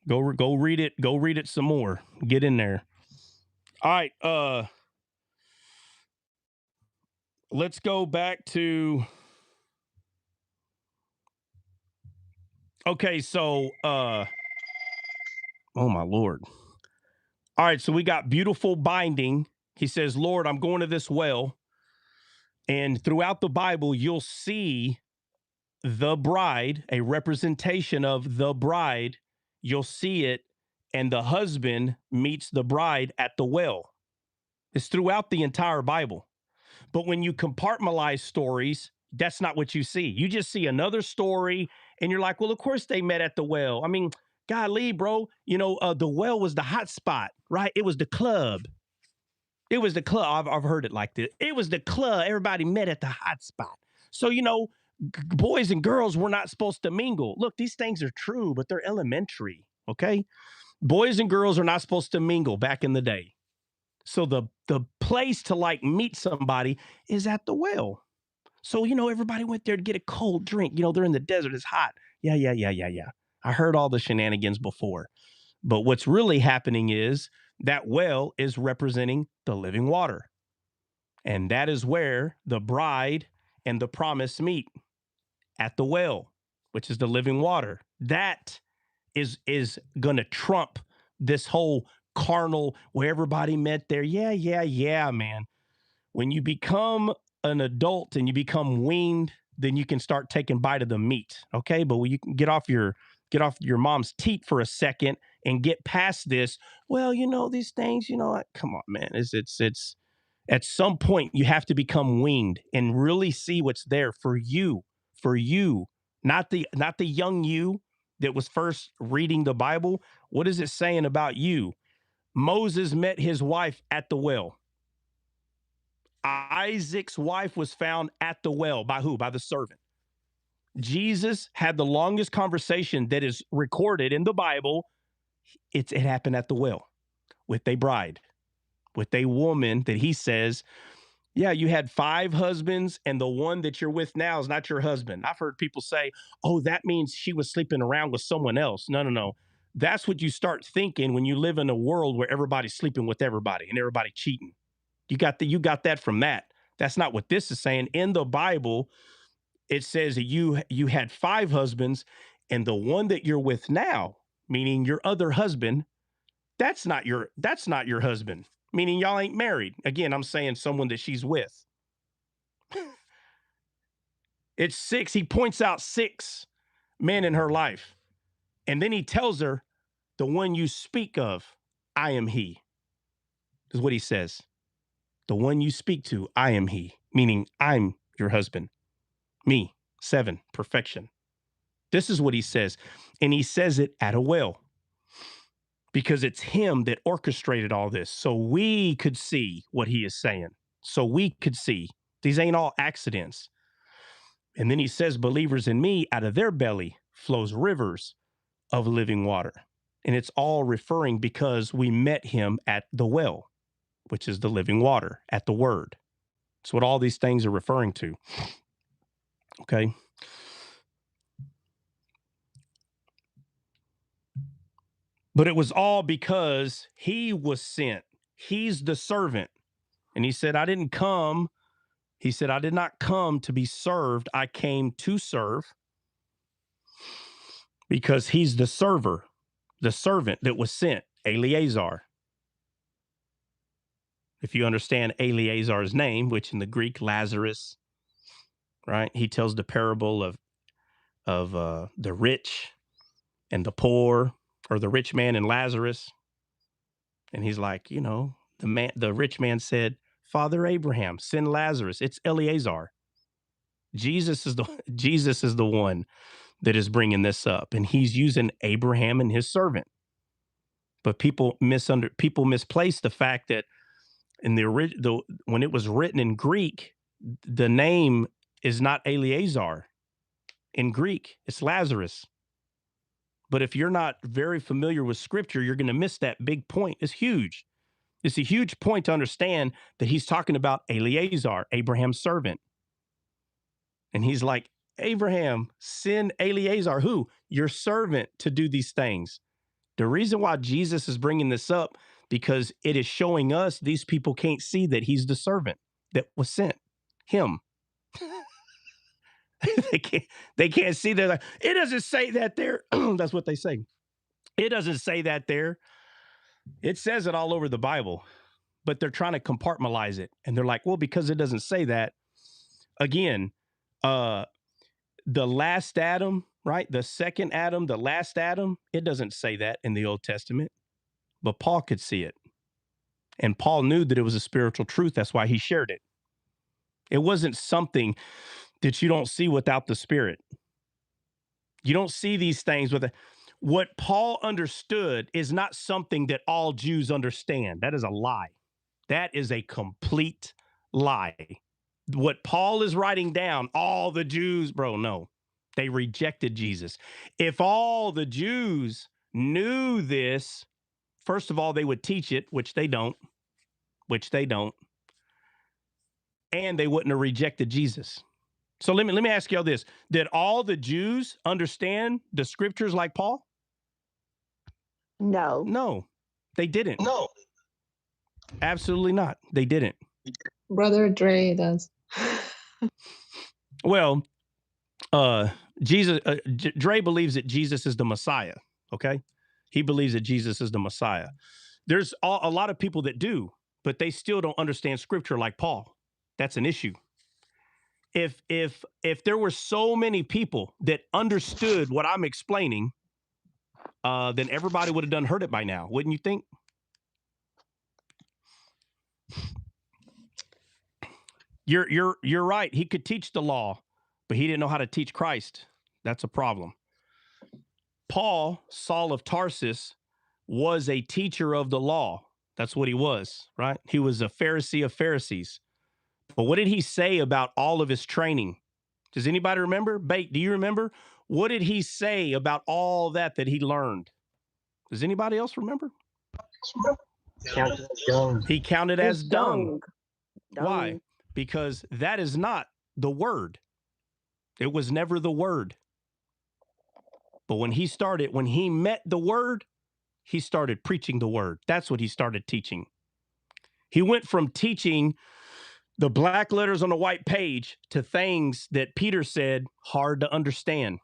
Go read it. Go read it some more. Get in there. All right. Let's go back to. Okay, so oh my Lord. All right, so we got beautiful binding. He says, Lord, I'm going to this well. And throughout the Bible, you'll see the bride, a representation of the bride. You'll see it, and the husband meets the bride at the well. It's throughout the entire Bible. But when you compartmentalize stories, that's not what you see. You just see another story, and you're like, well, of course they met at the well. I mean, golly, bro, the well was the hot spot, right? It was the club. It was the club. I've heard it like this. It was the club. Everybody met at the hot spot. So, boys and girls were not supposed to mingle. Look, these things are true, but they're elementary. Okay. Boys and girls are not supposed to mingle back in the day. So the place to like meet somebody is at the well. So, everybody went there to get a cold drink. They're in the desert. It's hot. Yeah. I heard all the shenanigans before. But what's really happening is that well is representing the living water. And that is where the bride and the promise meet, at the well, which is the living water. That is going to trump this whole carnal where everybody met there. Yeah, man. When you become an adult and you become weaned, then you can start taking bite of the meat. Okay. But when you can get off your mom's teat for a second and get past this, well, these things, come on, man. It's at some point you have to become weaned and really see what's there for you, not the young you that was first reading the Bible. What is it saying about you? Moses met his wife at the well. Isaac's wife was found at the well. By who? By the servant. Jesus had the longest conversation that is recorded in the Bible. It happened at the well with a bride, with a woman that he says, yeah, you had 5 husbands and the one that you're with now is not your husband. I've heard people say, oh, that means she was sleeping around with someone else. No. That's what you start thinking when you live in a world where everybody's sleeping with everybody and everybody cheating. You got that from that. That's not what this is saying. In the Bible, it says that you had 5 husbands and the one that you're with now, meaning your other husband, that's not your husband, meaning y'all ain't married. Again, I'm saying someone that she's with. It's 6. He points out 6 men in her life. And then he tells her, the one you speak of, I am he. Is what he says. The one you speak to, I am he, meaning I'm your husband. Me, 7, perfection. This is what he says. And he says it at a well because it's him that orchestrated all this. So we could see what he is saying. So we could see these ain't all accidents. And then he says, believers in me, out of their belly flows rivers of living water. And it's all referring because we met him at the well, which is the living water, at the word. It's what all these things are referring to. Okay. But it was all because he was sent. He's the servant. And he said, I did not come to be served. I came to serve, because he's the server, the servant that was sent, Eleazar. If you understand Eleazar's name, which in the Greek, Lazarus, right? He tells the parable of the rich and the poor, or the rich man and Lazarus. And he's like, the rich man said, Father Abraham, send Lazarus. It's Eleazar. Jesus is the one that is bringing this up, and he's using Abraham and his servant. But people misplace the fact that in when it was written in Greek, the name is not Eleazar. In Greek, it's Lazarus. But if you're not very familiar with scripture, you're going to miss that big point. It's huge. It's a huge point to understand that he's talking about Eleazar, Abraham's servant. And he's like, Abraham, send Eleazar, who? Your servant, to do these things. The reason why Jesus is bringing this up, because it is showing us these people can't see that he's the servant that was sent. Him. They can't see that. Like, it doesn't say that there. That's what they say. It doesn't say that there. It says it all over the Bible, but they're trying to compartmentalize it. And they're like, well, because it doesn't say that. Again, the last Adam, right? The second Adam, the last Adam, it doesn't say that in the Old Testament, but Paul could see it. And Paul knew that it was a spiritual truth. That's why he shared it. It wasn't something that you don't see without the Spirit. You don't see these things What Paul understood is not something that all Jews understand. That is a lie. That is a complete lie. What Paul is writing down, all the Jews, bro, no, they rejected Jesus. If all the Jews knew this, first of all, they would teach it, which they don't, and they wouldn't have rejected Jesus. So let me ask y'all this. Did all the Jews understand the scriptures like Paul? No. No, they didn't. No. Absolutely not. They didn't. Brother Dre does. Well, Dre believes that Jesus is the Messiah. Okay. He believes that Jesus is the Messiah. There's a lot of people that do, but they still don't understand scripture like Paul. That's an issue. If there were so many people that understood what I'm explaining, then everybody would have done heard it by now, wouldn't you think? You're right. He could teach the law, but he didn't know how to teach Christ. That's a problem. Paul, Saul of Tarsus, was a teacher of the law. That's what he was, right? He was a Pharisee of Pharisees. But what did he say about all of his training? Does anybody remember? Bate, do you remember? What did he say about all that he learned? Does anybody else remember? He counted as dung. Why? Because that is not the word. It was never the word. But when he met the word, he started preaching the word. That's what he started teaching. He went from teaching the black letters on a white page to things that Peter said hard to understand.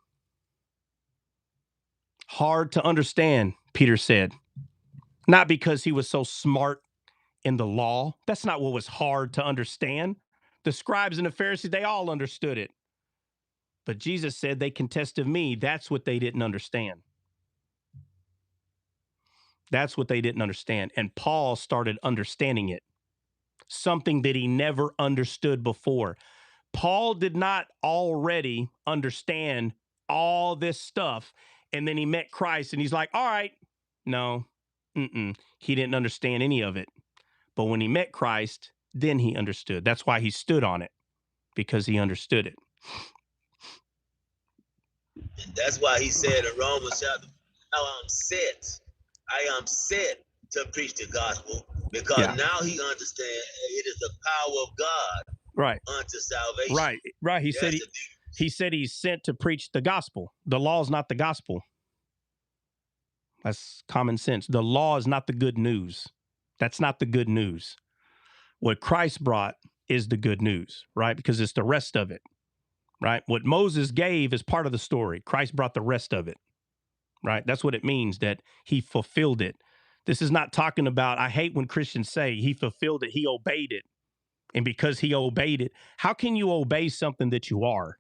Hard to understand, Peter said. Not because he was so smart in the law. That's not what was hard to understand. The scribes and the Pharisees, they all understood it. But Jesus said they contest of me. That's what they didn't understand. That's what they didn't understand. And Paul started understanding it. Something that he never understood before. Paul did not already understand all this stuff. And then he met Christ and he's like, all right, no, he didn't understand any of it. But when he met Christ, then he understood. That's why he stood on it, because he understood it. And that's why he said in Romans chapter, I am sent to preach the gospel, because now he understands it is the power of God unto salvation. Right. He said he's sent to preach the gospel. The law is not the gospel. That's common sense. The law is not the good news. That's not the good news. What Christ brought is the good news, right? Because it's the rest of it, right? What Moses gave is part of the story. Christ brought the rest of it, right? That's what it means, that he fulfilled it. This is not talking about, I hate when Christians say he fulfilled it, he obeyed it. And because he obeyed it, how can you obey something that you are?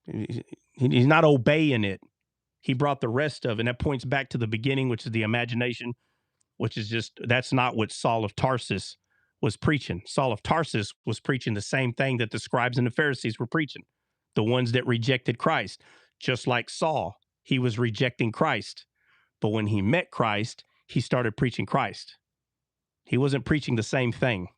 He's not obeying it. He brought the rest of it. And that points back to the beginning, which is the imagination, which is just, that's not what Saul of Tarsus was preaching. Saul of Tarsus was preaching the same thing that the scribes and the Pharisees were preaching, the ones that rejected Christ. Just like Saul, he was rejecting Christ. But when he met Christ, he started preaching Christ. He wasn't preaching the same thing.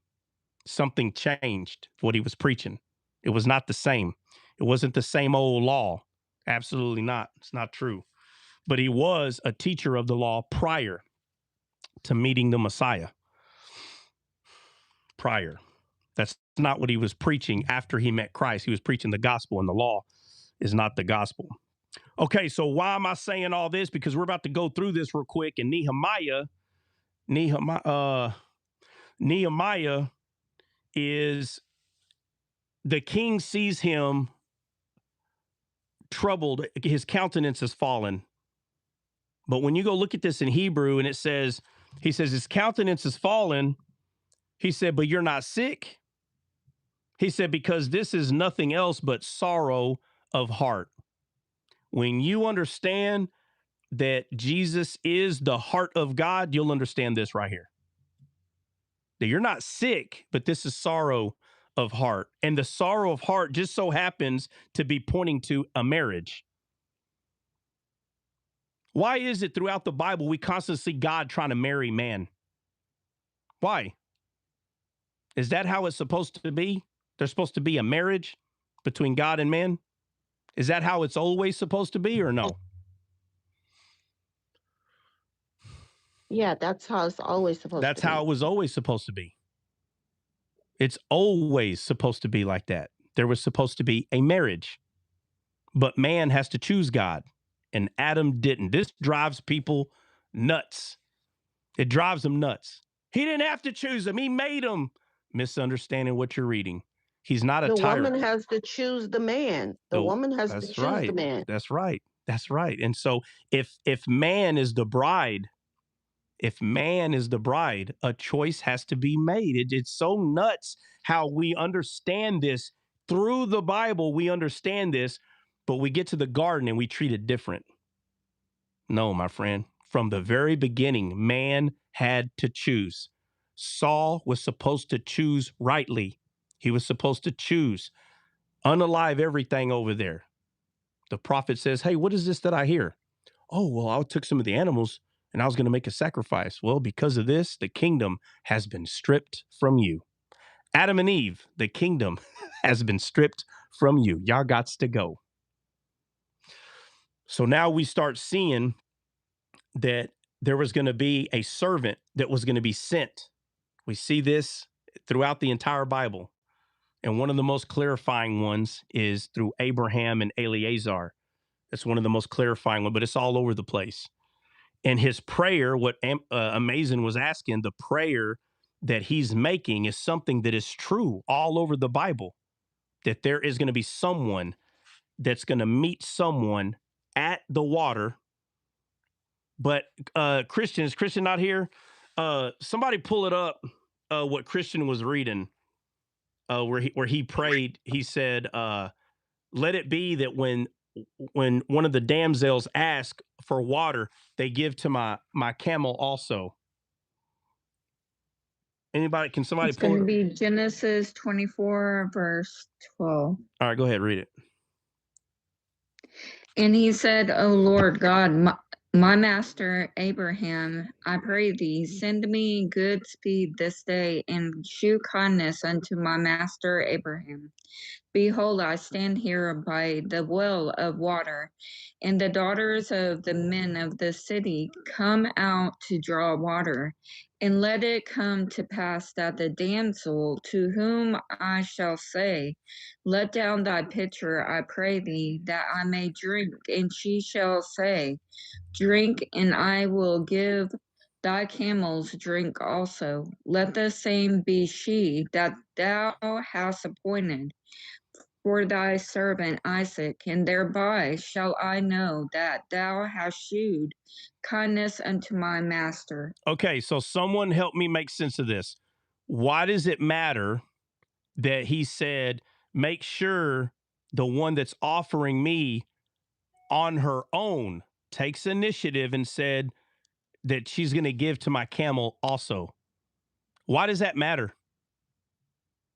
Something changed what he was preaching. It was not the same. It wasn't the same old law. Absolutely not. It's not true. But he was a teacher of the law prior to meeting the Messiah. Prior. That's not what he was preaching after he met Christ. He was preaching the gospel, and the law is not the gospel. Okay, so why am I saying all this? Because we're about to go through this real quick. And Nehemiah is, the king sees him troubled. His countenance has fallen. But when you go look at this in Hebrew, and it says, he says, his countenance has fallen. He said, but you're not sick. He said, because this is nothing else but sorrow of heart. When you understand that Jesus is the heart of God, you'll understand this right here. That you're not sick, but this is sorrow of heart. And the sorrow of heart just so happens to be pointing to a marriage. Why is it throughout the Bible we constantly see God trying to marry man? Why? Is that how it's supposed to be? There's supposed to be a marriage between God and man? Is that how it's always supposed to be or no? Yeah, that's how it's always supposed to be. That's how it was always supposed to be. It's always supposed to be like that. There was supposed to be a marriage, but man has to choose God, and Adam didn't. This drives people nuts. It drives them nuts. He didn't have to choose him. He made him. Misunderstanding what you're reading. He's not a tyrant. The woman has to choose the man. The woman has to choose the man. That's right. That's right. And so if man is the bride, a choice has to be made. It's so nuts how we understand this. Through the Bible, we understand this, but we get to the garden and we treat it different. No, my friend. From the very beginning, man had to choose. Saul was supposed to choose rightly. He was supposed to choose. Unalive everything over there. The prophet says, hey, what is this that I hear? Oh, well, I took some of the animals and I was going to make a sacrifice. Well, because of this, the kingdom has been stripped from you. Adam and Eve, the kingdom has been stripped from you. Y'all gots to go. So now we start seeing that there was going to be a servant that was going to be sent. We see this throughout the entire Bible. And one of the most clarifying ones is through Abraham and Eleazar. That's one of the most clarifying ones, but it's all over the place. And his prayer, what Amazing was asking, the prayer that he's making is something that is true all over the Bible, that there is going to be someone that's going to meet someone at the water. But Christian not here? Somebody pull it up, what Christian was reading, where he prayed. He said, let it be that when one of the damsels ask for water, they give to my camel also. Can somebody it's pull it? It's going to be Genesis 24, verse 12. All right, go ahead, read it. And he said, O Lord God, my master Abraham, I pray thee, send me good speed this day, and shew kindness unto my master Abraham. Behold, I stand here by the well of water, and the daughters of the men of the city come out to draw water. And let it come to pass that the damsel to whom I shall say, let down thy pitcher, I pray thee, that I may drink, and she shall say, drink, and I will give thy camels drink also. Let the same be she that thou hast appointed for thy servant Isaac, and thereby shall I know that thou hast shewed kindness unto my master. Okay, so someone help me make sense of this. Why does it matter that he said, make sure the one that's offering me on her own takes initiative and said that she's going to give to my camel also? Why does that matter?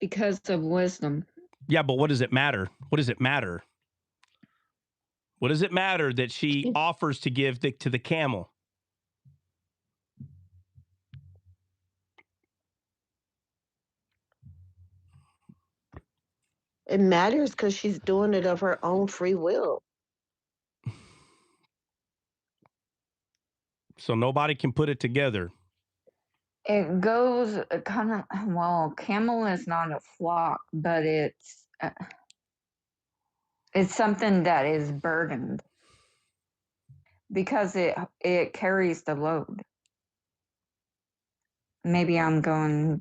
Because of wisdom. Yeah, but what does it matter? What does it matter? What does it matter that she offers to give to the camel? It matters because she's doing it of her own free will. So nobody can put it together. It goes kind of, well, camel is not a flock, but it's something that is burdened because it carries the load. Maybe I'm going.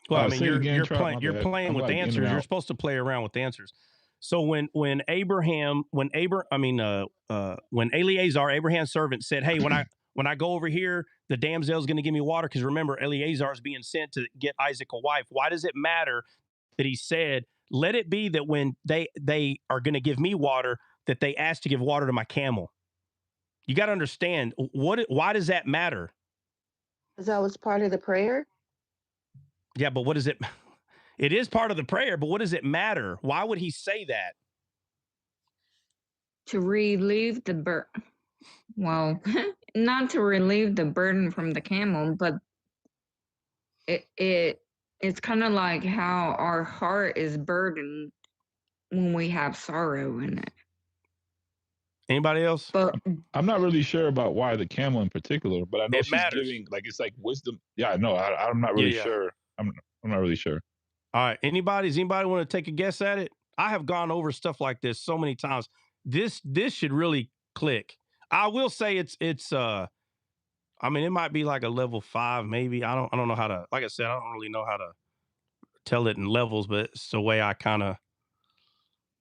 Well, I mean, you're playing with the answers. You're supposed to play around with the answers. So when Eleazar, Abraham's servant, said, "Hey, when I go over here, the damsel is going to give me water," because remember, Eleazar is being sent to get Isaac a wife. Why does it matter that he said, "Let it be that when they are going to give me water, that they ask to give water to my camel"? You got to understand why does that matter? Because that was part of the prayer. Yeah, but what does it? It is part of the prayer, but what does it matter? Why would he say that? To relieve the burden. Well, not to relieve the burden from the camel, but it's kind of like how our heart is burdened when we have sorrow in it. Anybody else? But I'm not really sure about why the camel in particular, but I know It she's matters. giving, like, it's like wisdom. Yeah, I know. I'm not really sure. I'm not really sure. All right. Does anybody want to take a guess at it? I have gone over stuff like this so many times. This should really click. I will say it's I mean, it might be like a level 5, maybe. I don't know how to, like I said, I don't really know how to tell it in levels, but it's the way I kind of.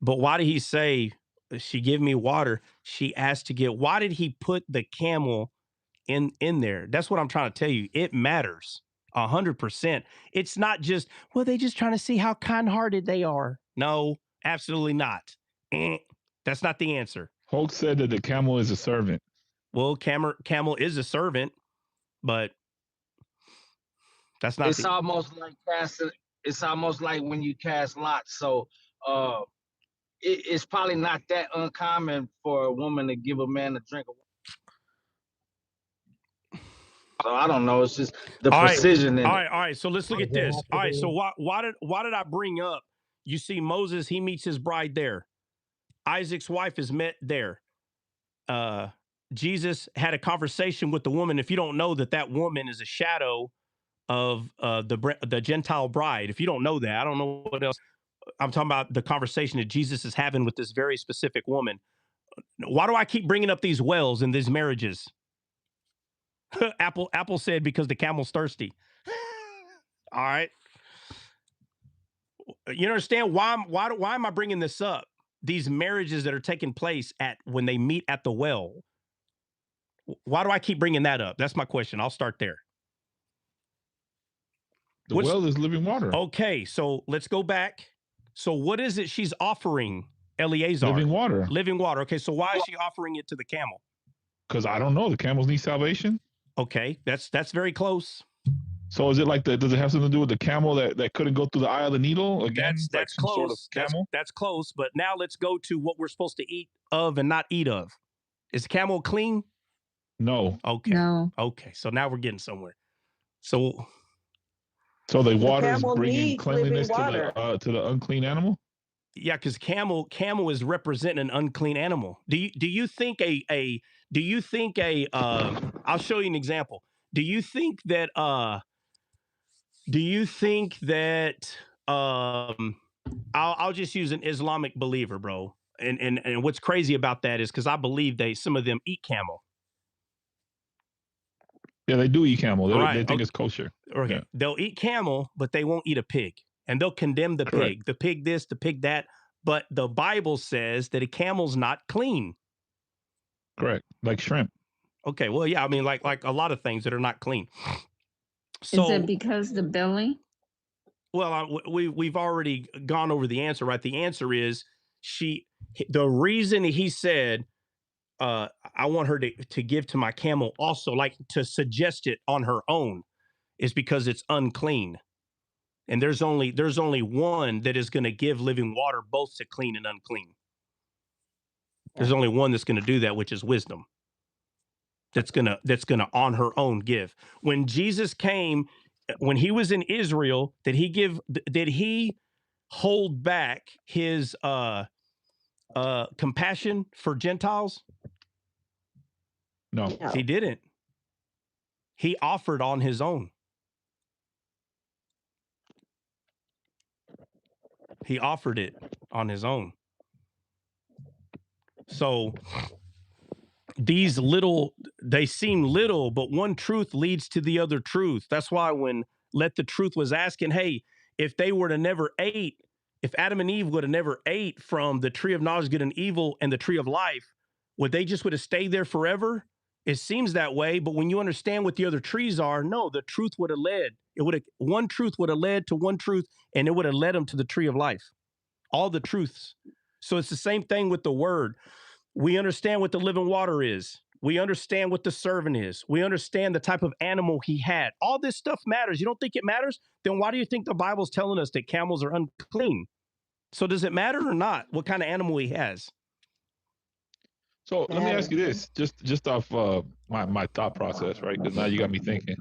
But why did he say she give me water? She asked to get. Why did he put the camel in there? That's what I'm trying to tell you. It matters 100%. It's not just, well, they just trying to see how kind-hearted they are. No, absolutely not. That's not the answer. Hulk said that the camel is a servant. Well, camel is a servant, but that's not. It's almost like casting. It's almost like when you cast lots. So it's probably not that uncommon for a woman to give a man a drink of water. So I don't know. It's just the precision in it. All right. So let's look at this. All right. So why did I bring up? You see, Moses, he meets his bride there. Isaac's wife is met there. Jesus had a conversation with the woman. If you don't know that woman is a shadow of the Gentile bride, if you don't know that, I don't know what else. I'm talking about the conversation that Jesus is having with this very specific woman. Why do I keep bringing up these wells and these marriages? Apple said because the camel's thirsty. All right. You understand why am I bringing this up? These marriages that are taking place when they meet at the well. Why do I keep bringing that up? That's my question. I'll start there. The well is living water. Okay, so let's go back. So what is it she's offering Eleazar? Living water. Living water. Okay, so why is she offering it to the camel? Because I don't know. The camels need salvation. Okay, that's very close. So is it like does it have something to do with the camel that couldn't go through the eye of the needle? Again, that's close. Sort of camel? That's close. But now let's go to what we're supposed to eat of and not eat of. Is the camel clean? No. Okay. No. Okay. So now we're getting somewhere. So the water is bringing cleanliness to the unclean animal? Yeah, because camel is representing an unclean animal. Do you think I'll show you an example. Do you think that I'll just use an Islamic believer, bro. And what's crazy about that is because I believe some of them eat camel. Yeah, they do eat camel. They think it's kosher. Okay. Yeah. They'll eat camel, but they won't eat a pig. And they'll condemn the pig. The pig this, the pig that. But the Bible says that a camel's not clean. Correct. Like shrimp. Okay. Well, yeah. I mean, like a lot of things that are not clean. So, is it because the belly? Well, we've already gone over the answer, right? The answer is the reason he said, I want her to give to my camel also, like to suggest it on her own, is because it's unclean. And there's only one that is going to give living water both to clean and unclean. There's only one that's going to do that, which is wisdom. That's gonna on her own give. When Jesus came, when he was in Israel, did he hold back his compassion for Gentiles? No, he didn't. He offered on his own. He offered it on his own. So these they seem little, but one truth leads to the other truth. That's why when Let the Truth was asking, hey, if Adam and Eve would have never ate from the tree of knowledge, good and evil, and the tree of life, would have stayed there forever? It seems that way, but when you understand what the other trees are, no, the truth would have one truth would have led to one truth, and it would have led them to the tree of life. All the truths. So it's the same thing with the word. We understand what the living water is. We understand what the servant is. We understand the type of animal he had. All this stuff matters. You don't think it matters? Then why do you think the Bible's telling us that camels are unclean? So does it matter or not what kind of animal he has? So let me ask you this, just off my thought process, right? Because now you got me thinking.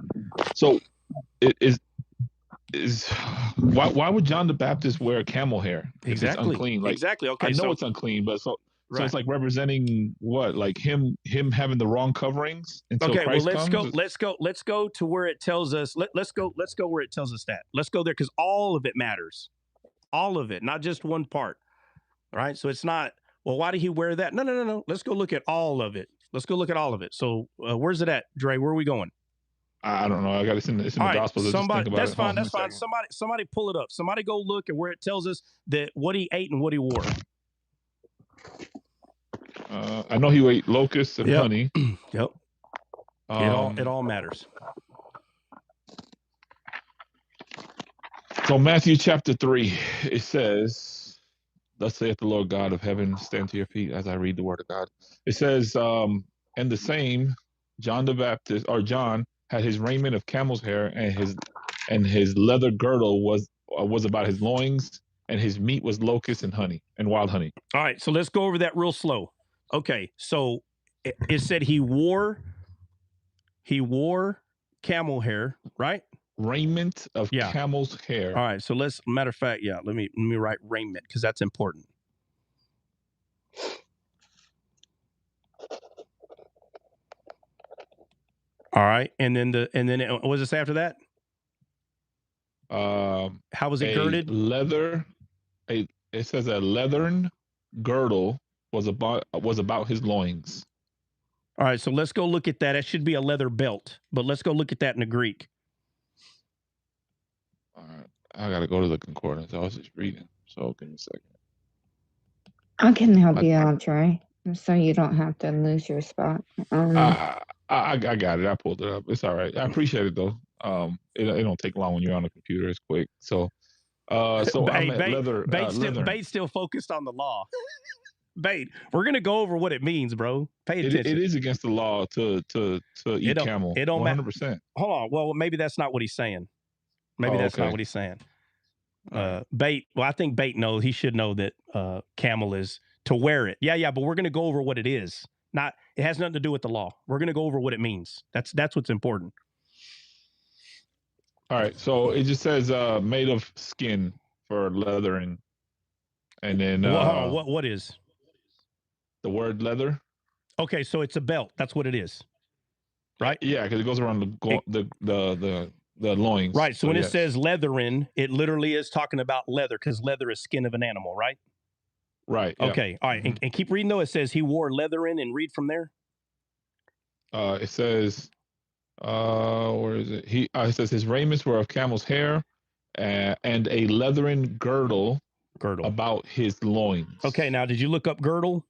So it is why would John the Baptist wear camel hair if it's unclean? Like exactly. Okay, I know so it's unclean, but so right. it's like representing what? Like him having the wrong coverings until Okay, well Christ comes. let's go to where it tells us. Let's go where it tells us that. Let's go there because all of it matters, all of it, not just one part. All right, so it's not. Well, why did he wear that? No. Let's go look at all of it. Let's go look at all of it. So where's it at, Dre? Where are we going? I don't know. I got it's in the gospel. Somebody, that's fine. That's fine. Somebody pull it up. Somebody go look at where it tells us that what he ate and what he wore. I know he ate locusts and honey. Yep. It all matters. So Matthew chapter 3, it says, "Thus saith the Lord God of heaven, stand to your feet as I read the word of God." It says, and the same John the Baptist, or John, had his raiment of camel's hair, and his leather girdle was about his loins, and his meat was locusts and honey and wild honey. All right, so let's go over that real slow. Okay, so it said he wore camel hair, right? Raiment of camel's hair. All right, so matter of fact, let me write raiment because that's important. All right, and then what was this after that? How was it girded? It says a leathern girdle was about his loins. All right, so let's go look at that. It should be a leather belt, but let's go look at that in the Greek. All right, I gotta go to the concordance. I was just reading, so give me a second. I can help you out, Trey, so you don't have to lose your spot. I got it. I pulled it up. It's all right. I appreciate it though. It don't take long when you're on the computer. It's quick. So I'm at leather. Bait's still focused on the law. Bait, we're gonna go over what it means, bro. Pay attention. It is against the law to eat camel. It don't 100%. Hold on. Well, maybe that's not what he's saying. Maybe that's not what he's saying. Bait. Well, I think Bait knows. He should know that camel is to wear it. Yeah. But we're gonna go over what it is. It has nothing to do with the law. We're gonna go over what it means. That's what's important. All right. So it just says made of skin for leathering, and then what is the word leather? Okay, so it's a belt. That's what it is, right? Yeah, because it goes around the loins. Right. So when it says leathering, it literally is talking about leather because leather is skin of an animal, right? Right. Okay. Yeah. All right. And keep reading though. It says he wore leathering, and read from there. It says, where is it? It says his raiments were of camel's hair, and a leathern girdle about his loins. Okay. Now, did you look up girdle?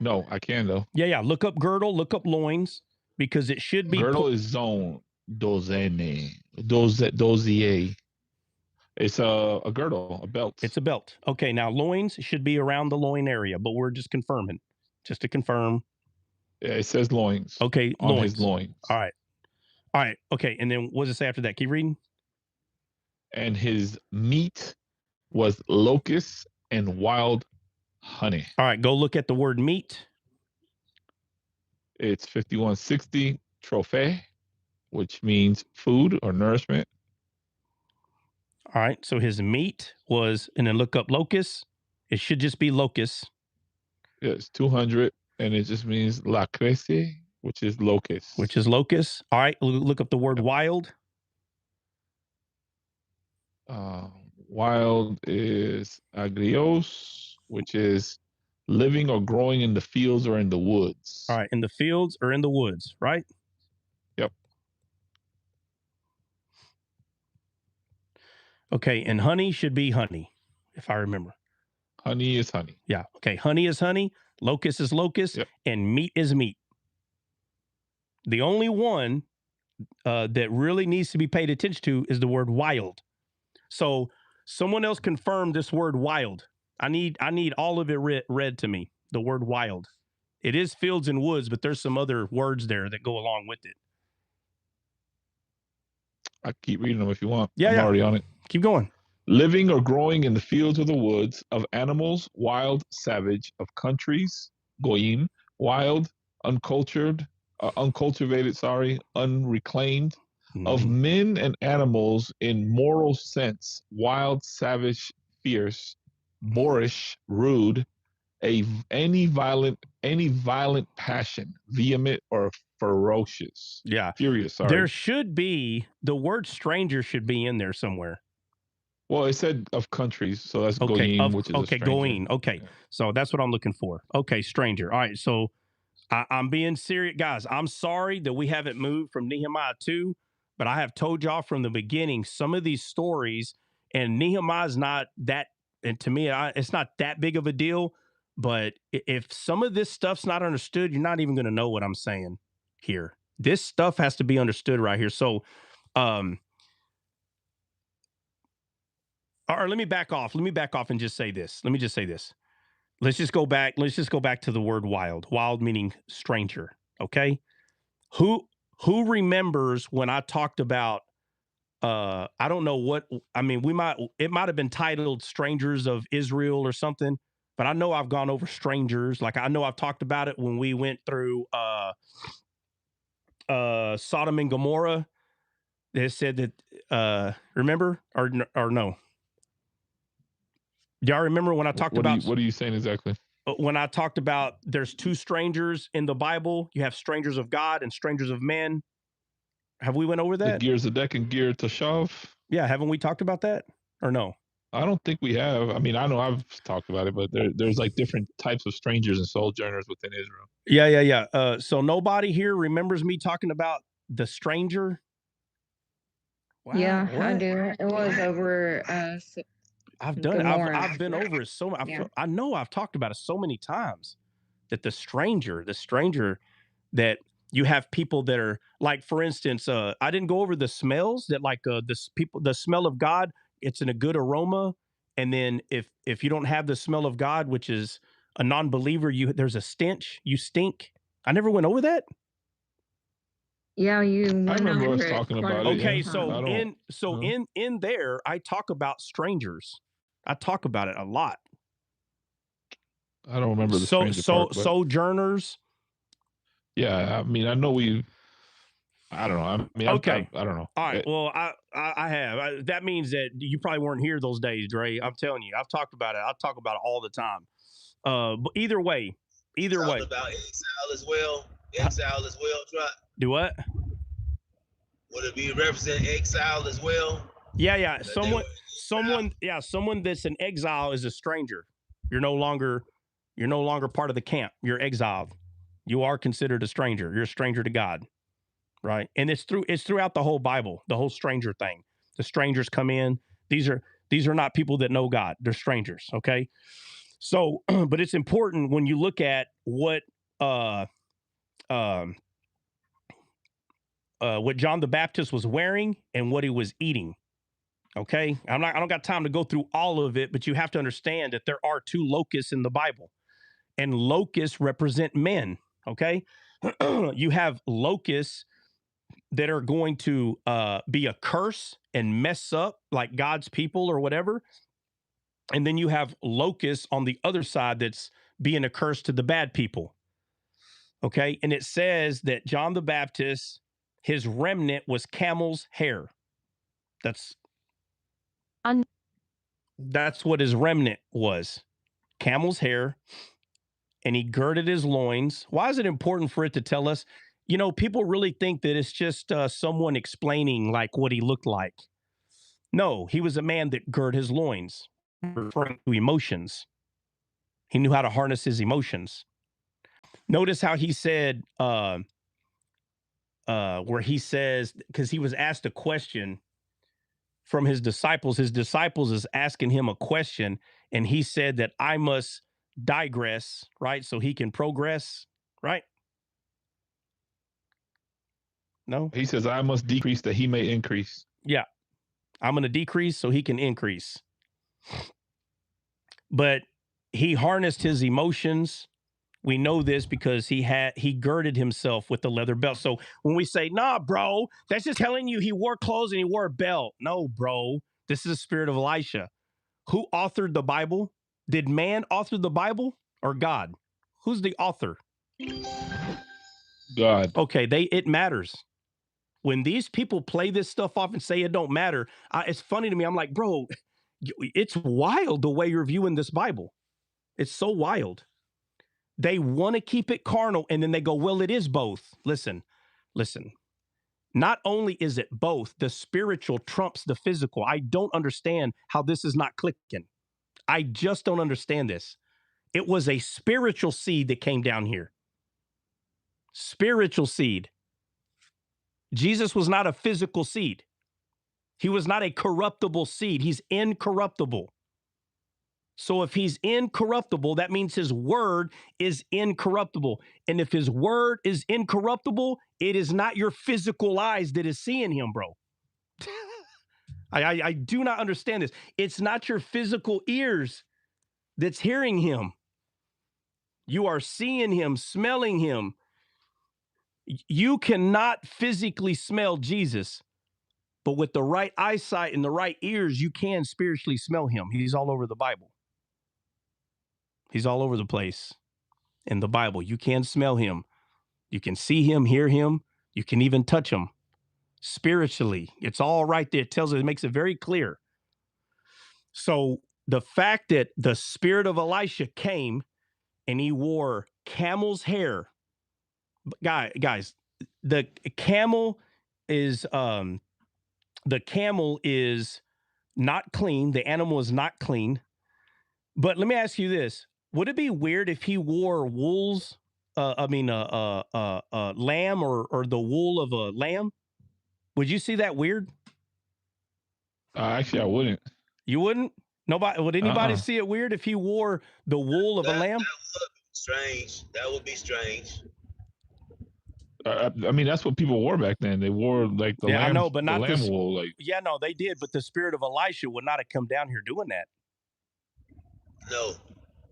No, I can though. Yeah. Look up girdle. Look up loins because it should be girdle is zone dozier. It's a girdle, a belt. It's a belt. Okay. Now loins should be around the loin area, but we're just confirming, just to confirm. Yeah, it says loins. Okay, on his loins. All right. Okay, and then what does it say after that? Keep reading. And his meat was locusts and wild honey. All right, go look at the word meat. It's 5160 trophy, which means food or nourishment. All right, so his meat was, and then look up locusts. It should just be locusts. Yeah, it's 200, and it just means la crece, which is locust. All right, look up the word wild. Wild is agrios, which is living or growing in the fields or in the woods. All right, in the fields or in the woods, right? Yep. Okay, and honey should be honey, if I remember. Honey is honey. Yeah, okay, honey is honey, locust is locust, and meat is meat. The only one that really needs to be paid attention to is the word wild. So someone else confirmed this word wild. I need all of it read to me, the word wild. It is fields and woods, but there's some other words there that go along with it. I keep reading them if you want. Yeah, I'm already on it. Keep going. Living or growing in the fields or the woods, of animals, wild, savage, of countries, goyim, wild, uncultured, uncultivated, unreclaimed, of men and animals in moral sense, wild, savage, fierce, boorish, rude, any violent passion, vehement or ferocious. Yeah. Furious, There should be, the word stranger should be in there somewhere. Well, it said of countries, so that's Okay, goyim, which is a stranger. goyim. Okay, so that's what I'm looking for. Okay, stranger. All right, so I'm being serious, guys. I'm sorry that we haven't moved from Nehemiah 2, but I have told y'all from the beginning some of these stories, and Nehemiah's not that, and to me, it's not that big of a deal. But if some of this stuff's not understood, you're not even going to know what I'm saying here. This stuff has to be understood right here. So, or let me back off. Let me back off and just say this. Let me just say this. Let's just go back. Let's just go back to the word wild. Wild meaning stranger. Okay. Who remembers when I talked about I don't know what, I mean, it might have been titled Strangers of Israel or something, but I know I've gone over strangers. Like I know I've talked about it when we went through Sodom and Gomorrah. They said that remember or no? Do y'all remember when I talked about what are you saying exactly? When I talked about there's two strangers in the Bible, you have strangers of God and strangers of men. Have we went over that? The Gear Zedek and Gear Tashav? Yeah, haven't we talked about that or no? I don't think we have. I mean, I know I've talked about it, but there's like different types of strangers and sojourners within Israel. Yeah. So nobody here remembers me talking about the stranger? Wow, yeah, what? I do. It was over I've done it. I've been over it so much. Yeah. I know I've talked about it so many times that the stranger that you have people that are like, for instance, I didn't go over the smells that like the smell of God, it's in a good aroma. And then if you don't have the smell of God, which is a non-believer, there's a stench, you stink. I never went over that. Yeah, you went I remember over us talking about it. Okay, yeah. in there, I talk about strangers. I talk about it a lot. I don't remember the stranger part, but sojourners. Yeah, I mean, I know I don't know. I mean, okay. I don't know. All right. Well, I have. That means that you probably weren't here those days, Dre. I'm telling you, I've talked about it. I talk about it all the time. But either way. About exile as well. Try. Do what? Would it be represent exile as well? Yeah. Someone that's in exile is a stranger. You're no longer part of the camp. You're exiled. You are considered a stranger. You're a stranger to God. Right. And it's throughout the whole Bible, the whole stranger thing. The strangers come in. These are not people that know God. They're strangers. Okay. So, but it's important when you look at what John the Baptist was wearing and what he was eating. Okay. I don't got time to go through all of it, but you have to understand that there are two locusts in the Bible, and locusts represent men. Okay. You have locusts that are going to be a curse and mess up like God's people or whatever. And then you have locusts on the other side that's being a curse to the bad people. Okay. And it says that John the Baptist, his remnant was camel's hair. That's what his remnant was. Camel's hair. And he girded his loins. Why is it important for it to tell us? You know, people really think that it's just someone explaining like what he looked like. No, he was a man that girded his loins, referring to emotions. He knew how to harness his emotions. Notice how he said, where he says, because he was asked a question from his disciples. His disciples is asking him a question, and he said that I must digress, right? So he can progress, right? No? He says, I must decrease that he may increase. Yeah. I'm going to decrease so he can increase. But he harnessed his emotions. We know this because he girded himself with the leather belt. So when we say, nah, bro, that's just telling you he wore clothes and he wore a belt. No, bro, this is the spirit of Elisha. Who authored the Bible? Did man author the Bible or God? Who's the author? God. Okay, it matters. When these people play this stuff off and say it don't matter, it's funny to me. I'm like, bro, it's wild the way you're viewing this Bible. It's so wild. They want to keep it carnal, and then they go, well, it is both. Listen. Not only is it both, the spiritual trumps the physical. I don't understand how this is not clicking. I just don't understand this. It was a spiritual seed that came down here. Spiritual seed. Jesus was not a physical seed. He was not a corruptible seed. He's incorruptible. So if he's incorruptible, that means his word is incorruptible. And if his word is incorruptible, it is not your physical eyes that is seeing him, bro. I do not understand this. It's not your physical ears that's hearing him. You are seeing him, smelling him. You cannot physically smell Jesus, but with the right eyesight and the right ears, you can spiritually smell him. He's all over the Bible. He's all over the place in the Bible. You can smell him. You can see him, hear him. You can even touch him spiritually. It's all right there. It makes it very clear. So the fact that the spirit of Elisha came and he wore camel's hair, guys, the camel is not clean. The animal is not clean. But let me ask you this. Would it be weird if he wore lamb or the wool of a lamb? Would you see that weird? Actually, I wouldn't. You wouldn't? Nobody. Would anybody see it weird if he wore the wool of a lamb? That would be strange. That would be strange. I mean, that's what people wore back then. They wore like the lamb. I know, but not the lamb wool. Like, yeah, no, they did. But the spirit of Elisha would not have come down here doing that. No.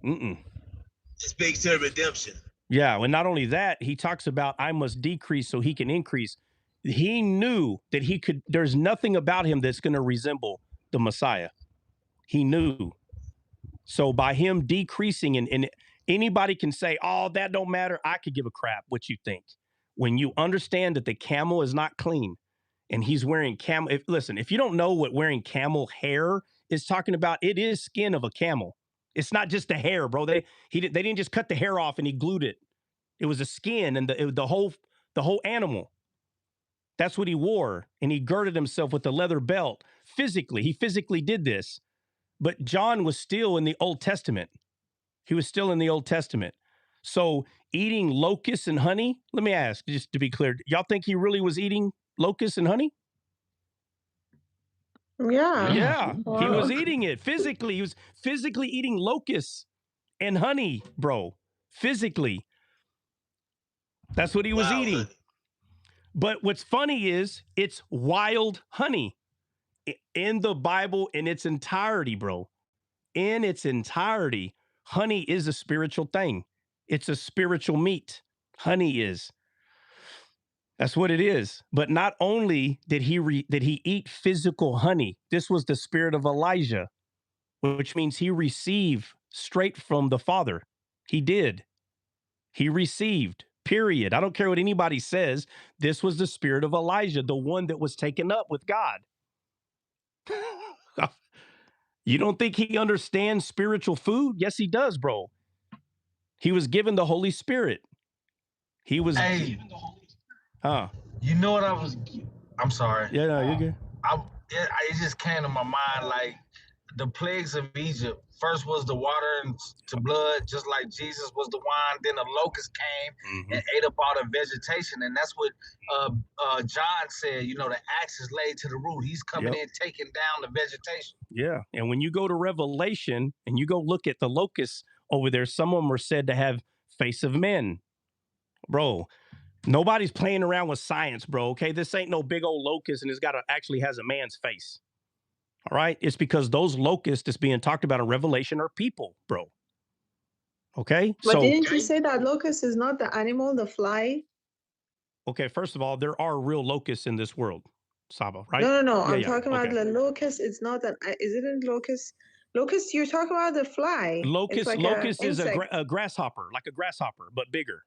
Mm-mm. It speaks to redemption. Yeah, and not only that, he talks about I must decrease so he can increase. He knew that there's nothing about him that's going to resemble the Messiah. He knew. So by him decreasing, and anybody can say, oh, that don't matter. I could give a crap what you think. When you understand that the camel is not clean and he's wearing camel. If you don't know what wearing camel hair is talking about, it is skin of a camel. It's not just the hair, bro. They didn't just cut the hair off and he glued it. It was a skin and the whole animal. That's what he wore. And he girded himself with the leather belt. He physically did this. But John was still in the Old Testament. He was still in the Old Testament. So eating locusts and honey, let me ask, just to be clear, y'all think he really was eating locusts and honey? Yeah. Wow. He was eating it physically. He was physically eating locusts and honey, bro. Physically. That's what he was eating. But what's funny is it's wild honey in the Bible in its entirety, bro. In its entirety, honey is a spiritual thing. It's a spiritual meat. Honey is. That's what it is. But not only did he eat physical honey, this was the spirit of Elijah, which means he received straight from the Father. He did. He received, period. I don't care what anybody says. This was the spirit of Elijah, the one that was taken up with God. You don't think he understands spiritual food? Yes, he does, bro. He was given the Holy Spirit. He was. Hey, you know what I'm sorry. Yeah, no, you're good. It just came to my mind like the plagues of Egypt. First was the water to blood, just like Jesus was the wine. Then the locust came and ate up all the vegetation, and that's what John said. You know, the axe is laid to the root. He's coming in, taking down the vegetation. Yeah, and when you go to Revelation and you go look at the locusts over there, some of them are said to have face of men, bro. Nobody's playing around with science, bro. Okay, this ain't no big old locust, and it's actually has a man's face. All right, it's because those locusts that's being talked about in Revelation are people, bro. Okay, but didn't you say that locust is not the animal, the fly? Okay, first of all, there are real locusts in this world, Saba, right? No. I'm talking about the locust. It's not that. Is it a locust? Locust, you're talking about the fly. Locust is insect. a grasshopper, like a grasshopper, but bigger.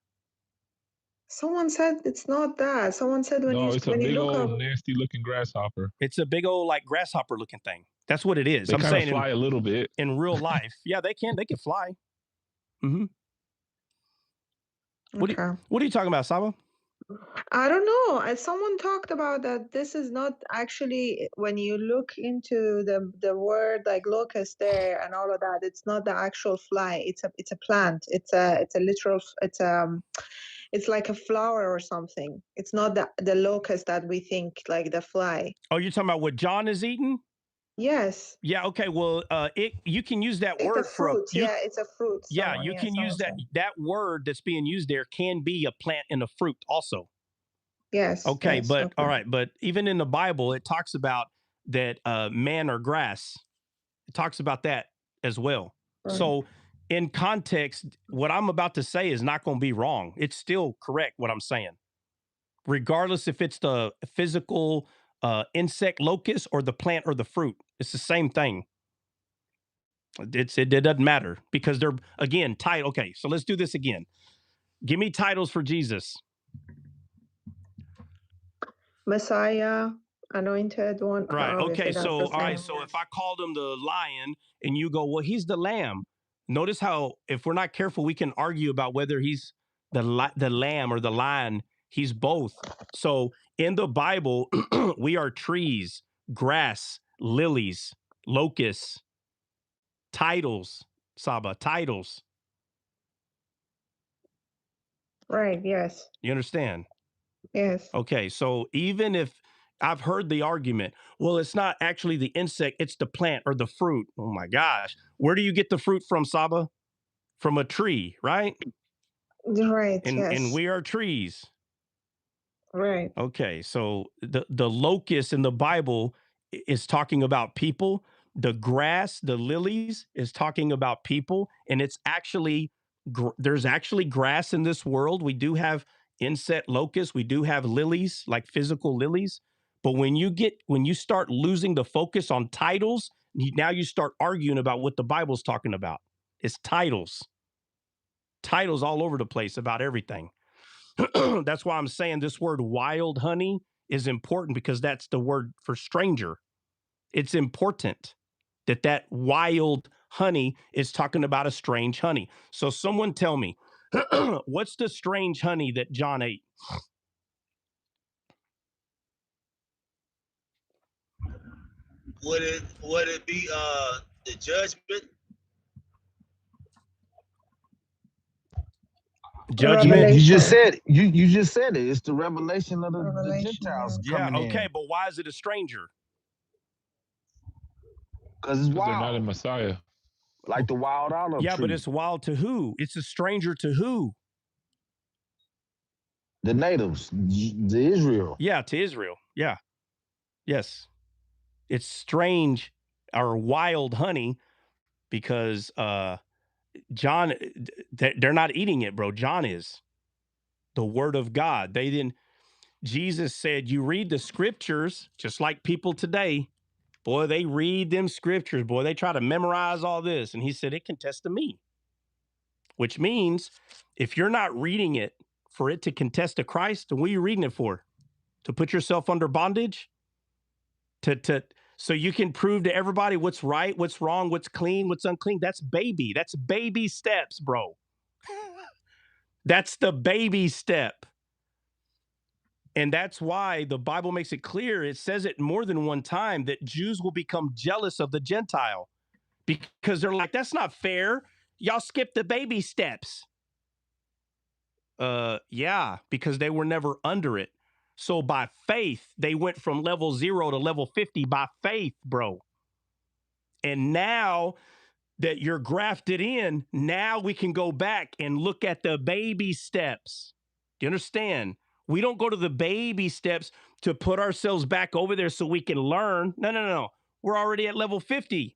Someone said it's not that. Someone said when No, it's a you big look old up. nasty looking grasshopper. It's a big old like grasshopper looking thing. That's what it is. They I'm kind of saying fly a little bit. in real life. Yeah, they can fly. Mm-hmm. Okay. What are you talking about, Saba? I don't know. Someone talked about that. This is not actually when you look into the word like locust there and all of that. It's not the actual fly. It's a plant. It's a literal. It's like a flower or something. It's not the locust that we think like the fly. Oh, you're talking about what John is eating? Yes. Yeah. Okay. Well, you can use that word for a fruit. It's a fruit. Yeah, you can use that word that's being used there can be a plant and a fruit also. Yes. Okay, yes, but okay. all right, but even in the Bible, it talks about that man or grass. It talks about that as well. Right. So, in context, what I'm about to say is not going to be wrong. It's still correct what I'm saying, regardless if it's the physical insect locust or the plant or the fruit. It's the same thing. It doesn't matter because they're again title. Okay, so let's do this again. Give me titles for Jesus. Messiah, anointed one. Right. Okay. So, all right. So, if I called him the lion and you go, well, he's the lamb. Notice how, if we're not careful, we can argue about whether he's the lamb or the lion. He's both. So, in the Bible, we are trees, grass, lilies, locusts, titles, Saba, titles. Right. Yes. You understand? Yes. Okay. So, even if I've heard the argument, well, it's not actually the insect, it's the plant or the fruit. Oh my gosh. Where do you get the fruit from, Saba? From a tree, right? Right. And, yes. and we are trees. Right. Okay. So the locust in the Bible is talking about people. The grass, the lilies is talking about people. And it's actually, there's actually grass in this world. We do have insect locusts. We do have lilies, like physical lilies. But when you start losing the focus on titles, now you start arguing about what the Bible's talking about. It's titles all over the place about everything. That's why I'm saying this word wild honey is important, because that's the word for stranger. It's important that wild honey is talking about a strange honey. So someone tell me, what's the strange honey that John ate? Would it be the judgment? Judgment. You just said you just said it. It's the revelation of the Gentiles coming in. Yeah, okay, but why is it a stranger? Because it's wild. They're not a Messiah. Like the wild olive Yeah, tree. but it's wild to who? It's a stranger to who? The natives, the Israel. Yeah, to Israel. Yeah. Yes. It's strange or wild honey because John, they're not eating it, bro. John is. The word of God. Jesus said, you read the scriptures, just like people today. Boy, they read them scriptures. Boy, they try to memorize all this. And he said, it can test to me. Which means if you're not reading it for it to contest to Christ, then what are you reading it for? To put yourself under bondage? So you can prove to everybody what's right, what's wrong, what's clean, what's unclean. That's baby steps, bro. That's the baby step. And that's why the Bible makes it clear. It says it more than one time that Jews will become jealous of the Gentile because they're like, that's not fair. Y'all skip the baby steps. Yeah, because they were never under it. So by faith, they went from level 0 to level 50 by faith, bro. And now that you're grafted in, now we can go back and look at the baby steps. Do you understand? We don't go to the baby steps to put ourselves back over there so we can learn. No. We're already at level 50.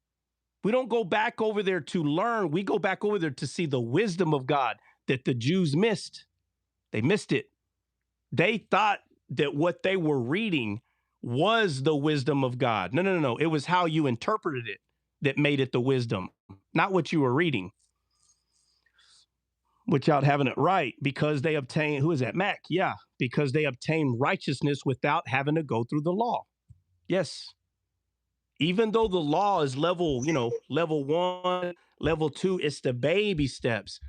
We don't go back over there to learn. We go back over there to see the wisdom of God that the Jews missed. They missed it. They thought that what they were reading was the wisdom of God. No. It was how you interpreted it that made it the wisdom, not what you were reading, without having it right, because they obtain, who is that? Mac. Yeah, because they obtain righteousness without having to go through the law. Yes. Even though the law is level, level 1, level 2, it's the baby steps.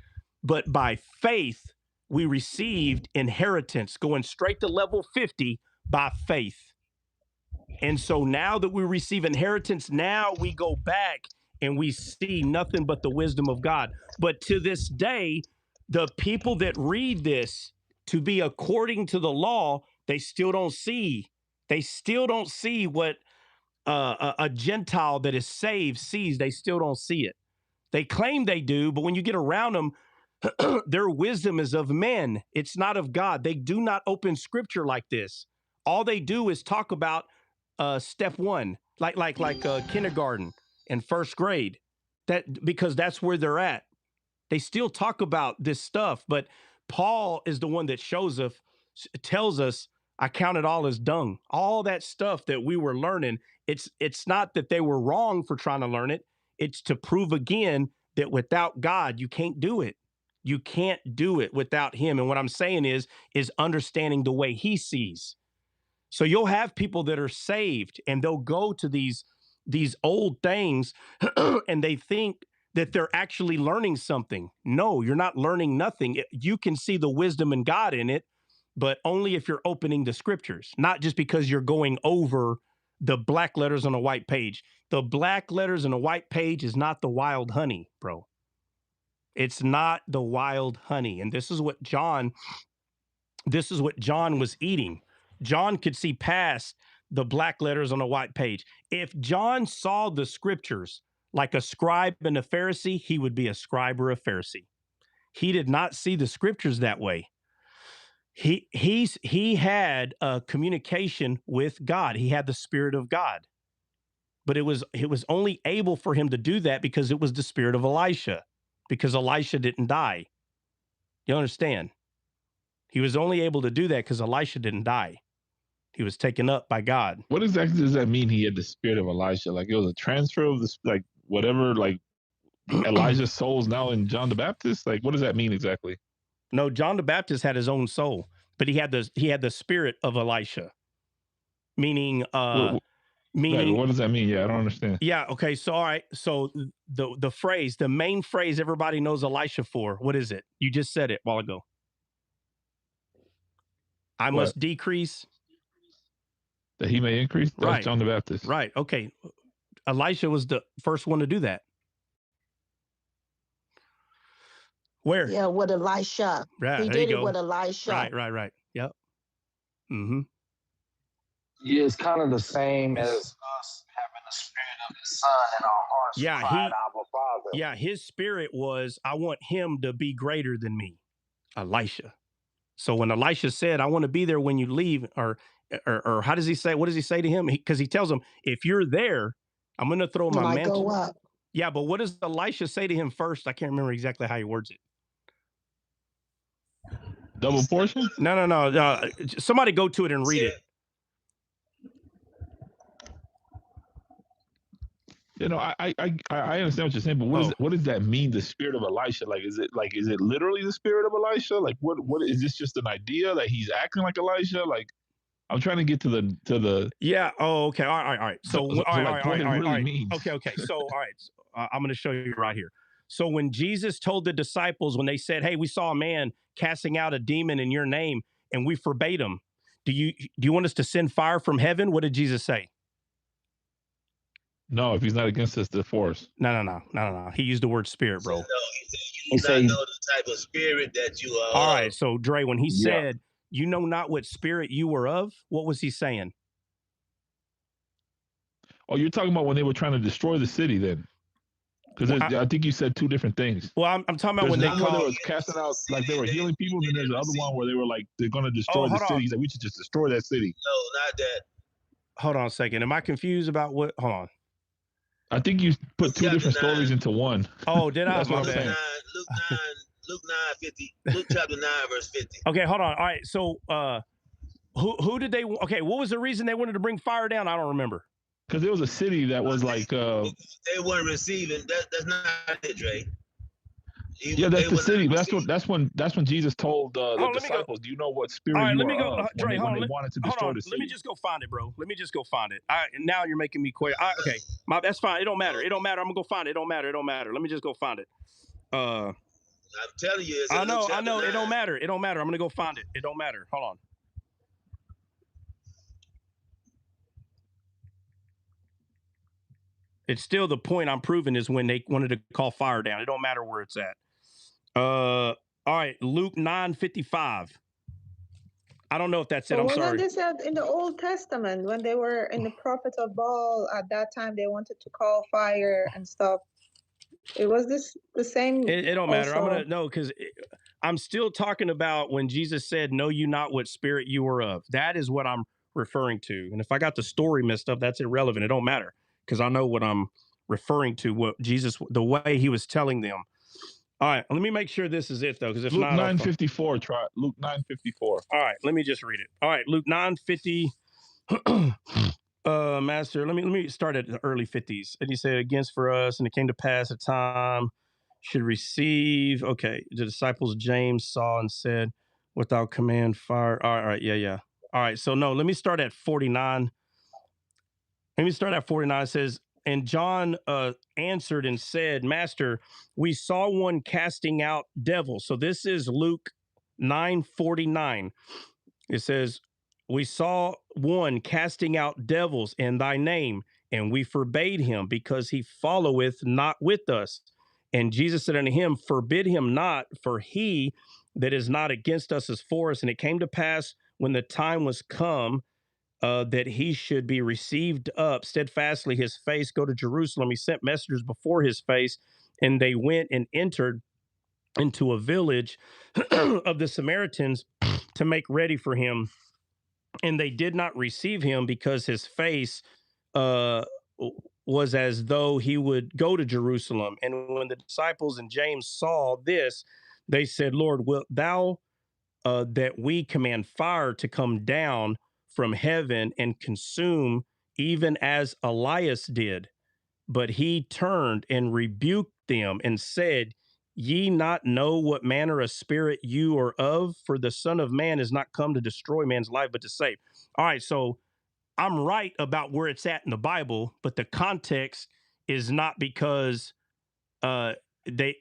But by faith, we received inheritance going straight to level 50 by faith. And so now that we receive inheritance, now we go back and we see nothing but the wisdom of God. But to this day, the people that read this to be according to the law, they still don't see. They still don't see what a Gentile that is saved sees. They still don't see it. They claim they do, but when you get around them, their wisdom is of men. It's not of God. They do not open scripture like this. All they do is talk about step 1, like kindergarten and first grade. That because that's where they're at. They still talk about this stuff, but Paul is the one that tells us, I count it all as dung. All that stuff that we were learning, it's not that they were wrong for trying to learn it. It's to prove again that without God, you can't do it. You can't do it without him. And what I'm saying is understanding the way he sees. So you'll have people that are saved and they'll go to these old things and they think that they're actually learning something. No, you're not learning nothing. You can see the wisdom in God in it, but only if you're opening the scriptures, not just because you're going over the black letters on a white page. The black letters on a white page is not the wild honey, bro. It's not the wild honey. And this is what John was eating. John could see past the black letters on a white page. If John saw the scriptures like a scribe and a Pharisee, he would be a scribe or a Pharisee. He did not see the scriptures that way. He had a communication with God. He had the Spirit of God. But it was only able for him to do that because it was the spirit of Elisha, because Elisha didn't die. You understand? He was only able to do that because Elisha didn't die. He was taken up by God. What exactly does that mean? He had the spirit of Elisha, like it was a transfer of this, like whatever, like Elijah's soul's now in John the Baptist. Like, what does that mean exactly? No, John the Baptist had his own soul, but he had the spirit of Elisha, meaning what does that mean? Yeah, I don't understand. Yeah. Okay. So all right. So the main phrase everybody knows Elisha for, what is it? You just said it a while ago. I must decrease that he may increase. That was John the Baptist. Right. Okay. Elisha was the first one to do that. Where? Yeah, with Elisha. Right, he did it with Elisha. Right. Yep. Mm-hmm. Yeah, it's kind of the same as us having the spirit of his son in our hearts. Yeah, Abba Father. Yeah, his spirit was, I want him to be greater than me, Elisha. So when Elisha said, I want to be there when you leave, or how does he say? What does he say to him? Because he tells him, if you're there, I'm going to throw my mantle. Go up. Yeah, but what does Elisha say to him first? I can't remember exactly how he words it. Double portion? No. Somebody go to it and read it. You know, I understand what you're saying, but what does that mean? The spirit of Elisha, is it literally the spirit of Elisha? Like, what is this? Just an idea that he's acting like Elisha? Like, I'm trying to get to the. Yeah. Oh, okay. All right. So, all right. Means. Okay. So, all right. I'm going to show you right here. So, when Jesus told the disciples, when they said, "Hey, we saw a man casting out a demon in your name, and we forbade him. Do you want us to send fire from heaven?" What did Jesus say? No, if he's not against us, the force. No. He used the word spirit, bro. No, he said, you do not know the type of spirit that you are. All right, so Dre, when he said, you know not what spirit you were of, what was he saying? Oh, you're talking about when they were trying to destroy the city then? Because I think you said two different things. Well, I'm talking about when they was casting out, like they were healing people, and then there's the other one where they were like, they're going to destroy the city. He's like, we should just destroy that city. No, not that. Hold on a second. Am I confused about what? Hold on. I think you put two different stories into one. Oh, did I? That's what I'm saying. Luke chapter 9, verse 50. Okay, hold on. All right, so who did they? Okay, what was the reason they wanted to bring fire down? I don't remember. Because it was a city that was like. They weren't receiving. That's not it, Dre. Yeah, that's the city. But that's when Jesus told the disciples, "Do you know what spirit you are of?" Dre, when they wanted to destroy the city. Let me just go find it, bro. Let me just go find it. Now you're making me queer. Okay, that's fine. It don't matter. It don't matter. I'm gonna go find it. It don't matter. It don't matter. Let me just go find it. I'm telling you, it's I know. It don't matter. It don't matter. I'm gonna go find it. It don't matter. Hold on. It's still the point I'm proving is when they wanted to call fire down. It don't matter where it's at. All right, Luke 9:55. I don't know if that's it. I'm sorry. They said in the Old Testament, when they were in the prophets of Baal, at that time they wanted to call fire and stuff. It was the same. It don't matter. I'm gonna know because I'm still talking about when Jesus said, "Know you not what spirit you are of." That is what I'm referring to. And if I got the story messed up, that's irrelevant. It don't matter because I know what I'm referring to. What Jesus, the way he was telling them. All right, let me make sure this is it though, because if Luke not, 9:54. Try Luke 9:54. All right, let me just read it. All right, Luke 9:50. Master, let me start at the early 50s. And he said, "Against for us, and it came to pass a time should receive." Okay, the disciples James saw and said, "Without command, fire." All right, yeah. All right, so no, let me start at 49. It says, "And John answered and said, Master, we saw one casting out devils." So this is Luke 9:49. It says, "We saw one casting out devils in thy name, and we forbade him because he followeth not with us. And Jesus said unto him, Forbid him not, for he that is not against us is for us. And it came to pass when the time was come that he should be received up steadfastly, his face go to Jerusalem. He sent messengers before his face, and they went and entered into a village of the Samaritans to make ready for him. And they did not receive him because his face uh, was as though he would go to Jerusalem. And when the disciples and James saw this, they said, Lord, wilt thou that we command fire to come down from heaven and consume, even as Elias did? But he turned and rebuked them and said, Ye not know what manner of spirit you are of? For the Son of Man is not come to destroy man's life, but to save. All right, so I'm right about where it's at in the Bible, but the context is not because they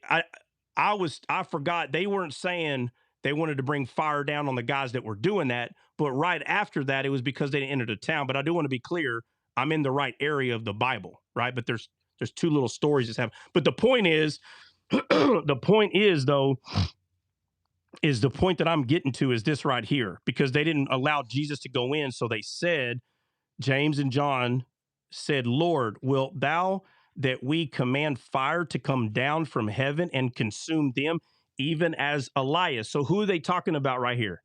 I forgot they weren't saying they wanted to bring fire down on the guys that were doing that, but right after that it was because they entered a town. But I do want to be clear, I'm in the right area of the Bible, right? But there's two little stories that's happening. But the point is, the point that I'm getting to is this right here, because they didn't allow Jesus to go in, so they said, James and John said, Lord, wilt thou that we command fire to come down from heaven and consume them, even as Elias? So who are they talking about right here?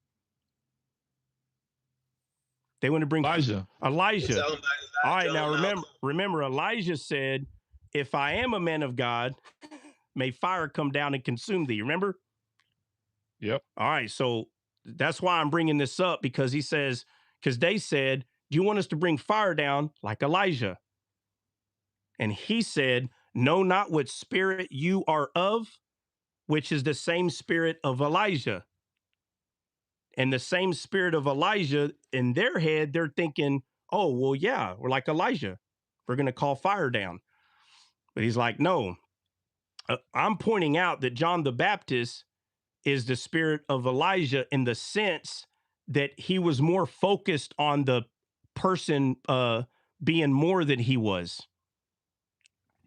They want to bring Elijah. All right, now remember, Elijah said, if I am a man of God, may fire come down and consume thee. Remember? Yep. All right, so that's why I'm bringing this up, because he says, because they said, do you want us to bring fire down like Elijah? And he said, know not what spirit you are of, which is the same spirit of Elijah. And the same spirit of Elijah, in their head, they're thinking, oh, well, yeah, we're like Elijah. We're going to call fire down. But he's like, no, I'm pointing out that John the Baptist is the spirit of Elijah, in the sense that he was more focused on the person being more than he was.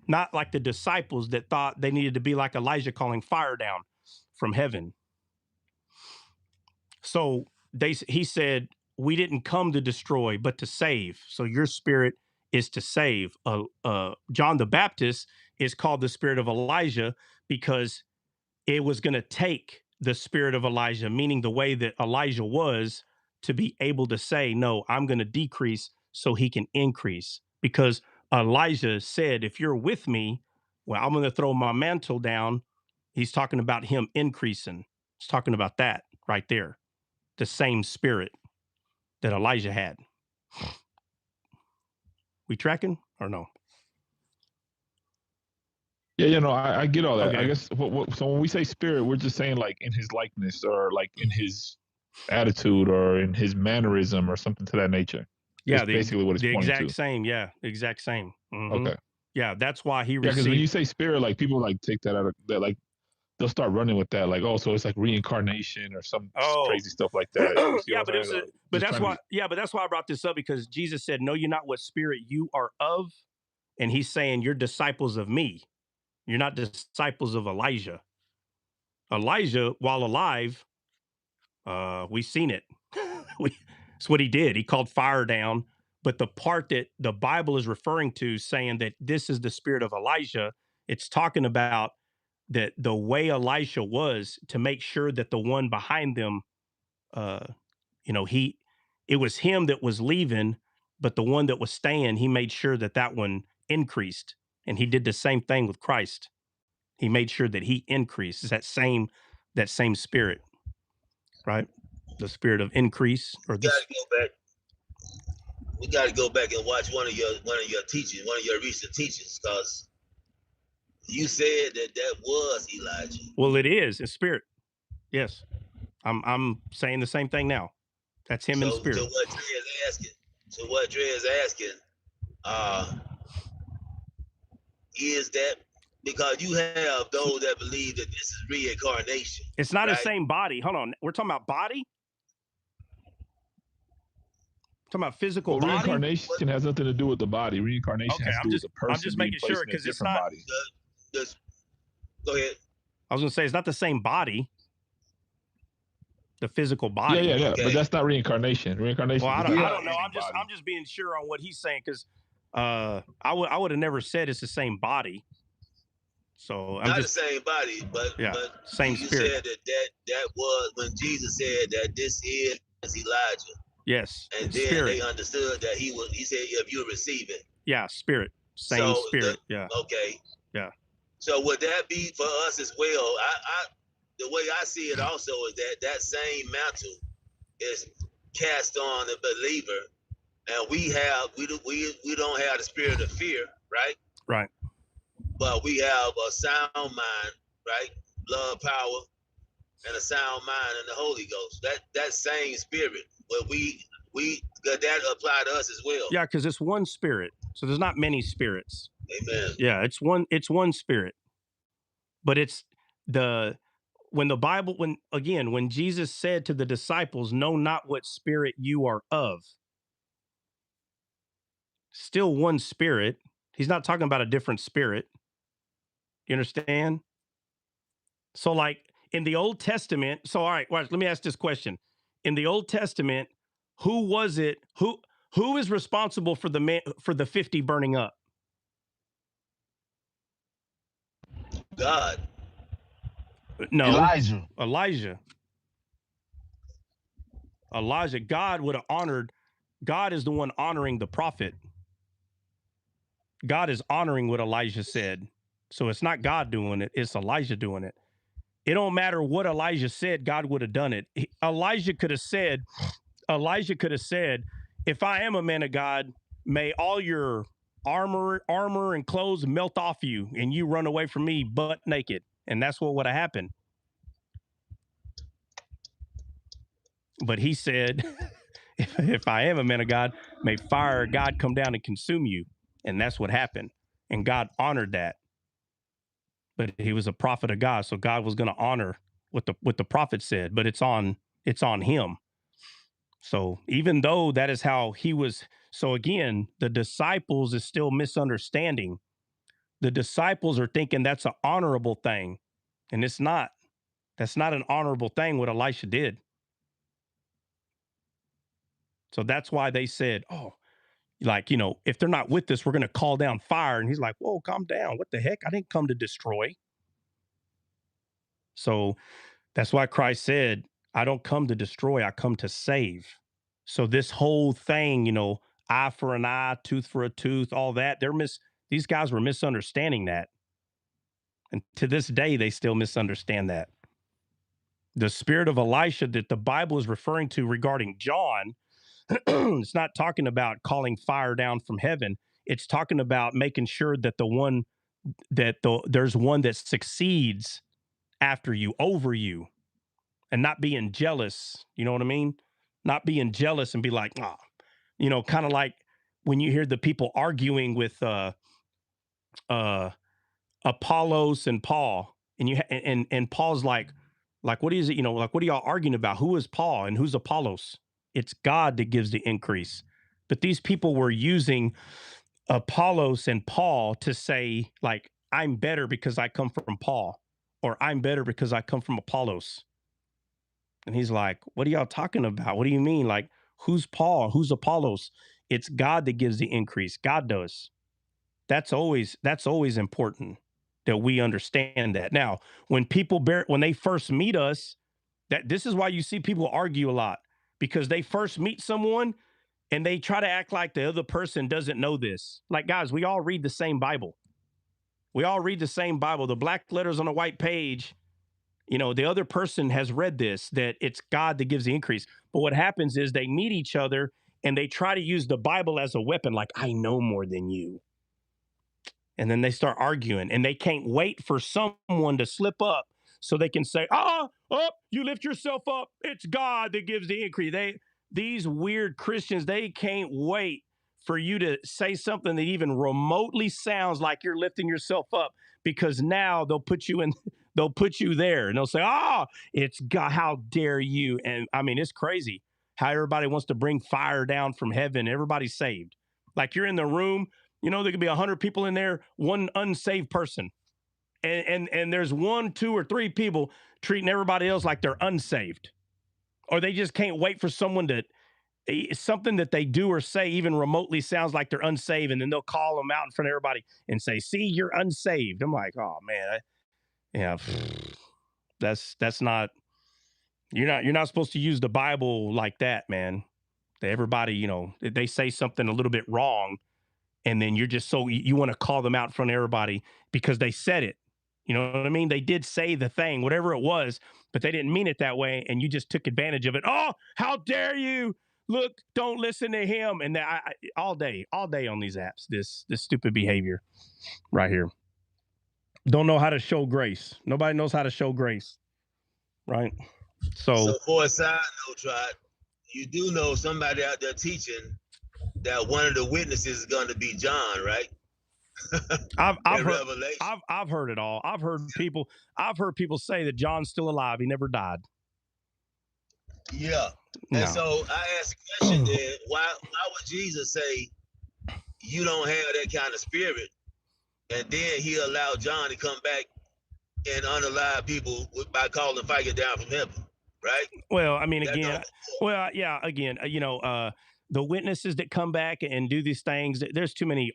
Not like the disciples that thought they needed to be like Elijah, calling fire down from heaven. So he said, we didn't come to destroy, but to save. So your spirit is to save. John the Baptist is called the spirit of Elijah because it was going to take the spirit of Elijah, meaning the way that Elijah was, to be able to say, no, I'm going to decrease so he can increase. Because Elijah said, if you're with me, well, I'm going to throw my mantle down. He's talking about him increasing. He's talking about that right there. The same spirit that Elijah had. We tracking or no? Yeah, no, I get all that. Okay. I guess so when we say spirit, we're just saying like in his likeness or like in his attitude or in his mannerism or something to that nature. Yeah, It's basically what it's the pointing exact to. same. Yeah, exact same. Okay. Yeah, that's why he Yeah, because received. when you say spirit, like people like take that out of that, like they'll start running with that, like, oh, so it's like reincarnation or some crazy stuff like that. You see Yeah, what but I'm it was saying? but Just that's trying to why. Yeah, but that's why I brought this up, because Jesus said, "Know you not what spirit you are of," and he's saying, "You're disciples of me. You're not disciples of Elijah." Elijah, while alive, we've seen it. It's what he did. He called fire down. But the part that the Bible is referring to, saying that this is the spirit of Elijah, it's talking about that the way Elisha was to make sure that the one behind them, it was him that was leaving, but the one that was staying, he made sure that that one increased. And he did the same thing with Christ. He made sure that he increased. It's that same spirit, right? The spirit of increase, or this. We got to go back and watch one of your teachings, one of your recent teachings, because you said that was Elijah. Well, it is in spirit. Yes, I'm saying the same thing now. That's him in spirit. So what Dre is asking, is that because you have those that believe that this is reincarnation? It's not the same body. Hold on, we're talking about body. Talking about physical body. Reincarnation has nothing to do with the body. Reincarnation has to do with the person. I'm just making sure, because it's not. Body. Go ahead. I was going to say it's not the same body. The physical body. Yeah. Okay. But that's not reincarnation. Reincarnation. Well, I don't know. I'm just being sure on what he's saying, because I would have never said it's the same body. So I'm not just the same body, but same spirit. Said that was when Jesus said that this is Elijah. Yes. And then spirit. They understood that he said, if you receive it. Yeah, spirit. Same spirit. Yeah. Okay. Yeah. So would that be for us as well? I the way I see it also is that same mantle is cast on the believer, and we don't have the spirit of fear, right? Right. But we have a sound mind, right? Love, power, and a sound mind in the Holy Ghost. That same spirit, but we that apply to us as well. Yeah, because it's one spirit. So there's not many spirits. Amen. Yeah, it's one spirit. But it's when Jesus said to the disciples, "Know not what spirit you are of." Still one spirit. He's not talking about a different spirit. You understand? So like in the Old Testament, all right, watch, let me ask this question. In the Old Testament, who was it? Who is responsible for the 50 burning up? God. No. Elijah. God would have honored. God is the one honoring the prophet. God is honoring what Elijah said. So it's not God doing it, it's Elijah doing it. It don't matter what Elijah said, God would have done it. Elijah could have said, if I am a man of God, may all your armor and clothes melt off you, and you run away from me butt naked. And that's what would have happened. But he said, if I am a man of God, may fire of God come down and consume you. And that's what happened. And God honored that. But he was a prophet of God, so God was going to honor what the prophet said. But it's on him. So even though that is how he was, so again, the disciples is still misunderstanding. The disciples are thinking that's an honorable thing, and it's not. That's not an honorable thing what Elisha did. So that's why they said, oh, like, if they're not with us, we're going to call down fire. And he's like, whoa, calm down. What the heck? I didn't come to destroy. So that's why Christ said, I don't come to destroy, I come to save. So this whole thing, eye for an eye, tooth for a tooth, all that, these guys were misunderstanding that. And to this day, they still misunderstand that. The spirit of Elisha that the Bible is referring to regarding John, it's not talking about calling fire down from heaven. It's talking about making sure that there's one that succeeds after you, over you, and not being jealous. You know what I mean? Not being jealous and be like, ah, kind of like when you hear the people arguing with Apollos and Paul, and and Paul's like, what is it? What are y'all arguing about? Who is Paul and who's Apollos? It's God that gives the increase. But these people were using Apollos and Paul to say, like, I'm better because I come from Paul, or I'm better because I come from Apollos. And he's like, what are y'all talking about? What do you mean? Like, who's Paul? Who's Apollos? It's God that gives the increase. God does. That's always important that we understand that. Now, when they first meet us, this is why you see people argue a lot, because they first meet someone and they try to act like the other person doesn't know this. Like, guys, we all read the same Bible. We all read the same Bible. The black letters on a white page, the other person has read this, that it's God that gives the increase. But what happens is they meet each other and they try to use the Bible as a weapon, like, I know more than you. And then they start arguing, and they can't wait for someone to slip up so they can say, you lift yourself up. It's God that gives the increase. These weird Christians, they can't wait for you to say something that even remotely sounds like you're lifting yourself up, because now they'll put you there, and they'll say, it's God. How dare you? And I mean, it's crazy how everybody wants to bring fire down from heaven. Everybody's saved. Like, you're in the room, there could be 100 people in there, one unsaved person. And there's 1, 2, or 3 people treating everybody else like they're unsaved. Or they just can't wait for someone something that they do or say even remotely sounds like they're unsaved, and then they'll call them out in front of everybody and say, see, you're unsaved. I'm like, oh man, that's not, you're not supposed to use the Bible like that, man. Everybody, they say something a little bit wrong, and then you're just you want to call them out in front of everybody because they said it. You know what I mean? They did say the thing, whatever it was, but they didn't mean it that way, and you just took advantage of it. Oh, how dare you! Look, don't listen to him. And all day on these apps, this stupid behavior right here. Don't know how to show grace. Nobody knows how to show grace, right? So for a side note, Trot, you do know somebody out there teaching that one of the witnesses is going to be John, right? I've heard it all. I've heard people say that John's still alive. He never died. Yeah. No. And so I asked a question then, why would Jesus say you don't have that kind of spirit? And then he allowed John to come back and unalive people by calling fire down from heaven, right? Well, I mean, again, the witnesses that come back and do these things, there's too many.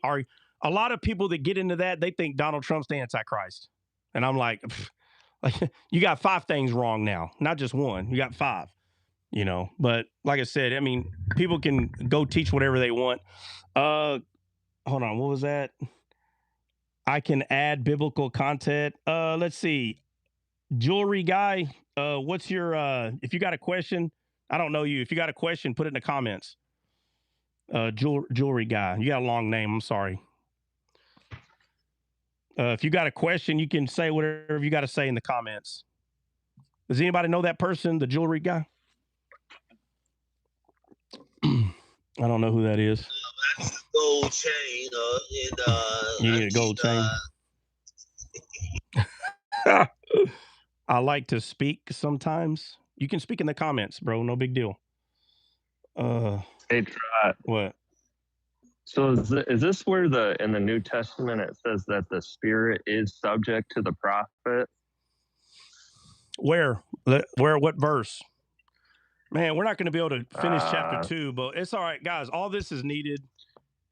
A lot of people that get into that, they think Donald Trump's the Antichrist. And I'm like, you got 5 things wrong now, not just one. You got 5, But like I said, I mean, people can go teach whatever they want. Hold on, what was that? I can add biblical content. Let's see. Jewelry guy, what's your if you got a question, I don't know you. If you got a question, put it in the comments. Jewelry guy. You got a long name, I'm sorry. If you got a question, you can say whatever you got to say in the comments. Does anybody know that person, the jewelry guy? I don't know who that is. That's a gold chain. You need a gold chain. I like to speak sometimes. You can speak in the comments, bro. No big deal. Hey, Trot. What? So is this where in the New Testament it says that the Spirit is subject to the prophet? Where? What verse? Man, we're not going to be able to finish chapter 2, but it's all right, guys. All this is needed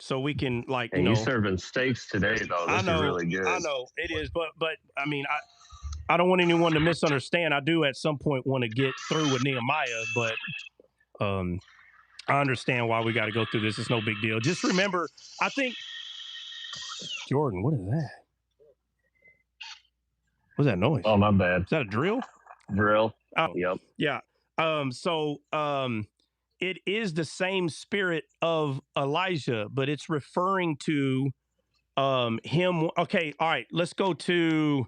so we can, like, you serving steaks today, though. This is really good. I know it is, but I mean, I don't want anyone to misunderstand. I do at some point want to get through with Nehemiah, but I understand why we got to go through this. It's no big deal. Just remember, I think, Jordan, what is that? What's that noise? Oh, my bad. Is that a drill? Drill. Oh, yep. Yeah. it is the same spirit of Elijah, but it's referring to him. Okay, all right, let's go to.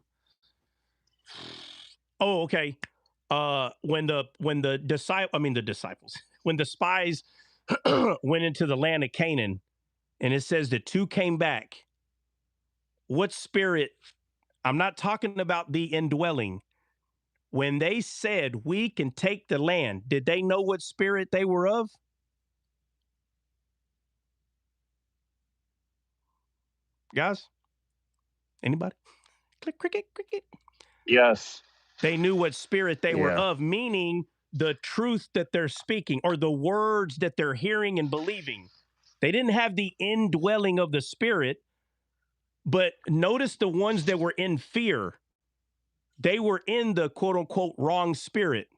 Oh, okay. When the disciples, when the spies went into the land of Canaan, and it says the two came back. What spirit? I'm not talking about the indwelling. When they said we can take the land, did they know what spirit they were of? Guys, anybody? Click, cricket, cricket. Yes. They knew what spirit they were of, meaning the truth that they're speaking or the words that they're hearing and believing. They didn't have the indwelling of the spirit, but notice the ones that were in fear. They were in the quote unquote wrong spirit.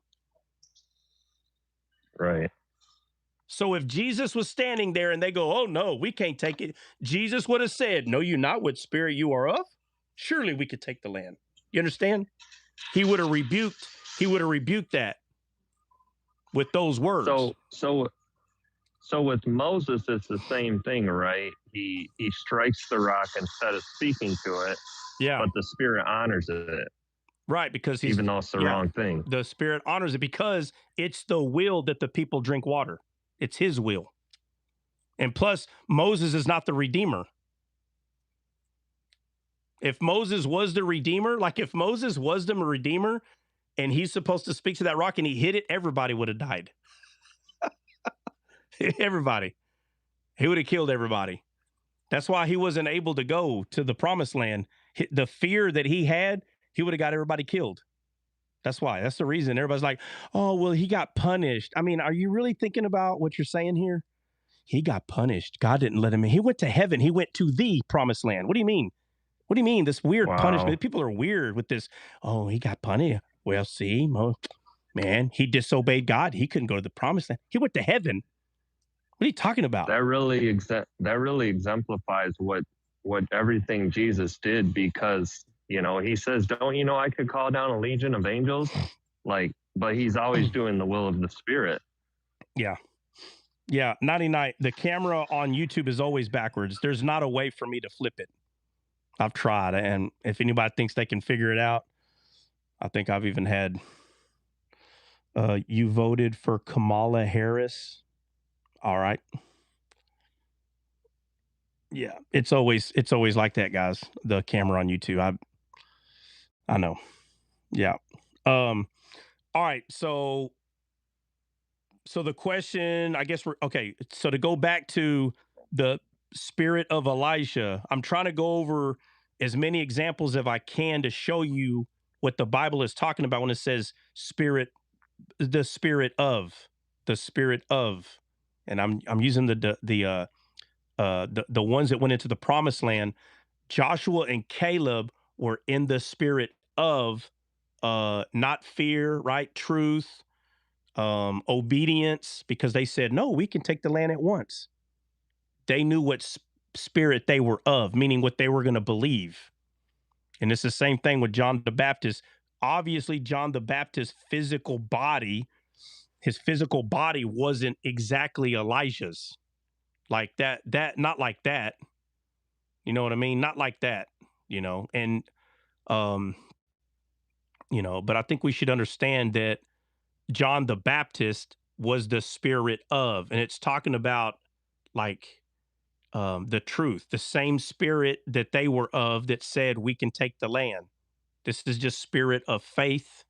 Right. So if Jesus was standing there and they go, oh no, we can't take it. Jesus would have said, know you not what spirit you are of? Surely we could take the land. You understand? He would have rebuked that with those words. So with Moses, it's the same thing, right? He strikes the rock instead of speaking to it. Yeah. But the spirit honors it. Right, because even though it's the wrong thing. The spirit honors it because it's the will that the people drink water. It's his will. And plus, Moses is not the redeemer. If Moses was the redeemer, like if Moses was the redeemer and he's supposed to speak to that rock and he hit it, everybody would have died. Everybody. He would have killed everybody. That's why he wasn't able to go to the promised land. The fear that he had, he would have got everybody killed. That's why. That's the reason. Everybody's like, oh, well, he got punished. I mean, are you really thinking about what you're saying here? He got punished. God didn't let him in. He went to heaven. He went to the promised land. What do you mean? What do you mean? This weird punishment. People are weird with this. Oh, he got punished. Well, see, man, he disobeyed God. He couldn't go to the promised land. He went to heaven. What are you talking about? That really exemplifies what everything Jesus did, because he says, don't you know I could call down a legion of angels? But he's always doing the will of the Spirit. Yeah. Yeah, 99. The camera on YouTube is always backwards. There's not a way for me to flip it. I've tried, and if anybody thinks they can figure it out, I think I've even had you voted for Kamala Harris. All right. Yeah, it's always like that, guys. The camera on YouTube. I know. Yeah. All right, so the question, I guess okay. So to go back to the spirit of Elijah, I'm trying to go over as many examples as I can to show you what the Bible is talking about when it says the spirit of, and I'm using the ones that went into the promised land. Joshua and Caleb were in the spirit of not fear, right? Truth, obedience, because they said, no, we can take the land at once. They knew what spirit they were of, meaning what they were going to believe. And it's the same thing with John the Baptist. Obviously, John the Baptist's physical body, his physical body wasn't exactly Elijah's. Like that, not like that. You know what I mean? Not like that, and, but I think we should understand that John the Baptist was the spirit of, and it's talking about like the truth, the same spirit that they were of that said we can take the land. This is just spirit of faith.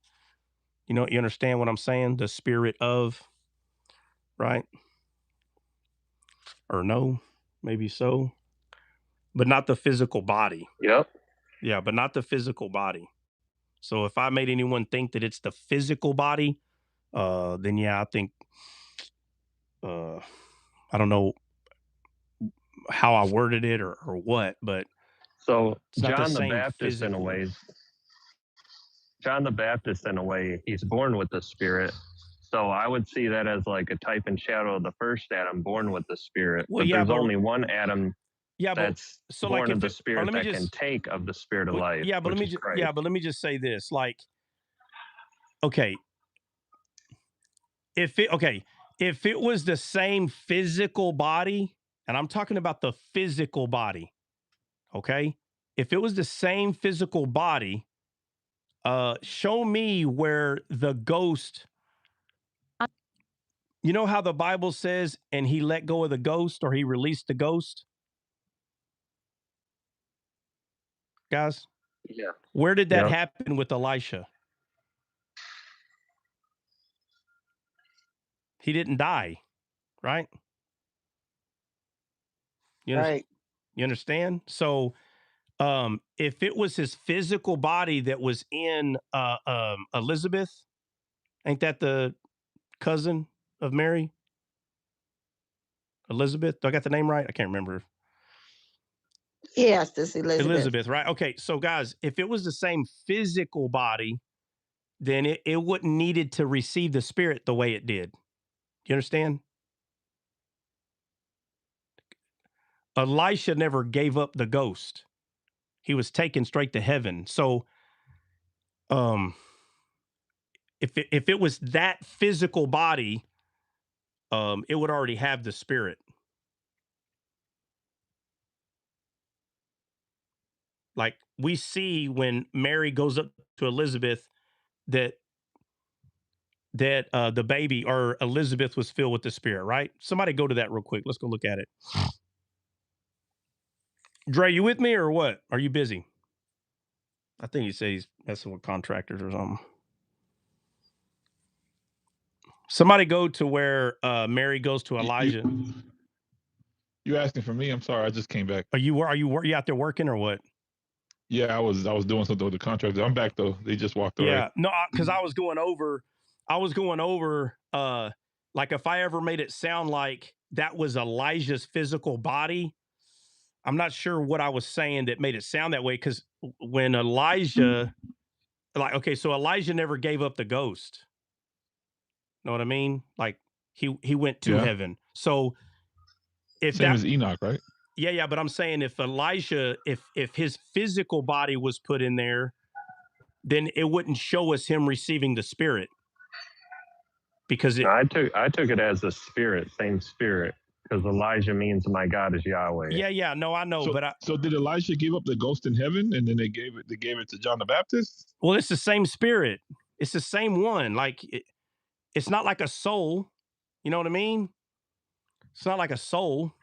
You understand what I'm saying? The spirit of, right? Or no, maybe so, but not the physical body. Yep. Yeah, but not the physical body. So if I made anyone think that it's the physical body, then yeah, I think, I don't know how I worded it or what, but so it's not John the the Baptist physical. John the Baptist, in a way, he's born with the Spirit. So I would see that as like a type and shadow of the first Adam, born with the Spirit. Well, but there's only one Adam that's so born like of the Spirit that can take of the Spirit of life. Yeah, but let me just say this. Like, okay, If it was the same physical body, and I'm talking about the physical body, okay? If it was the same physical body, show me where the ghost, you know how the Bible says, and he let go of the ghost, or he released the ghost? Guys? Yeah. Where did that Yep. happen with Elisha? He didn't die, right? Right. You understand? So, if it was his physical body that was in Elizabeth, ain't that the cousin of Mary? Elizabeth? Do I got the name right? I can't remember. Yes, this Elizabeth. Right? Okay, so guys, if it was the same physical body, then it wouldn't needed to receive the Spirit the way it did. You understand? Elisha never gave up the ghost. He was taken straight to heaven. So, if it was that physical body, it would already have the Spirit. Like we see when Mary goes up to Elizabeth that the baby or Elizabeth was filled with the Spirit, right? Somebody go to that real quick. Let's go look at it. Dre, you with me or what? Are you busy? I think he said he's messing with contractors or something. Somebody go to where Mary goes to Elijah. You asking for me? I'm sorry, I just came back. Are you out there working or what? Yeah, I was doing something with the contractor. I'm back though. They just walked away. Yeah, no, because I was going over, like if I ever made it sound like that was Elijah's physical body, I'm not sure what I was saying that made it sound that way. Because when Elijah, like, okay, so Elijah never gave up the ghost. Know what I mean? Like he went to heaven. So if same as Enoch, right? Yeah, but I'm saying if Elijah, if his physical body was put in there, then it wouldn't show us him receiving the Spirit. Because I took it as a spirit, same spirit, because Elijah means my God is Yahweh. Yeah, no, I know, so did Elijah give up the ghost in heaven, and then they gave it to John the Baptist? Well, it's the same spirit. It's the same one. Like it's not like a soul. You know what I mean? It's not like a soul.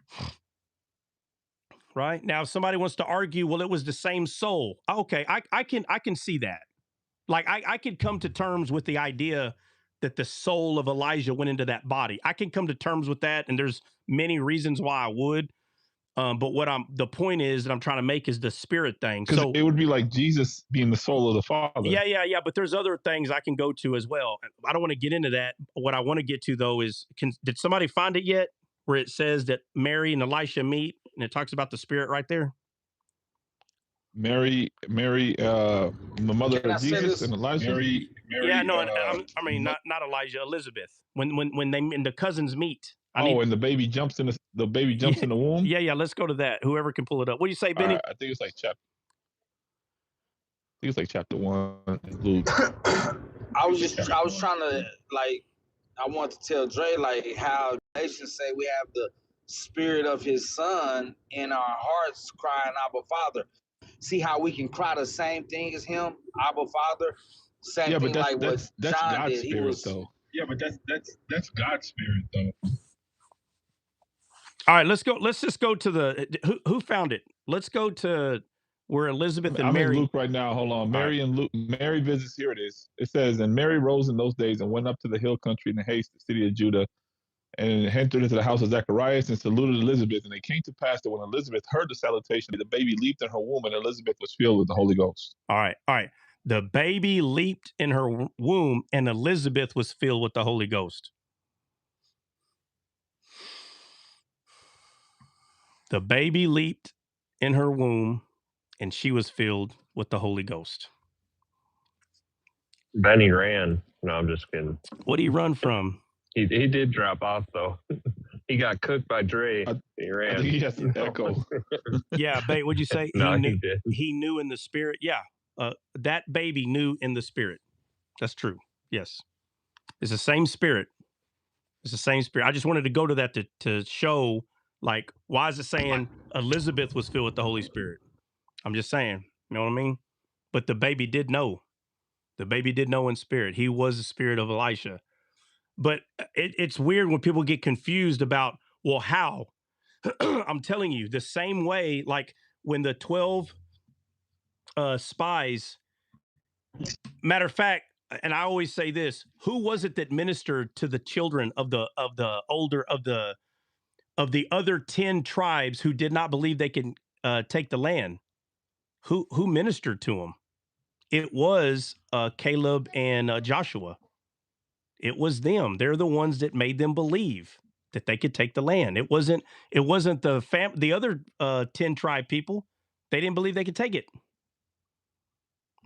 Right? Now, if somebody wants to argue, well, it was the same soul. Okay, I can see that. Like I could come to terms with the idea that the soul of Elijah went into that body. I can come to terms with that, and there's many reasons why I would. But the point is that I'm trying to make is the spirit thing. Because it would be like Jesus being the soul of the Father. Yeah. But there's other things I can go to as well. I don't want to get into that. What I want to get to though is, did somebody find it yet? Where it says that Mary and Elisha meet, and it talks about the Spirit right there. Mary, the mother of Jesus, and Elijah. Mary. Yeah, no, I mean not Elijah, Elizabeth. When they and the cousins meet. And the baby jumps in the womb. Yeah. Let's go to that. Whoever can pull it up. What do you say, Benny? I think it's like chapter 1. Luke. I was trying to I want to tell Dre how nations say we have the Spirit of His Son in our hearts, crying Abba Father. See how we can cry the same thing as Him, Abba Father. Same thing like what that's John God's did. Spirit, though. Yeah, but that's God's Spirit, though. All right, let's go. Let's just go to who found it. Let's go to where Elizabeth and Mary. I'm in Luke right now. Hold on. Mary and Luke. Mary visits. Here it is. It says, and Mary rose in those days and went up to the hill country in haste, the city of Judah, and entered into the house of Zacharias and saluted Elizabeth. And it came to pass that when Elizabeth heard the salutation, the baby leaped in her womb, and Elizabeth was filled with the Holy Ghost. All right. The baby leaped in her womb, and Elizabeth was filled with the Holy Ghost. The baby leaped in her womb, and she was filled with the Holy Ghost. Benny ran. No, I'm just kidding. What did he run from? He did drop off, though. He got cooked by Dre. He ran. I think he has an echo. Yeah, babe, what'd you say? No, he did. He knew in the Spirit. Yeah, that baby knew in the Spirit. That's true. Yes. It's the same Spirit. It's the same spirit. I just wanted to go to that to show, like, why is it saying Elizabeth was filled with the Holy Spirit? I'm just saying, you know what I mean? But the baby did know. The baby did know in spirit. He was the spirit of Elisha. But it's weird when people get confused about, well, how? I'm telling you, the same way, like when the 12 spies, matter of fact, and I always say this, who was it that ministered to the children of the other 10 tribes who did not believe they could take the land? Who ministered to them? It was Caleb and Joshua. It was them. They're the ones that made them believe that they could take the land. It wasn't the other 10 tribe people. They didn't believe they could take it.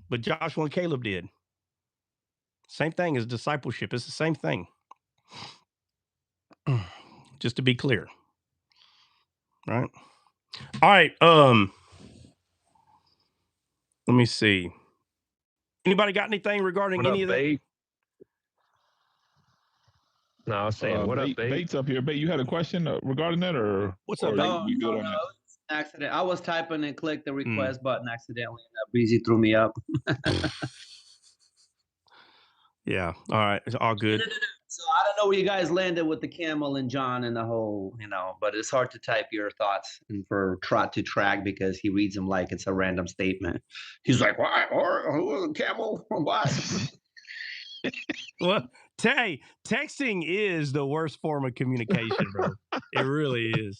But Joshua and Caleb did. Same thing as discipleship. It's the same thing. Just to be clear. Right? All right. Let me see. Anybody got anything regarding any of that? Bait? No, I was saying, what up, Bait? Bait's up here. Bait, you had a question regarding that, or what's up, Bait? We good on that? Accident. I was typing and clicked the request button accidentally, and that breezy threw me up. Yeah. All right. It's all good. So I don't know where you guys landed with the camel and John and the whole, but it's hard to type your thoughts and for Trot to track because he reads them like it's a random statement. He's like, "Why? Or who was a camel? What?" Well, texting is the worst form of communication, bro. It really is.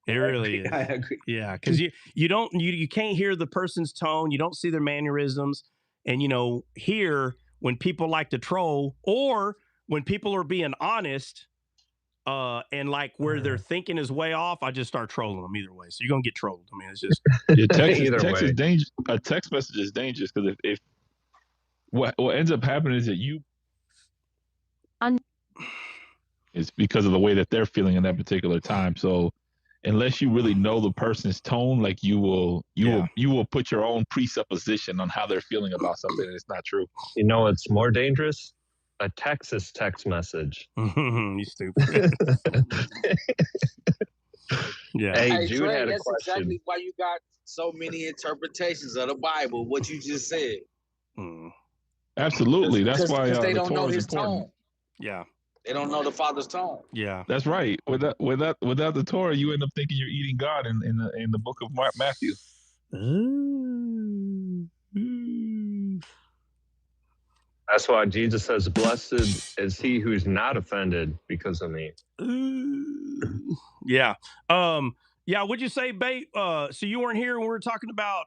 It really is. I agree. Yeah, because you can't hear the person's tone. You don't see their mannerisms, and here when people like to troll or when people are being honest, and like where their thinking is way off, I just start trolling them either way. So you're gonna get trolled. I mean, it's just text is dangerous. A text message is dangerous because if what ends up happening is that it's because of the way that they're feeling in that particular time. So unless you really know the person's tone, like you will put your own presupposition on how they're feeling about something, and it's not true. You know what's more dangerous? A Texas text message. You stupid. Yeah. Hey, Jude Trey, had a that's question. exactly why you got so many interpretations of the Bible. What you just said. Absolutely. That's why they the don't know Torah is his important. tone. Yeah. They don't know the Father's tone. Yeah. That's right. Without the Torah, you end up thinking you're eating God in the book of Matthew. That's why Jesus says, "Blessed is he who's not offended because of me." Yeah. Yeah. What'd you say, Bait? So you weren't here when we were talking about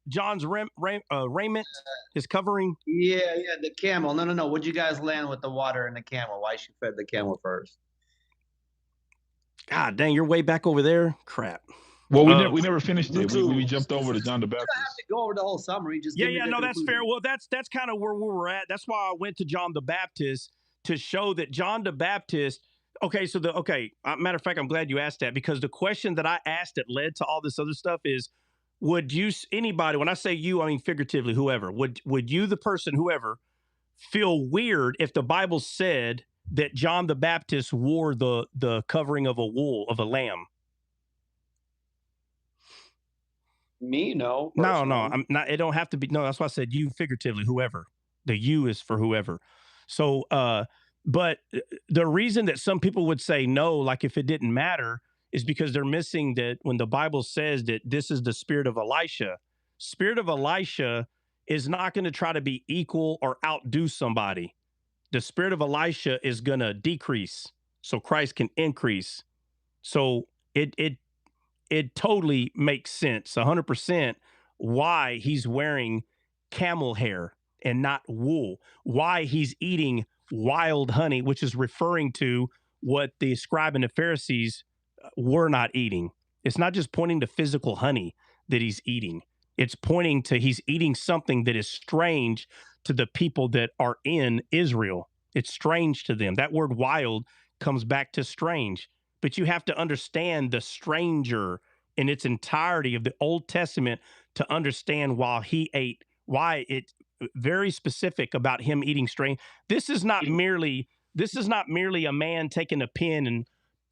John's raiment, his covering. Yeah, the camel. No. What'd you guys land with the water and the camel? Why she fed the camel first? God dang, you're way back over there. Crap. Well, we never finished it. We jumped over to John the Baptist. You don't have to go over the whole summary. Just No, that's fair. Well, that's kind of where we were at. That's why I went to John the Baptist to show that John the Baptist. Okay, so matter of fact, I'm glad you asked that because the question that I asked that led to all this other stuff is, would you, anybody, when I say you, I mean figuratively, whoever, would you, the person, whoever, feel weird if the Bible said that John the Baptist wore the covering of a lamb? Me, no. No, I'm not. It don't have to be. No, that's why I said you figuratively, whoever. The you is for whoever. So, but the reason that some people would say no, like if it didn't matter, is because they're missing that when the Bible says that this is the spirit of Elisha is not going to try to be equal or outdo somebody. The spirit of Elisha is going to decrease so Christ can increase. So it totally makes sense 100% why he's wearing camel hair and not wool, why he's eating wild honey, which is referring to what the scribe and the Pharisees were not eating. It's not just pointing to physical honey that he's eating. It's pointing to he's eating something that is strange to the people that are in Israel. It's strange to them. That word wild comes back to strange. But you have to understand the stranger in its entirety of the Old Testament to understand why it's very specific about him eating strange. This is not merely this is not merely a man taking a pen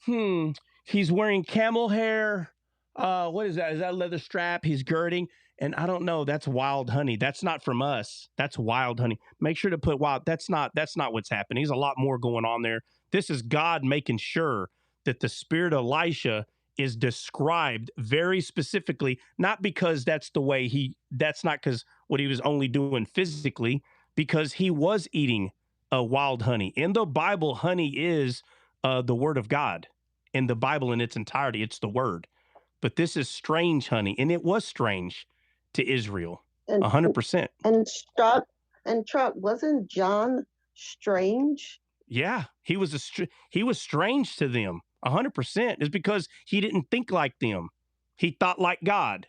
and, he's wearing camel hair. What is that? Is that a leather strap? He's girding. And I don't know. That's wild honey. That's not from us. That's wild honey. Make sure to put wild. That's not what's happening. There's a lot more going on there. This is God making sure that the spirit of Elisha is described very specifically, not because that's the way that's not because what he was only doing physically, because he was eating wild honey. In the Bible, honey is the word of God. In the Bible in its entirety, it's the word. But this is strange honey, and it was strange to Israel, 100%. And Chuck, wasn't John strange? Yeah, he was strange to them, 100%. It's because he didn't think like them. He thought like God,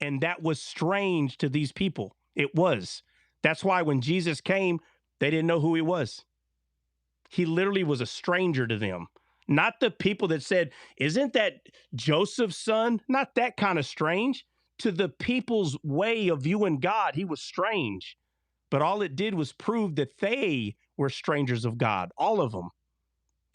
and that was strange to these people. It was. That's why when Jesus came, they didn't know who he was. He literally was a stranger to them. Not the people that said, isn't that Joseph's son? Not that kind of strange. To the people's way of viewing God, he was strange. But all it did was prove that they were strangers of God. All of them.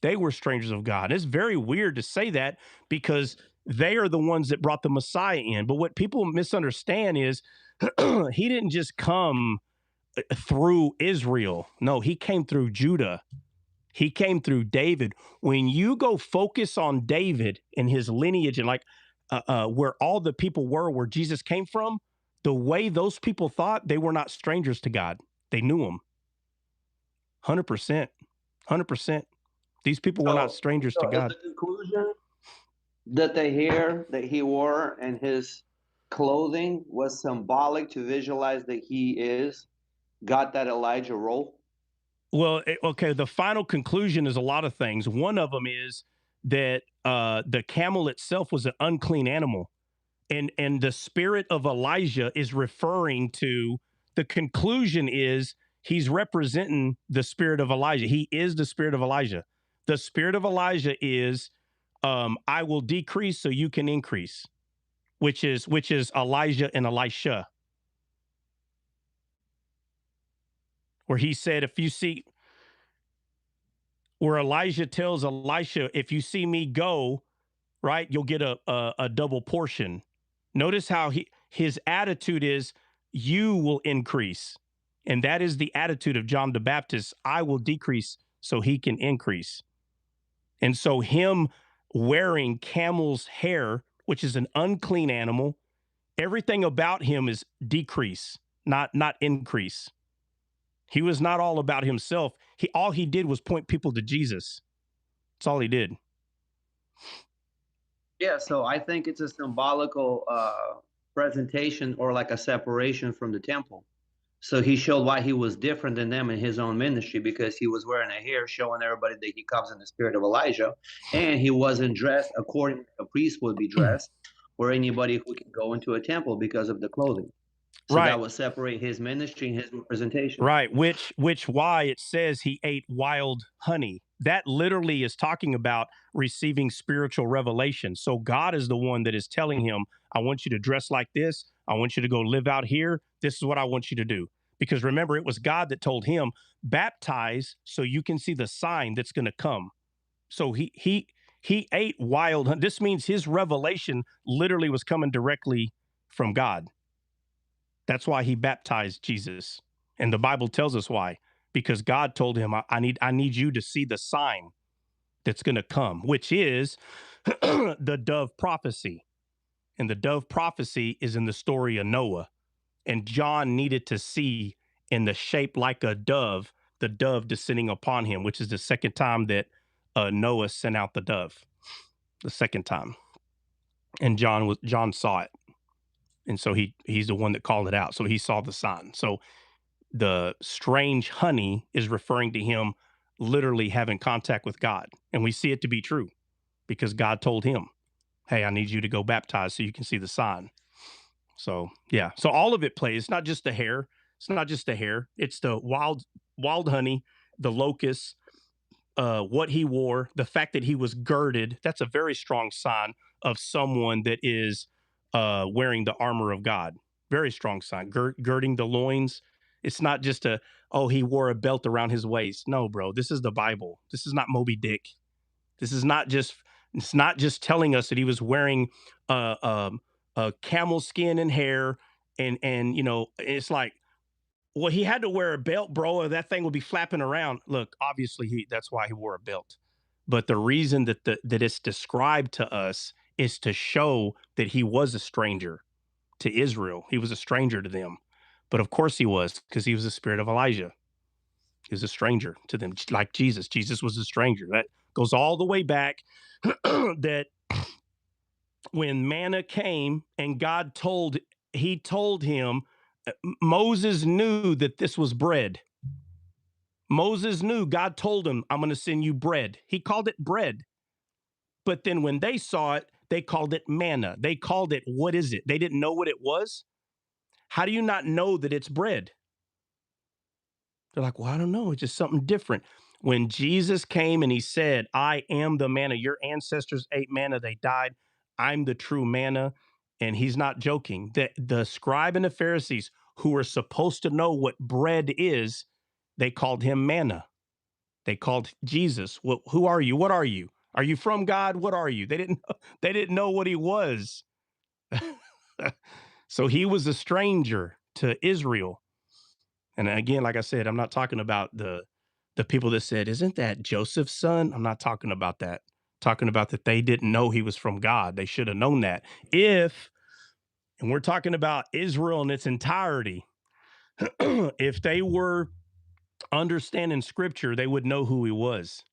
They were strangers of God. It's very weird to say that because they are the ones that brought the Messiah in. But what people misunderstand is he didn't just come through Israel. No, he came through Judah. He came through David. When you go focus on David and his lineage and like where all the people were, where Jesus came from, the way those people thought, they were not strangers to God. They knew him. 100%. 100%. These people were not strangers to God. Is the conclusion that the hair that he wore and his clothing was symbolic to visualize that he got that Elijah role? Well, okay, the final conclusion is a lot of things. One of them is that the camel itself was an unclean animal. And the spirit of Elijah is referring to, the conclusion is he's representing the spirit of Elijah. He is the spirit of Elijah. The spirit of Elijah is, I will decrease so you can increase, which is Elijah and Elisha. Where he said, if you see, where Elijah tells Elisha, if you see me go, right, you'll get a double portion. Notice how his attitude is, you will increase. And that is the attitude of John the Baptist. I will decrease so he can increase. And so him wearing camel's hair, which is an unclean animal, everything about him is decrease, not increase. He was not all about himself. All he did was point people to Jesus. That's all he did. Yeah, so I think it's a symbolical presentation or like a separation from the temple. So he showed why he was different than them in his own ministry, because he was wearing a hair showing everybody that he comes in the spirit of Elijah, and he wasn't dressed according to a priest would be dressed, or anybody who can go into a temple because of the clothing. So right. That would separate his ministry and his representation. Right, which why it says he ate wild honey. That literally is talking about receiving spiritual revelation. So God is the one that is telling him, I want you to dress like this. I want you to go live out here. This is what I want you to do. Because remember, it was God that told him, baptize so you can see the sign that's going to come. So he ate wild honey. This means his revelation literally was coming directly from God. That's why he baptized Jesus. And the Bible tells us why. Because God told him, I need you to see the sign that's going to come, which is the dove prophecy. And the dove prophecy is in the story of Noah. And John needed to see in the shape like a dove, the dove descending upon him, which is the second time that Noah sent out the dove. The second time. And John saw it. And so he's the one that called it out. So he saw the sign. So the strange honey is referring to him literally having contact with God. And we see it to be true because God told him, hey, I need you to go baptize so you can see the sign. So, yeah. So all of it plays. It's not just the hair. It's not just the hair. It's the wild honey, the locusts, what he wore, the fact that he was girded. That's a very strong sign of someone that is wearing the armor of God. Very strong sign. Girding the loins. It's not just a oh, he wore a belt around his waist. No, bro, this is the Bible. This is not Moby Dick. This is not just, it's not just telling us that he was wearing camel skin and hair. And, you know, it's like, well, he had to wear a belt, bro, or that thing would be flapping around. Look, obviously that's why he wore a belt. But the reason that that it's described to us is to show that he was a stranger to Israel. He was a stranger to them. But of course he was, because he was the spirit of Elijah. He was a stranger to them, like Jesus. Jesus was a stranger. That goes all the way back that when manna came and God told him, Moses knew that this was bread. Moses knew, God told him, I'm going to send you bread. He called it bread. But then when they saw it, they called it manna. They called it, what is it? They didn't know what it was. How do you not know that it's bread? They're like, well, I don't know. It's just something different. When Jesus came and he said, I am the manna, your ancestors ate manna, they died. I'm the true manna. And he's not joking. The scribe and the Pharisees, who were supposed to know what bread is, they called him manna. They called Jesus. Well, who are you? What are you? Are you from God? What are you? They didn't know what he was. So he was a stranger to Israel. And again, like I said, I'm not talking about the people that said, isn't that Joseph's son? I'm not talking about that. I'm talking about that they didn't know he was from God. They should have known that. And we're talking about Israel in its entirety, if they were understanding scripture, they would know who he was,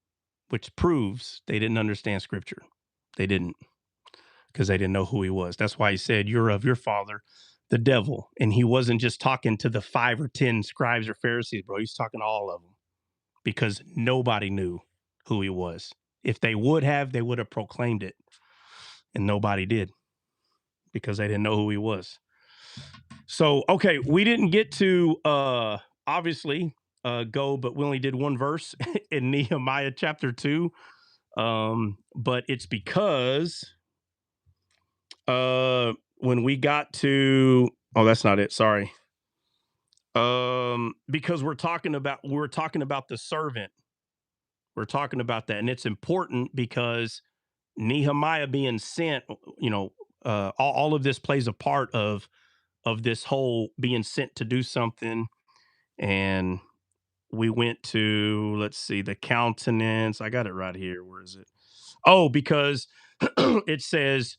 which proves they didn't understand scripture. They didn't, because they didn't know who he was. That's why he said, you're of your father, the devil. And he wasn't just talking to the 5 or 10 scribes or Pharisees, bro. He's talking to all of them, because nobody knew who he was. If they would have, they would have proclaimed it. And nobody did, because they didn't know who he was. So, okay, we didn't get to obviously go, but we only did one verse in Nehemiah chapter 2. But it's because when we got to, oh, that's not it. Sorry. Because we're talking about the servant. We're talking about that. And it's important because Nehemiah being sent, you know, all of this plays a part of this whole being sent to do something. And we went to, let's see, the countenance. I got it right here. Where is it? Oh, because it says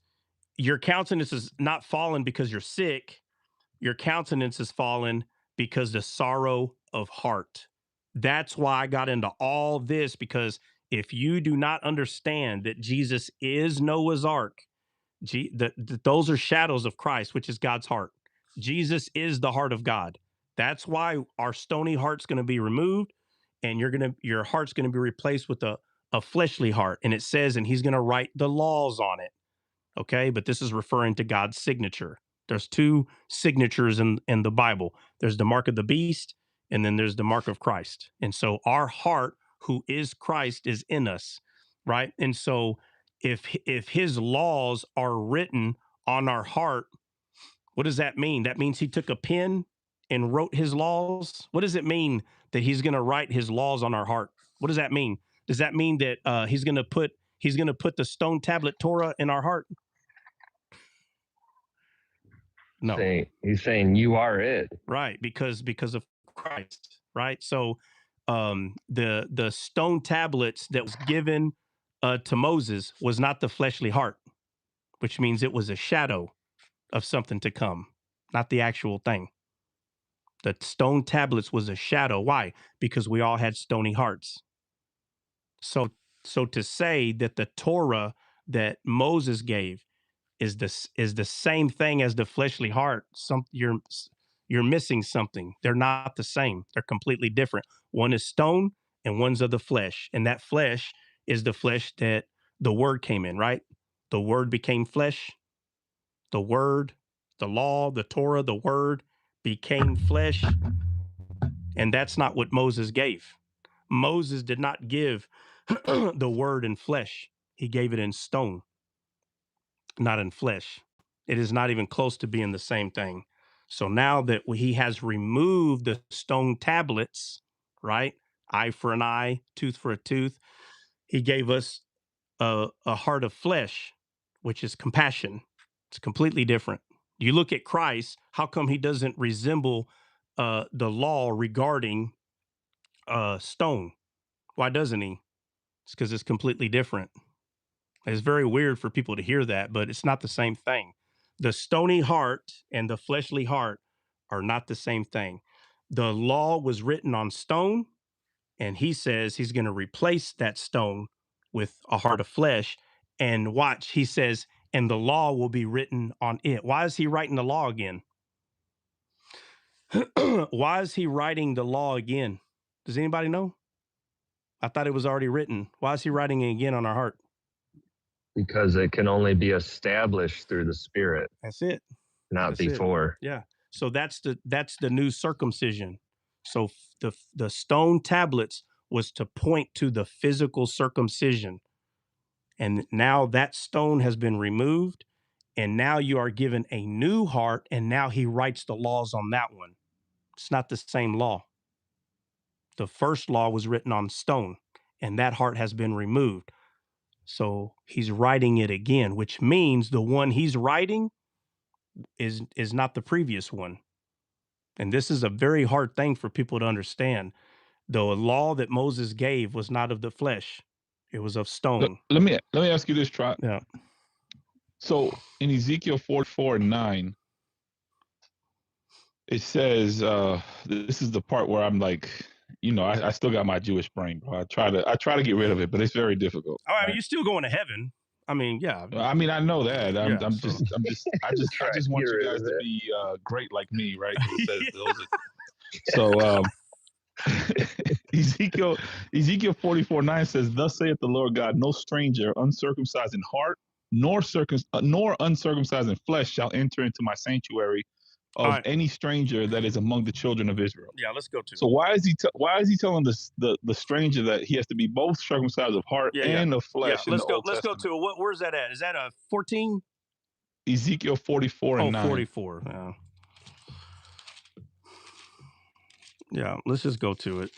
your countenance is not fallen because you're sick. Your countenance is fallen because the sorrow of heart. That's why I got into all this, because if you do not understand that Jesus is Noah's Ark, those are shadows of Christ, which is God's heart. Jesus is the heart of God. That's why our stony heart's going to be removed, and your heart's going to be replaced with a fleshly heart. And it says, and he's going to write the laws on it. Okay, but this is referring to God's signature. There's 2 signatures in the Bible. There's the mark of the beast, and then there's the mark of Christ. And so our heart, who is Christ, is in us, right? And so if his laws are written on our heart, what does that mean? That means he took a pen and wrote his laws. What does it mean that he's going to write his laws on our heart? What does that mean? Does that mean that he's going to put the stone tablet Torah in our heart? No. He's saying you are it. Right, because of Christ, right? So the stone tablets that was given to Moses was not the fleshly heart, which means it was a shadow of something to come, not the actual thing. The stone tablets was a shadow. Why? Because we all had stony hearts. So to say that the Torah that Moses gave is the same thing as the fleshly heart, you're missing something. They're not the same. They're completely different. One is stone and one's of the flesh. And that flesh is the flesh that the word came in, right? The word became flesh. The word, the law, the Torah, the word became flesh. And that's not what Moses gave. Moses did not give the word in flesh. He gave it in stone, not in flesh. It is not even close to being the same thing. So now that he has removed the stone tablets, right? Eye for an eye, tooth for a tooth. He gave us a heart of flesh, which is compassion. It's completely different. You look at Christ, how come he doesn't resemble the law regarding stone? Why doesn't he? It's because it's completely different. It's very weird for people to hear that, but it's not the same thing. The stony heart and the fleshly heart are not the same thing. The law was written on stone, and he says he's going to replace that stone with a heart of flesh. And watch, he says, and the law will be written on it. Why is he writing the law again? Why is he writing the law again? Does anybody know? I thought it was already written. Why is he writing it again on our heart? Because it can only be established through the Spirit. That's it. Not That's before. It. Yeah. So that's the new circumcision. So the stone tablets was to point to the physical circumcision. And now that stone has been removed, and now you are given a new heart, and now he writes the laws on that one. It's not the same law. The first law was written on stone, and that heart has been removed. So he's writing it again, which means the one he's writing is not the previous one. And this is a very hard thing for people to understand. The law that Moses gave was not of the flesh. It was of stone. Let me ask you this, Trot. Yeah. So in Ezekiel 44:9, it says, this is the part where I'm like, I still got my Jewish brain, bro. I try to get rid of it, but it's very difficult. All right, you're still going to heaven. I mean, yeah. I mean, I know that. I just want you guys to be great like me, right? It says those. Ezekiel 44:9 says, "Thus saith the Lord God: No stranger, uncircumcised in heart, nor uncircumcised in flesh, shall enter into my sanctuary of any stranger that is among the children of Israel." Yeah, let's go to. So why is he telling the stranger that he has to be both circumcised of heart and of flesh? Yeah, let's go to it. Where's that at? Is that a 14? Ezekiel 44:9. 44. Yeah. Yeah, let's just go to it.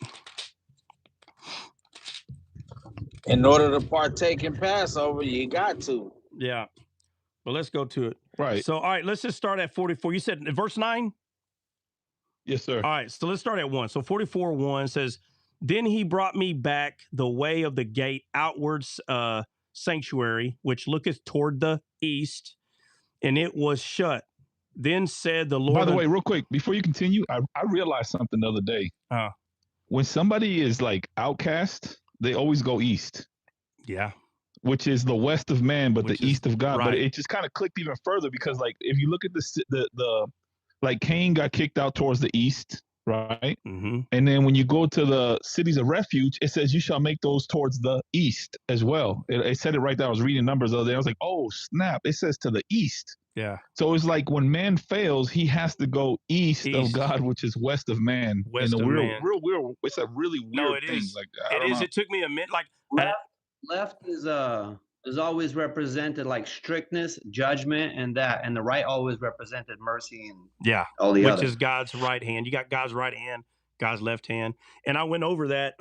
In order to partake in Passover, you got to. Yeah. But let's go to it. Right. So, all right, let's just start at 44. You said verse 9? Yes, sir. All right, so let's start at 1. So 44:1 says, "Then he brought me back the way of the gate outwards sanctuary, which looketh toward the east, and it was shut. Then said the Lord..." By the way, real quick, before you continue, I realized something the other day. When somebody is like outcast, they always go east. Yeah. Which is the west of man, but the east of God. Right. But it just kind of clicked even further because, like, if you look at the like Cain got kicked out towards the east, right? Mm-hmm. And then when you go to the cities of refuge, it says you shall make those towards the east as well. It said it right there. I was reading numbers the other day. I was like, oh snap! It says to the east. Yeah. So it's like when man fails, he has to go east of God, which is west of man. West of man. Real. It's a really weird thing. Is. Like it is. It took me a minute. Like left is always represented like strictness, judgment, and the right always represented mercy and all the which is God's right hand. You got God's right hand, God's left hand, and I went over that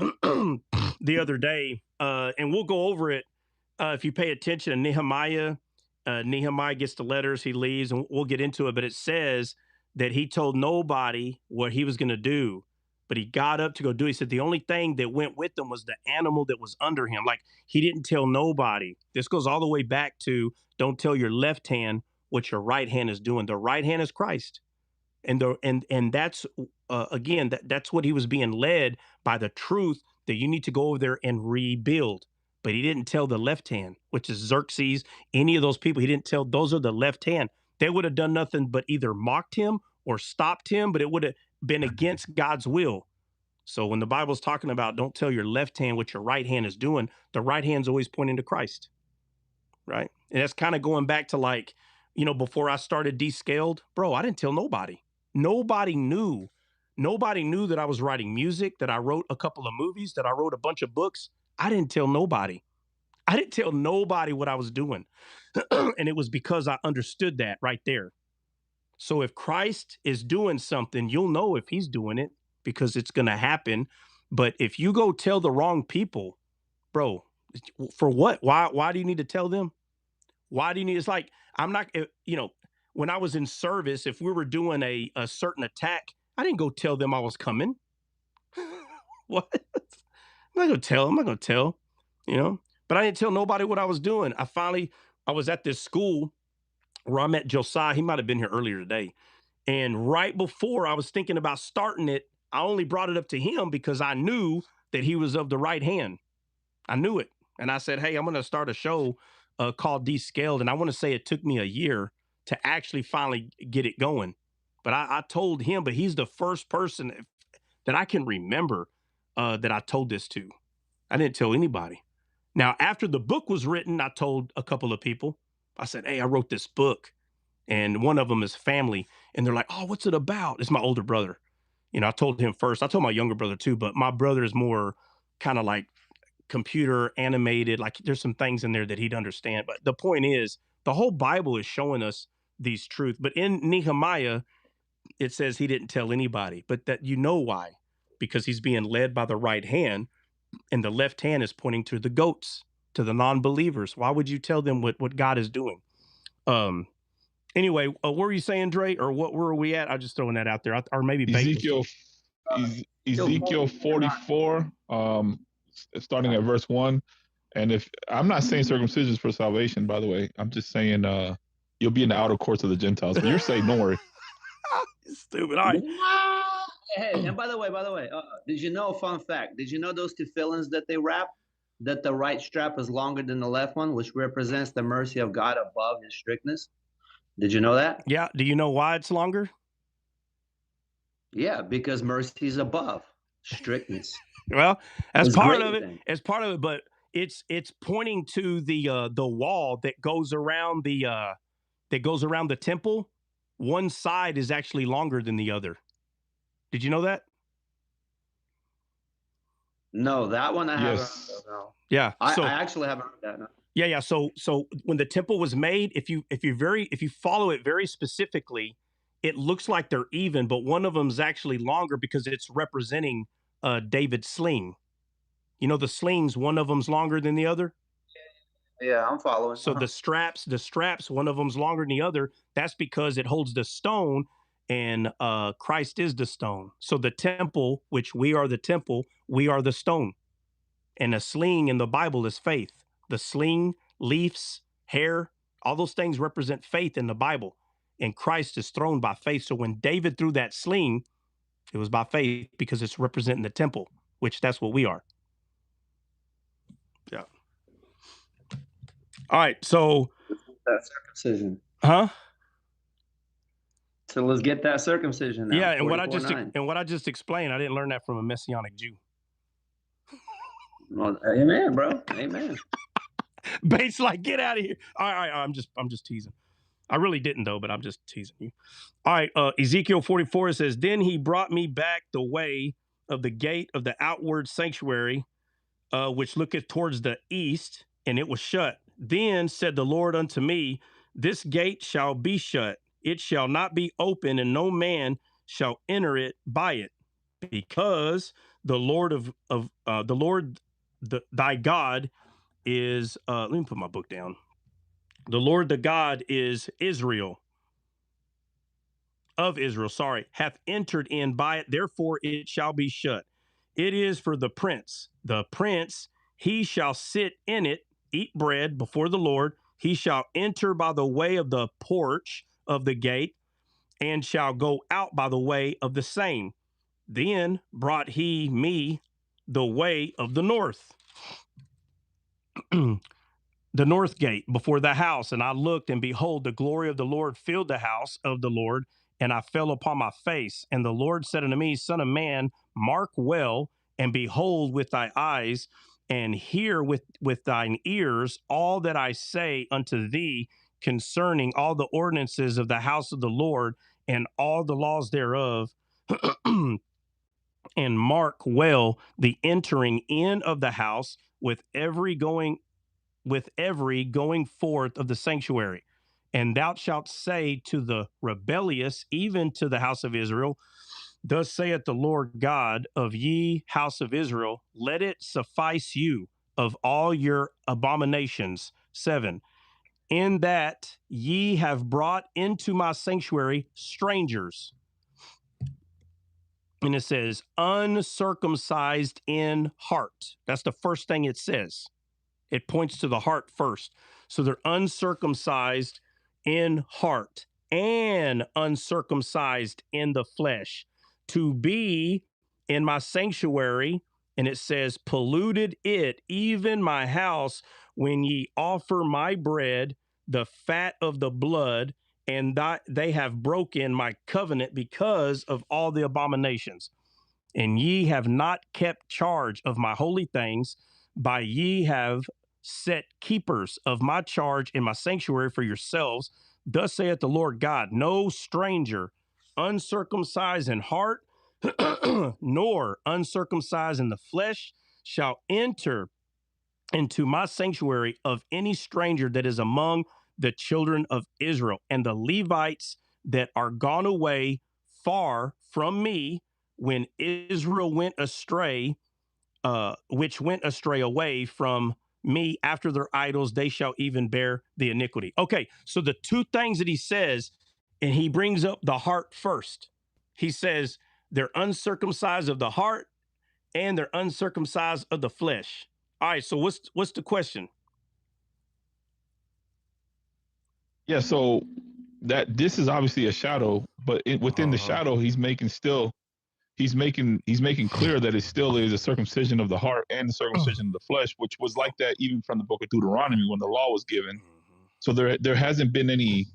the other day, and we'll go over it if you pay attention to Nehemiah. Nehemiah gets the letters, he leaves, and we'll get into it. But it says that he told nobody what he was going to do, but he got up to go do it. He said the only thing that went with him was the animal that was under him. Like, he didn't tell nobody. This goes all the way back to, don't tell your left hand what your right hand is doing. The right hand is Christ. And that's, again, that's what he was being led by, the truth that you need to go over there and rebuild. But he didn't tell the left hand, which is Xerxes, any of those people. He didn't tell, those are the left hand. They would have done nothing but either mocked him or stopped him, but it would have been against God's will. So when the Bible's talking about don't tell your left hand what your right hand is doing, the right hand's always pointing to Christ, right? And that's kind of going back to, like, before I started Descaled, bro, I didn't tell nobody. Nobody knew that I was writing music, that I wrote a couple of movies, that I wrote a bunch of books. I didn't tell nobody. I didn't tell nobody what I was doing. And it was because I understood that right there. So if Christ is doing something, you'll know if he's doing it because it's going to happen. But if you go tell the wrong people, bro, for what? Why do you need to tell them? Why do you need? It's like, I'm not, when I was in service, if we were doing a certain attack, I didn't go tell them I was coming. What? I'm not going to tell. I'm not going to tell, but I didn't tell nobody what I was doing. I was at this school where I met Josiah. He might have been here earlier today. And right before I was thinking about starting it, I only brought it up to him because I knew that he was of the right hand. I knew it. And I said, hey, I'm going to start a show called Descaled. And I want to say it took me a year to actually finally get it going. But I told him, but he's the first person that I can remember that I told this to. I didn't tell anybody. Now, after the book was written, I told a couple of people. I said, hey, I wrote this book. And one of them is family. And they're like, oh, what's it about? It's my older brother. I told him first. I told my younger brother too, but my brother is more kind of like computer animated. Like there's some things in there that he'd understand. But the point is, the whole Bible is showing us these truths. But in Nehemiah, it says he didn't tell anybody, but that why. Because he's being led by the right hand, and the left hand is pointing to the goats, to the non-believers. Why would you tell them what God is doing? Anyway, what were you saying, Dre? Or where were we at? I'm just throwing that out there. Or maybe Ezekiel 44, starting at verse 1. And if I'm not saying circumcision is for salvation, by the way, I'm just saying you'll be in the outer courts of the Gentiles. But you're saying, don't worry. Stupid. All right. Hey, and by the way, did you know, fun fact, did you know those tefillins that they wrap, that the right strap is longer than the left one, which represents the mercy of God above his strictness? Did you know that? Yeah. Do you know why it's longer? Yeah, because mercy is above strictness. Well, that's part of it. It's part of it, but it's pointing to the wall that goes around the temple. One side is actually longer than the other. Did you know that? No, that one I haven't. No. Yeah. I actually haven't heard that. No. Yeah. So when the temple was made, if you follow it very specifically, it looks like they're even, but one of them is actually longer because it's representing David's sling. The slings, one of them's longer than the other. Yeah, I'm following. So the straps, one of them's longer than the other. That's because it holds the stone, and Christ is the stone. So the temple, which we are the temple, we are the stone. And a sling in the Bible is faith. The sling, leaves, hair, all those things represent faith in the Bible. And Christ is thrown by faith. So when David threw that sling, it was by faith because it's representing the temple, which that's what we are. Yeah. All right. So that circumcision. Huh? So let's get that circumcision now. Yeah, and what I just explained, I didn't learn that from a Messianic Jew. Well, amen, bro. Amen. Bates like, get out of here. All right, I'm just teasing. I really didn't though, but I'm just teasing you. All right, Ezekiel 44 says, then he brought me back the way of the gate of the outward sanctuary, which looketh towards the east, and it was shut. Then said the Lord unto me, this gate shall be shut. It shall not be open, and no man shall enter it by it, because the Lord thy God is, let me put my book down. The Lord the God is of Israel, hath entered in by it, therefore it shall be shut. It is for the prince. The prince, he shall sit in it, eat bread before the Lord. He shall enter by the way of the porch of the gate, and shall go out by the way of the same. Then brought he me the way of the north, the north gate before the house. And I looked, and behold, the glory of the Lord filled the house of the Lord, and I fell upon my face. And the Lord said unto me, Son of man, mark well, and behold with thy eyes, and hear with thine ears all that I say unto thee concerning all the ordinances of the house of the Lord, and all the laws thereof. And mark well the entering in of the house with every going forth of the sanctuary. And thou shalt say to the rebellious, even to the house of Israel, thus saith the Lord God of ye house of Israel, let it suffice you of all your abominations. 7. In that ye have brought into my sanctuary strangers. And it says, uncircumcised in heart. That's the first thing it says. It points to the heart first. So they're uncircumcised in heart and uncircumcised in the flesh to be in my sanctuary. And it says, polluted it, even my house, when ye offer my bread, the fat of the blood, and they have broken my covenant because of all the abominations. And ye have not kept charge of my holy things, by ye have set keepers of my charge in my sanctuary for yourselves. Thus saith the Lord God, no stranger, uncircumcised in heart, nor uncircumcised in the flesh, shall enter into my sanctuary of any stranger that is among the children of Israel. And the Levites that are gone away far from me, when Israel went astray, which went astray away from me after their idols, they shall even bear the iniquity. Okay, so the two things that he says, and he brings up the heart first. He says they're uncircumcised of the heart and they're uncircumcised of the flesh. All right, so what's the question? Yeah, so that this is obviously a shadow, but within the shadow, he's making clear that it still is a circumcision of the heart and the circumcision of the flesh, which was like that even from the book of Deuteronomy when the law was given. So there hasn't been any.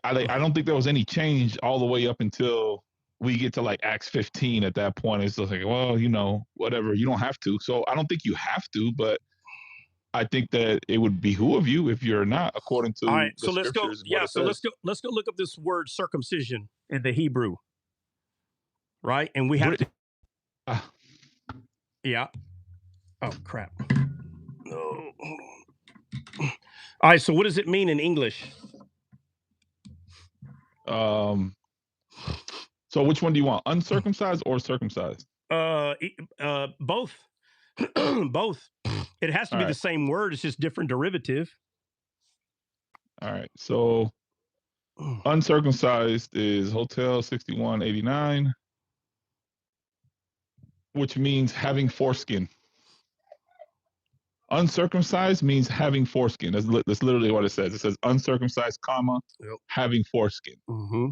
I don't think there was any change all the way up until we get to like Acts 15. At that point, it's just like, well, whatever. You don't have to. So I don't think you have to, but I think that it would behoove you if you're not, according to All right, the so let's go. scriptures. Yeah, so let's go look up this word circumcision in the Hebrew. Right, and we have to. Yeah. Oh crap. No. All right, so what does it mean in English? So which one do you want, uncircumcised or circumcised? Both. Both. It has to be the same word. It's just different derivative. All right. So uncircumcised is Hotel 6189, which means having foreskin. Uncircumcised means having foreskin. That's literally what it says. It says uncircumcised, comma, having foreskin. Mm-hmm.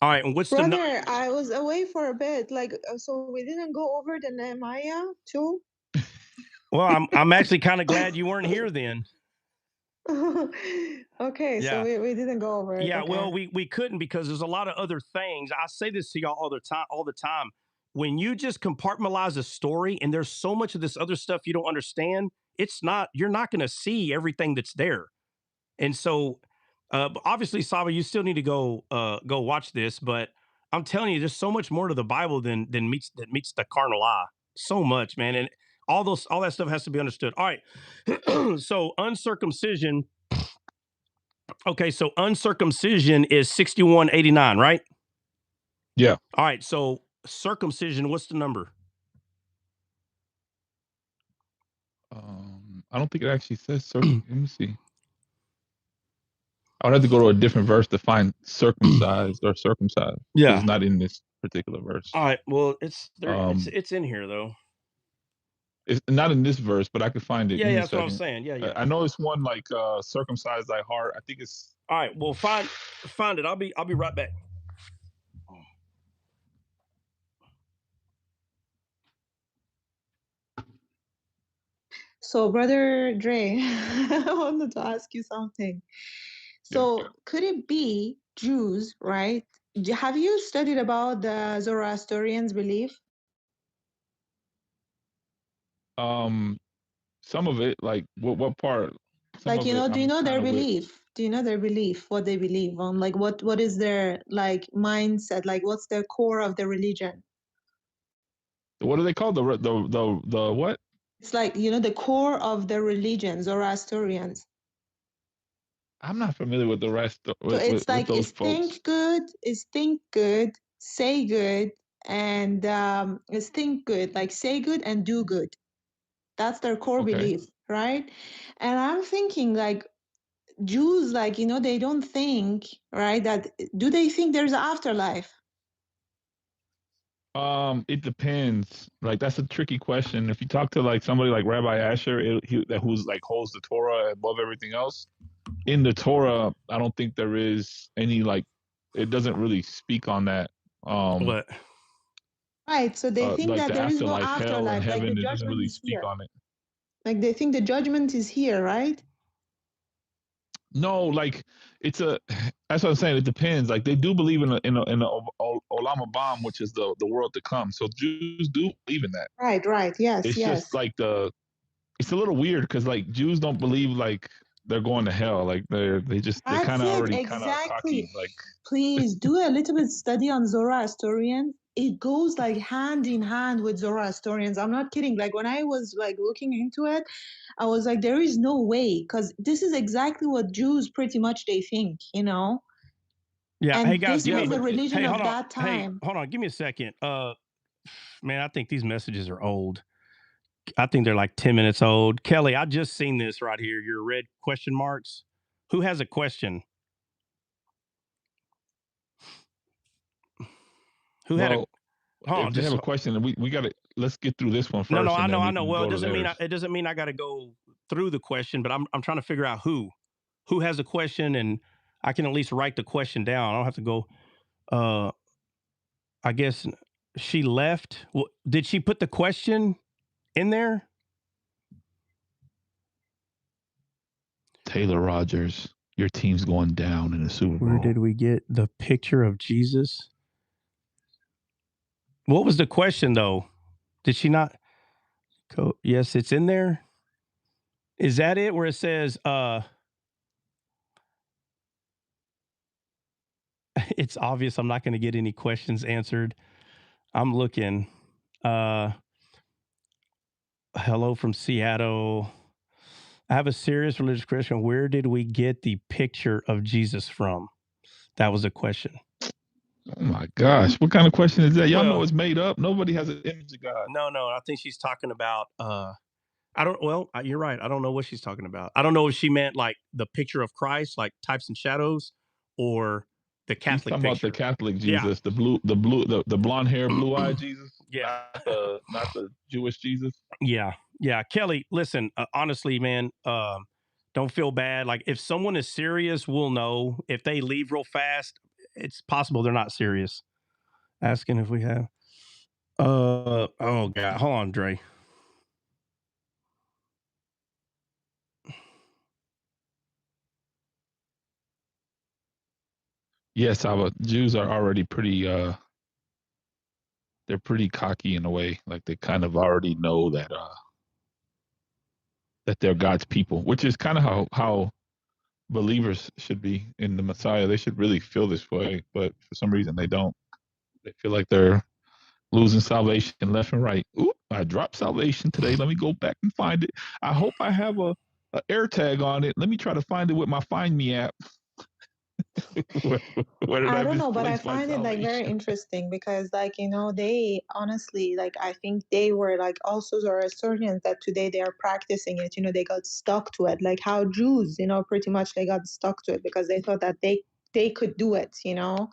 All right, and what's Brother, I was away for a bit. Like, so we didn't go over the Nehemiah too? Well, I'm actually kind of glad you weren't here then. Okay, Yeah. so we didn't go over it. Yeah, Okay. well, we couldn't because there's a lot of other things. I say this to y'all all the time. When you just compartmentalize a story and there's so much of this other stuff you don't understand, you're not going to see everything that's there. And so, obviously, Saba, you still need to go watch this. But I'm telling you, there's so much more to the Bible than meets the carnal eye. So much, man, and all that stuff has to be understood. All right, so uncircumcision. Okay, so uncircumcision is 6189, right? Yeah. All right, so circumcision, what's the number? I don't think it actually says Let me see. I would have to go to a different verse to find circumcised or circumcised. Yeah, it's not in this particular verse. All right, well, it's in here though. It's not in this verse, but I could find it. Yeah, that's what I'm saying. Yeah. I know it's one like circumcise thy heart. I think it's. All right, well, find it. I'll be right back. So, Brother Dre, I wanted to ask you something. So, could it be Jews, right? Have you studied about the Zoroastrians' belief? Some of it, like what part? Like, do you know their belief? Do you know their belief? What they believe on? Like, what is their like mindset? Like, what's their core of the religion? What are they called? The what? It's like, the core of the religion, Zoroastrians. I'm not familiar with the rest So with, it's like those it's folks. think good, say good, and it's think good, like say good and do good. That's their core Okay. belief, right? And I'm thinking like Jews, like, you know, they don't think, right, that do they think there's an afterlife? It depends. Like that's a tricky question. If you talk to like somebody like Rabbi Asher, who's like holds the Torah above everything else, in the Torah, I don't think there is any like, it doesn't really speak on that. What? Right. So they think Like that the there is no afterlife, hell and afterlife, like the heaven, it doesn't judgment really is speak here. on it. Like they think the judgment is here, right? No, like it's a. That's what I'm saying. It depends. Like they do believe in a olam haba, which is the world to come. So Jews do believe in that. Right, right. Yes, It's just yes. like it's a little weird because like Jews don't believe like they're going to hell. Like they're That's kind of it, already kind of exactly. cocky. Like Please do a little bit study on Zoroastrian. It goes like hand in hand with Zoroastrians. I'm not kidding. Like when I was like looking into it, I was like, there is no way, because this is exactly what Jews pretty much they think, you know. Yeah. And Hey guys, this give was me. the religion Hey, of hold on. that Hey, time. hold on. Give me a second. Man, I think these messages are old. I think they're like 10 minutes old. Kelly, I just seen this right here. Your red question marks. Who has a question? Who had a well, hold if on, they have just a question, we got to let's get through this one no, first, and then I we know. can Well, go to theirs. it doesn't mean I got to go through the question, but I'm trying to figure out who has a question, and I can at least write the question down. I don't have to go. I guess she left. Well, did she put the question in there? Taylor Rogers, your team's going down in the Super Bowl. Where did we get the picture of Jesus? What was the question though? Did she not? Yes, it's in there. Is that it? Where it says, it's obvious I'm not going to get any questions answered. I'm looking. Hello from Seattle. I have a serious religious question. Where did we get the picture of Jesus from? That was a question. Oh my gosh, what kind of question is that? Y'all know Well, it's made up. Nobody has an image of God. no. I think she's talking about. I don't. Well, you're right. I don't know what she's talking about. I don't know if she meant like the picture of Christ, like types and shadows, or the She's Catholic talking about the picture. Catholic Yeah. Jesus, the blonde hair, blue eyed Jesus, Yeah. not the Jewish Jesus. Yeah. Kelly, listen. Honestly, man, don't feel bad. Like if someone is serious, we'll know. If they leave real fast, it's possible they're not serious. Asking if we have. Oh God, hold on, Dre. Yes, our Jews are already pretty. They're pretty cocky in a way. Like they kind of already know that they're God's people, which is kind of how believers should be in the Messiah. They should really feel this way, but for some reason they don't. They feel like they're losing salvation left and right. Oop, I dropped salvation today. Let me go back and find it. I hope I have a air tag on it. Let me try to find it with my Find Me app. Where did I I don't know, but I misplace my find it like very salvation? interesting because, like, you know, they honestly, like, I think they were like also Zoroastrians that today they are practicing it. You know, they got stuck to it, like how Jews, you know, pretty much they got stuck to it because they thought that they could do it, you know,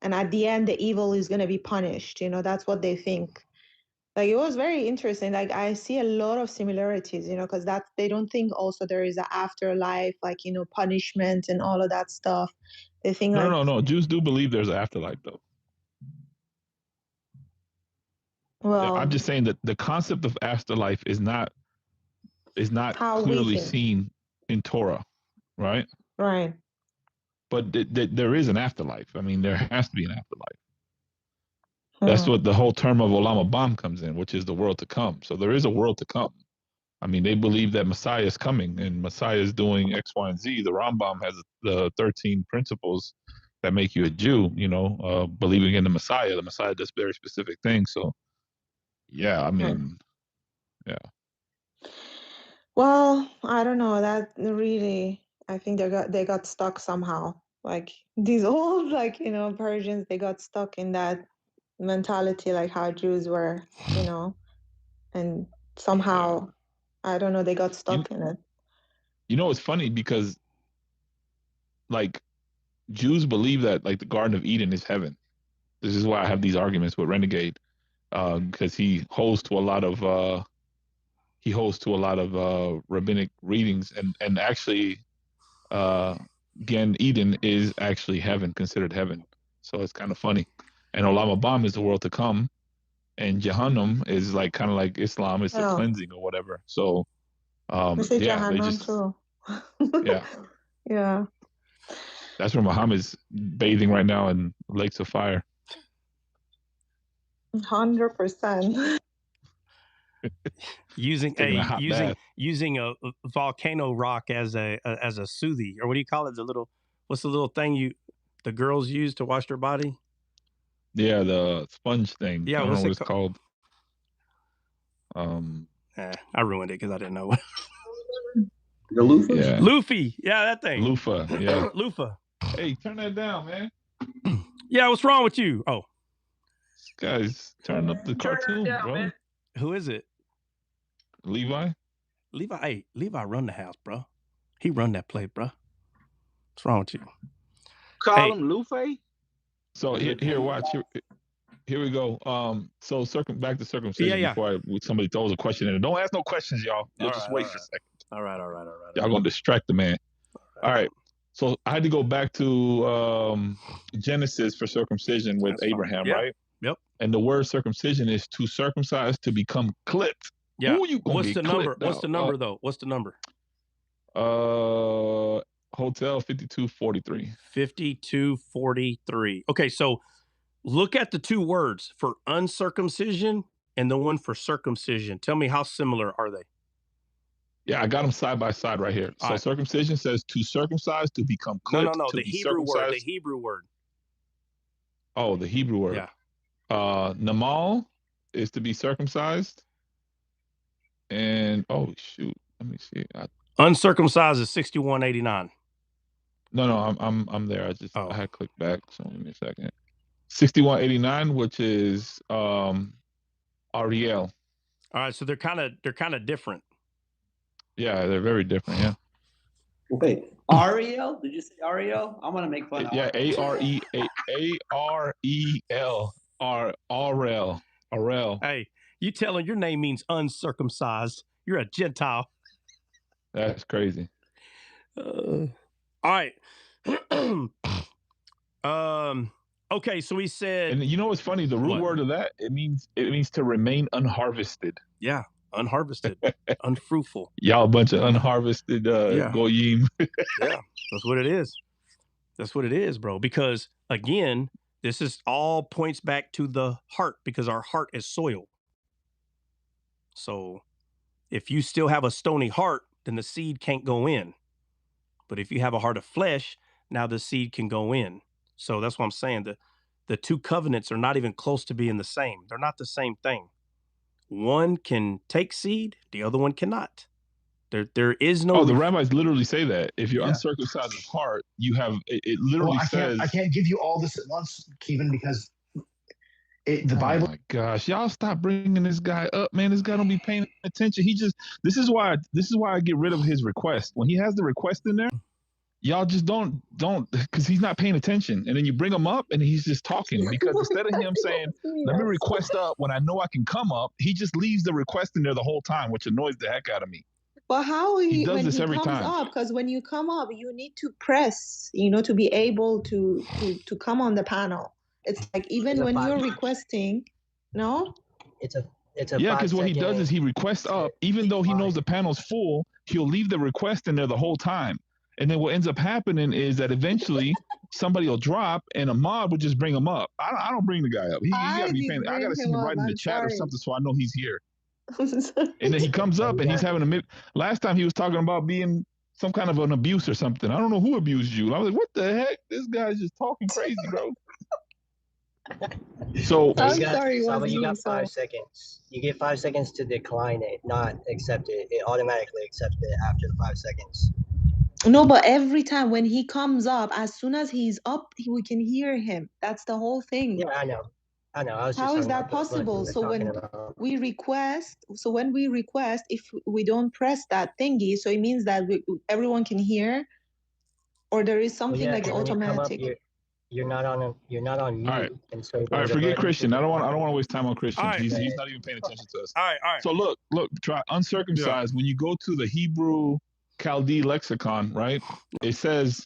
and at the end the evil is gonna be punished. You know, that's what they think. Like it was very interesting. Like I see a lot of similarities, you know, because that they don't think also there is an afterlife, like, you know, punishment and all of that stuff. They think like, No. Jews do believe there's an afterlife, though. I'm well, just saying that the concept of afterlife is not how we clearly think, seen in Torah, right? right? But there is an afterlife. I mean, there has to be an afterlife. That's Hmm. what the whole term of Olam Haba comes in, which is the world to come. So there is a world to come. I mean, they believe that Messiah is coming and Messiah is doing X, Y, and Z. The Rambam has the 13 principles that make you a Jew, believing in the Messiah. The Messiah does very specific things. So, yeah, I Hmm. mean, yeah. Well, I don't know. That really. I think they got stuck somehow. Like these old, like, you know, Persians, they got stuck in that mentality, like how Jews were, you know, and somehow, I don't know, they got stuck in it. You know, it's funny because like Jews believe that like the Garden of Eden is heaven. This is why I have these arguments with Renegade, because he holds to a lot of rabbinic readings, and actually, Gan Eden is actually heaven, considered heaven. So it's kind of funny. And Olam Abam is the world to come, and Jahannam is like kind of like Islam, it's the cleansing or whatever. So We say yeah, they Jahannam just too. yeah. Yeah. That's where Muhammad's bathing right now in lakes of fire. 100%. Using Taking a hot bath. using a volcano rock as a soothie, or what do you call it? What's the little thing the girls use to wash their body? Yeah, the sponge thing. Yeah, I don't know what's what it it's called. I ruined it because I didn't know. The loofah? Yeah. Luffy. Yeah, that thing. Loofah. Yeah. Loofah. Hey, turn that down, man. Yeah, what's wrong with you? Oh. This guy's turning up the cartoon, down, bro. Man. Who is it? Levi? Levi run the house, bro. He run that play, bro. What's wrong with you? Call him Luffy? So here, watch. Here we go. So back to circumcision before somebody throws a question in. Don't ask no questions, y'all. You'll just wait for a second. All right. Y'all gonna distract the man. All right. So I had to go back to Genesis for circumcision with Abraham, right? Yep. And the word circumcision is to circumcise, to become clipped. Yeah. Who you gonna What's get the number? clipped What's the number though? What's the number? Hotel 5243. 5243. Okay, so look at the two words for uncircumcision and the one for circumcision. Tell me, how similar are they? Yeah, I got them side by side right here. So circumcision says to circumcise, to become clipped. No. The Hebrew word. The Hebrew word. Oh, the Hebrew word. Yeah. Namal is to be circumcised. And oh shoot, let me see. Uncircumcised is 6189. No, I'm there. I had clicked back. So give me a second. 6189, which is Ariel. All right, so they're kind of different. Yeah, they're very different. Yeah. Wait, Ariel? Did you say Ariel? I'm gonna make fun. Yeah, Arel. Hey, you tell them your name means uncircumcised. You're a Gentile. That's crazy. All right. Okay, so he said. And you know what's funny? The root word of that, it means to remain unharvested. Yeah, unharvested, unfruitful. Y'all a bunch of unharvested goyim. Yeah, that's what it is. That's what it is, bro. Because again, this is all points back to the heart, because our heart is soil. So if you still have a stony heart, then the seed can't go in. But if you have a heart of flesh, now the seed can go in. So that's what I'm saying. The two covenants are not even close to being the same. They're not the same thing. One can take seed, the other one cannot. There is no. Oh, the rabbis literally say that. If you're uncircumcised of heart, you have it literally says. I can't give you all this at once, Kevin, because the Bible. Oh my gosh, y'all stop bringing this guy up, man. This guy don't be paying attention. This is why I get rid of his request. When he has the request in there, y'all just don't, because he's not paying attention. And then you bring him up and he's just talking, because instead of him saying, let me request up when I know I can come up, he just leaves the request in there the whole time, which annoys the heck out of me. But how he does when this he every comes time. up? Because when you come up, you need to press, to be able to come on the panel. It's like even when you're requesting, no? It's a yeah, because what he does is he requests up, even though he knows the panel's full, he'll leave the request in there the whole time. And then what ends up happening is that eventually somebody will drop and a mod will just bring him up. I don't bring the guy up. He gotta be paying. I gotta see him right in the chat or something so I know he's here. And then he comes up and he's having last time he was talking about being some kind of an abuse or something. I don't know who abused you. I was like, what the heck? This guy's just talking crazy, bro. So I'm sorry. So you got 5 seconds. You get 5 seconds to decline it, not accept it. It automatically accepts it after the 5 seconds. No, but every time when he comes up, as soon as he's up, we can hear him. That's the whole thing. Yeah, I know. I was How just is that what we possible? were So when talking about. we request, if we don't press that thingy, so it means that everyone can hear, or there is something like when you come up, automatic. you're not on mute, All right. and so All there's right, a forget button. Christian. I don't want to waste time on Christian. All right. He's not even paying attention to us. All right. So look, try uncircumcised. When you go to the Hebrew Chaldee lexicon, right? It says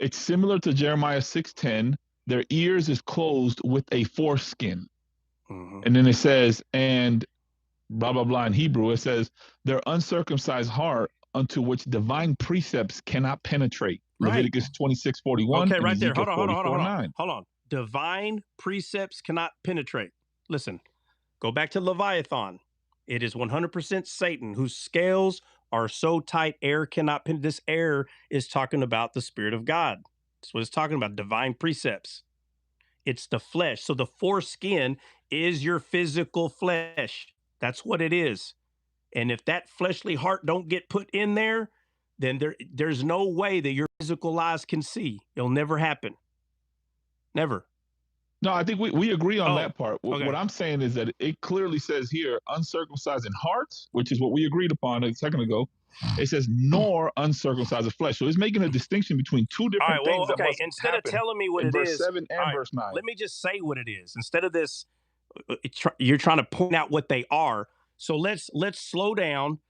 it's similar to Jeremiah 6:10. Their ears is closed with a foreskin. And then it says, and blah blah blah in Hebrew. It says their uncircumcised heart unto which divine precepts cannot penetrate. Right. Leviticus 26:41. Okay, right there. Ezekiel Hold on. 44:9. Hold on. Divine precepts cannot penetrate. Listen, go back to Leviathan. It is 100% Satan, whose scales are so tight, air cannot penetrate. This air is talking about the Spirit of God. That's what it's talking about, divine precepts. It's the flesh. So the foreskin is your physical flesh. That's what it is. And if that fleshly heart don't get put in there, then there's no way that your physical eyes can see. It'll never happen. Never. No, I think we agree on Oh, that part. okay. What I'm saying is that it clearly says here, uncircumcised in hearts, which is what we agreed upon a second ago. It says, nor uncircumcised of flesh. So it's making a distinction between two different things that must Instead of happen telling me what in it verse is, 7 and verse 9. let me just say what it is. Instead of this, you're trying to point out what they are. So let's slow down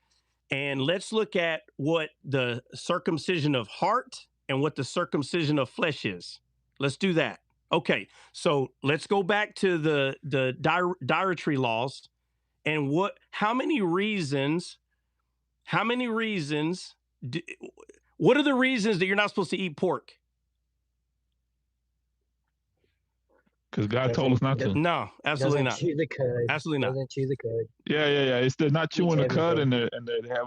and let's look at what the circumcision of heart and what the circumcision of flesh is. Let's do that. Okay, so let's go back to the dietary laws and how many reasons, what are the reasons that you're not supposed to eat pork? Because God told us not to. No, absolutely not. Chew the cud. Absolutely not. Doesn't chew the cud. Yeah. It's they're not chewing the cud, and they have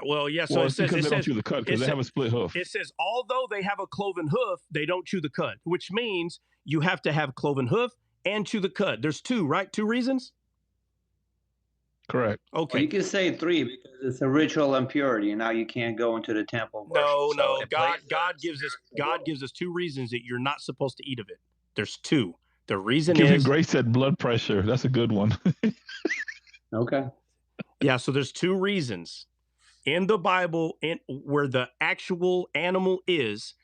well, yeah. So it's because they don't chew the cud because they have a split hoof. It says although they have a cloven hoof, they don't chew the cud, which means you have to have cloven hoof and chew the cud. There's two, right? Two reasons. Correct. Okay. Well, you can say three because it's a ritual impurity. Now you can't go into the temple. No. God gives us two reasons that you're not supposed to eat of it. There's two. The reason is Grace said blood pressure. That's a good one. Okay. Yeah. So there's two reasons in the Bible, where the actual animal is.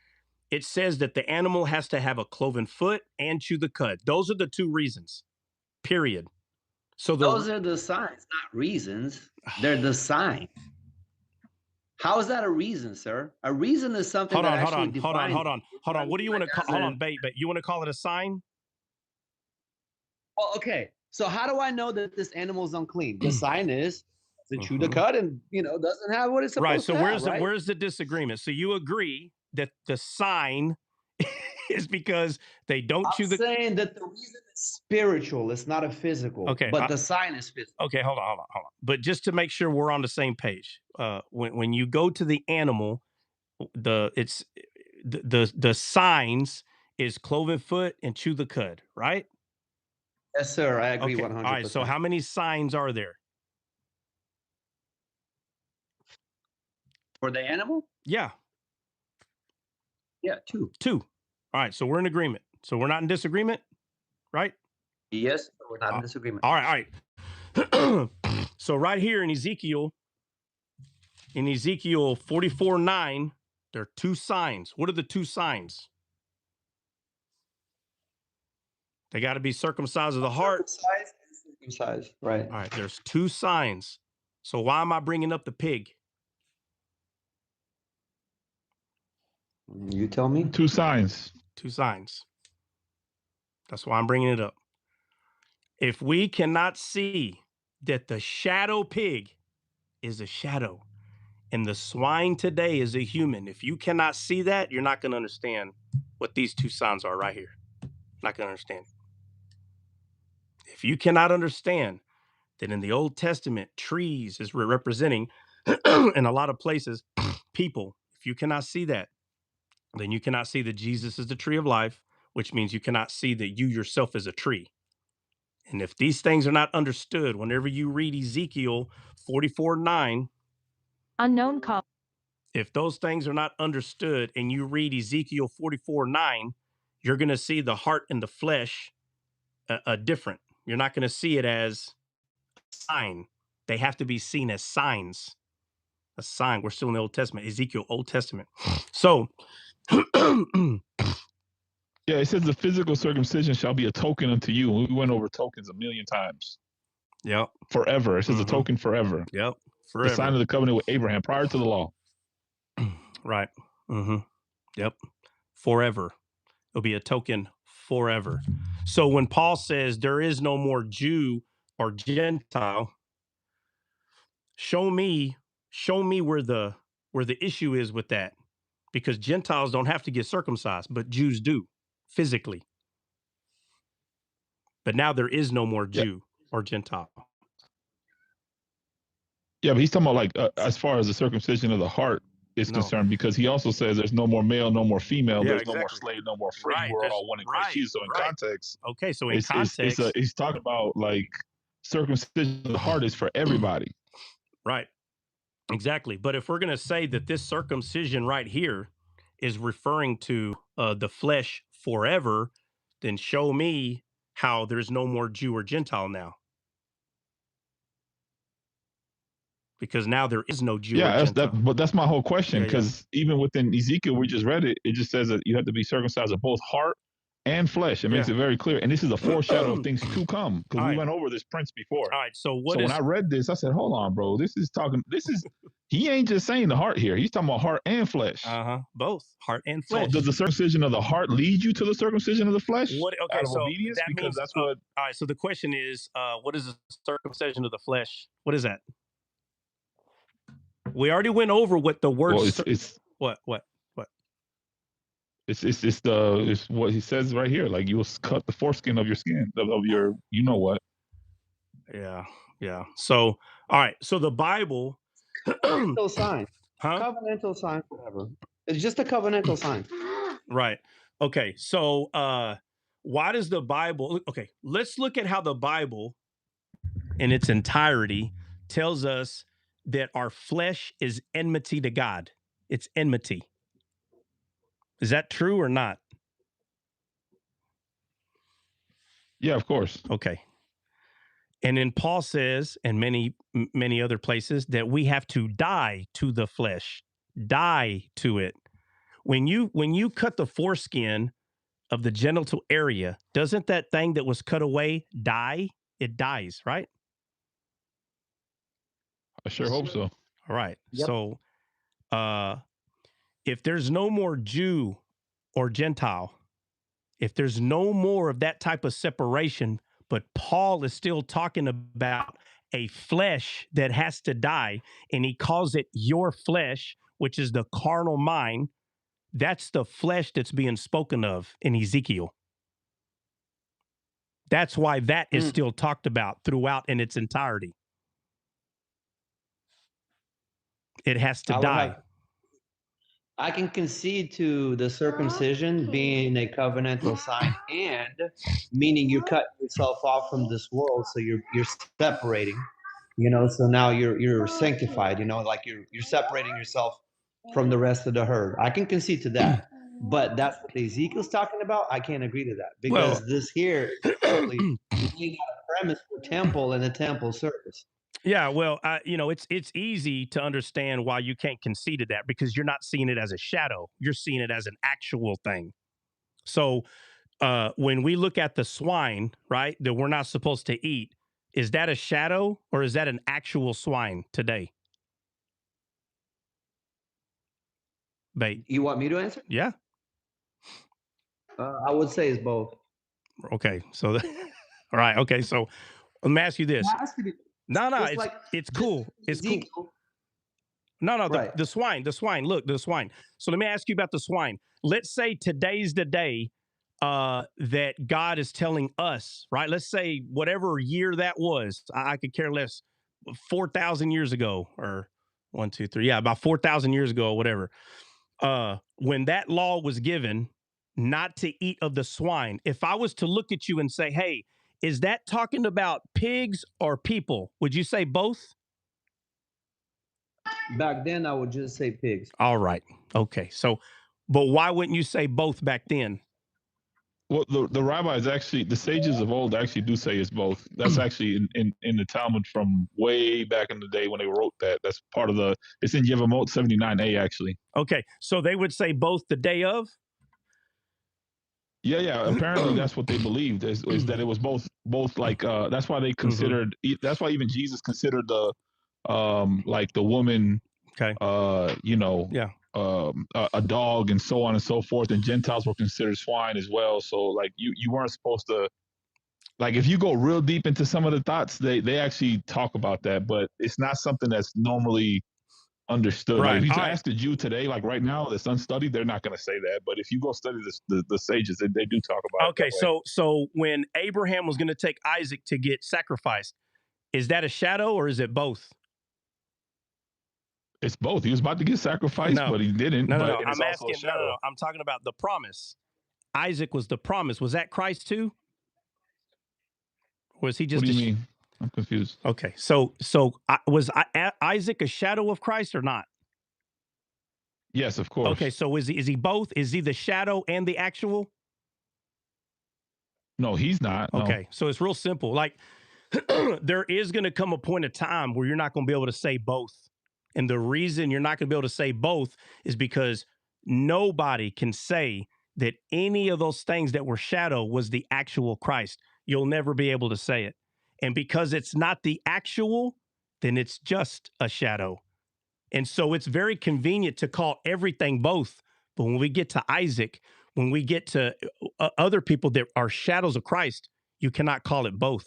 It says that the animal has to have a cloven foot and chew the cud. Those are the two reasons. Period. So those are the signs, not reasons. They're the sign. How is that a reason, sir? A reason is something hold on. What do you want to call? Hold on, babe. You want to call it a sign? Well, okay. So how do I know that this animal is unclean? The sign is to chew the cud and doesn't have what it's supposed to have. Right. So where's the disagreement? So you agree that the sign is because they don't chew the. I'm saying that the reason is spiritual. It's not a physical. Okay. But the sign is physical. Okay. Hold on. But just to make sure we're on the same page, when you go to the animal, the signs is cloven foot and chew the cud, right? Yes, sir. I agree 100%. All right. So how many signs are there? For the animal? Yeah. Yeah, two. All right. So we're in agreement. So we're not in disagreement, right? Yes, we're not in disagreement. All right. So right here in Ezekiel 44:9, there are two signs. What are the two signs? They got to be circumcised of the heart. Circumcised, right. All right. There's two signs. So why am I bringing up the pig? You tell me. Two signs. That's why I'm bringing it up. If we cannot see that the shadow pig is a shadow and the swine today is a human, if you cannot see that, you're not going to understand what these two signs are right here. Not going to understand. If you cannot understand that in the Old Testament, trees is representing in a lot of places people, if you cannot see that, then you cannot see that Jesus is the tree of life, which means you cannot see that you yourself is a tree. And if these things are not understood, whenever you read Ezekiel 44:9, unknown call. if those things are not understood and you read Ezekiel 44:9, you're going to see the heart and the flesh different. You're not going to see it as a sign. They have to be seen as signs. A sign. We're still in the Old Testament. Ezekiel, Old Testament. So, yeah, it says the physical circumcision shall be a token unto you. We went over tokens a million times. Yep. Forever. It says a token forever. Yep. Forever. The sign of the covenant with Abraham prior to the law. Right. Yep. Forever. It'll be a token forever. So when Paul says there is no more Jew or Gentile, show me where the issue is with that. Because Gentiles don't have to get circumcised, but Jews do physically. But now there is no more Jew or Gentile. Yeah, but he's talking about like as far as the circumcision of the heart is concerned, because he also says there's no more male, no more female, there's no more slave, no more free. We're all one in Christ Jesus. So in context, okay, so in context, he's talking about like circumcision of the heart is for everybody. Right. Exactly. But if we're going to say that this circumcision right here is referring to the flesh forever, then show me how there's no more Jew or Gentile now. Because now there is no Jew or Gentile. But that's my whole question, because even within Ezekiel, we just read it, it just says that you have to be circumcised of both heart and flesh. It makes it very clear. And this is a foreshadow of things to come, because we went over this prince before. All right, so when I read this, I said, hold on, bro. He ain't just saying the heart here. He's talking about heart and flesh. Both heart and flesh. So does the circumcision of the heart lead you to the circumcision of the flesh? Okay, so obedience? That because means, that's what. All right, so the question is, what is the circumcision of the flesh? What is that? We already went over what the word. What? It's what he says right here. Like, you will cut the foreskin of your skin of your, you know what? Yeah. So, all right. So the Bible. Covenantal sign. Covenantal sign forever. It's just a covenantal sign. Right. Okay. So, why does the Bible? Okay, let's look at how the Bible, in its entirety, tells us that our flesh is enmity to God. It's enmity. Is that true or not? Yeah, of course. Okay. And then Paul says, and many other places, that we have to die to the flesh, die to it. When you cut the foreskin of the genital area, doesn't that thing that was cut away die? It dies, right? I sure hope so. All right. Yep. So if there's no more Jew or Gentile, if there's no more of that type of separation, but Paul is still talking about a flesh that has to die, and he calls it your flesh, which is the carnal mind. That's the flesh that's being spoken of in Ezekiel. That's why that is still talked about throughout in its entirety. It has to die. I can concede to the circumcision being a covenantal sign, and meaning you cut yourself off from this world, so you're separating, so now you're sanctified, like you're separating yourself from the rest of the herd. I can concede to that, but that's what Ezekiel's talking about. I can't agree to that, because this here is laying out a premise for temple and a temple service. Yeah, well, it's easy to understand why you can't concede to that, because you're not seeing it as a shadow. You're seeing it as an actual thing. So when we look at the swine, right, that we're not supposed to eat, is that a shadow or is that an actual swine today? Bait. You want me to answer? Yeah. I would say it's both. Okay. So, all right. Okay. So let me ask you this. No, it's cool. It's cool. No, right. the swine. Look, the swine. So let me ask you about the swine. Let's say today's the day that God is telling us, right? Let's say whatever year that was, I could care less, 4,000 years ago, or 1, 2, 3. Yeah, about 4,000 years ago, or whatever. When that law was given, not to eat of the swine, if I was to look at you and say, hey, is that talking about pigs or people? Would you say both? Back then, I would just say pigs. All right. Okay. So, but why wouldn't you say both back then? Well, the rabbis actually, the sages of old actually do say it's both. That's actually in the Talmud from way back in the day when they wrote that. That's part of it's in Yevamot 79a actually. Okay. So they would say both the day of? Yeah. Apparently that's what they believed is that it was both like, that's why they considered, that's why even Jesus considered like the woman, okay, you know, yeah, a dog and so on and so forth, and Gentiles were considered swine as well. So like you weren't supposed to, like, if you go real deep into some of the thoughts, they actually talk about that, but it's not something that's normally understood. Right. Like if you All right. ask a Jew today, like right now, that's unstudied, they're not going to say that. But if you go study the sages, they do talk about Okay. it. Okay. So when Abraham was going to take Isaac to get sacrificed, is that a shadow or is it both? It's both. He was about to get sacrificed, but he didn't. No. And I'm asking. No. I'm talking about the promise. Isaac was the promise. Was that Christ too? Or was he just? What do you mean? I'm confused. Okay. So was Isaac a shadow of Christ or not? Yes, of course. Okay. So is he both? Is he the shadow and the actual? No, he's not. No. Okay. So it's real simple. Like there is going to come a point of time where you're not going to be able to say both. And the reason you're not going to be able to say both is because nobody can say that any of those things that were shadow was the actual Christ. You'll never be able to say it. And because it's not the actual, then it's just a shadow. And so it's very convenient to call everything both. But when we get to Isaac, when we get to other people that are shadows of Christ, you cannot call it both.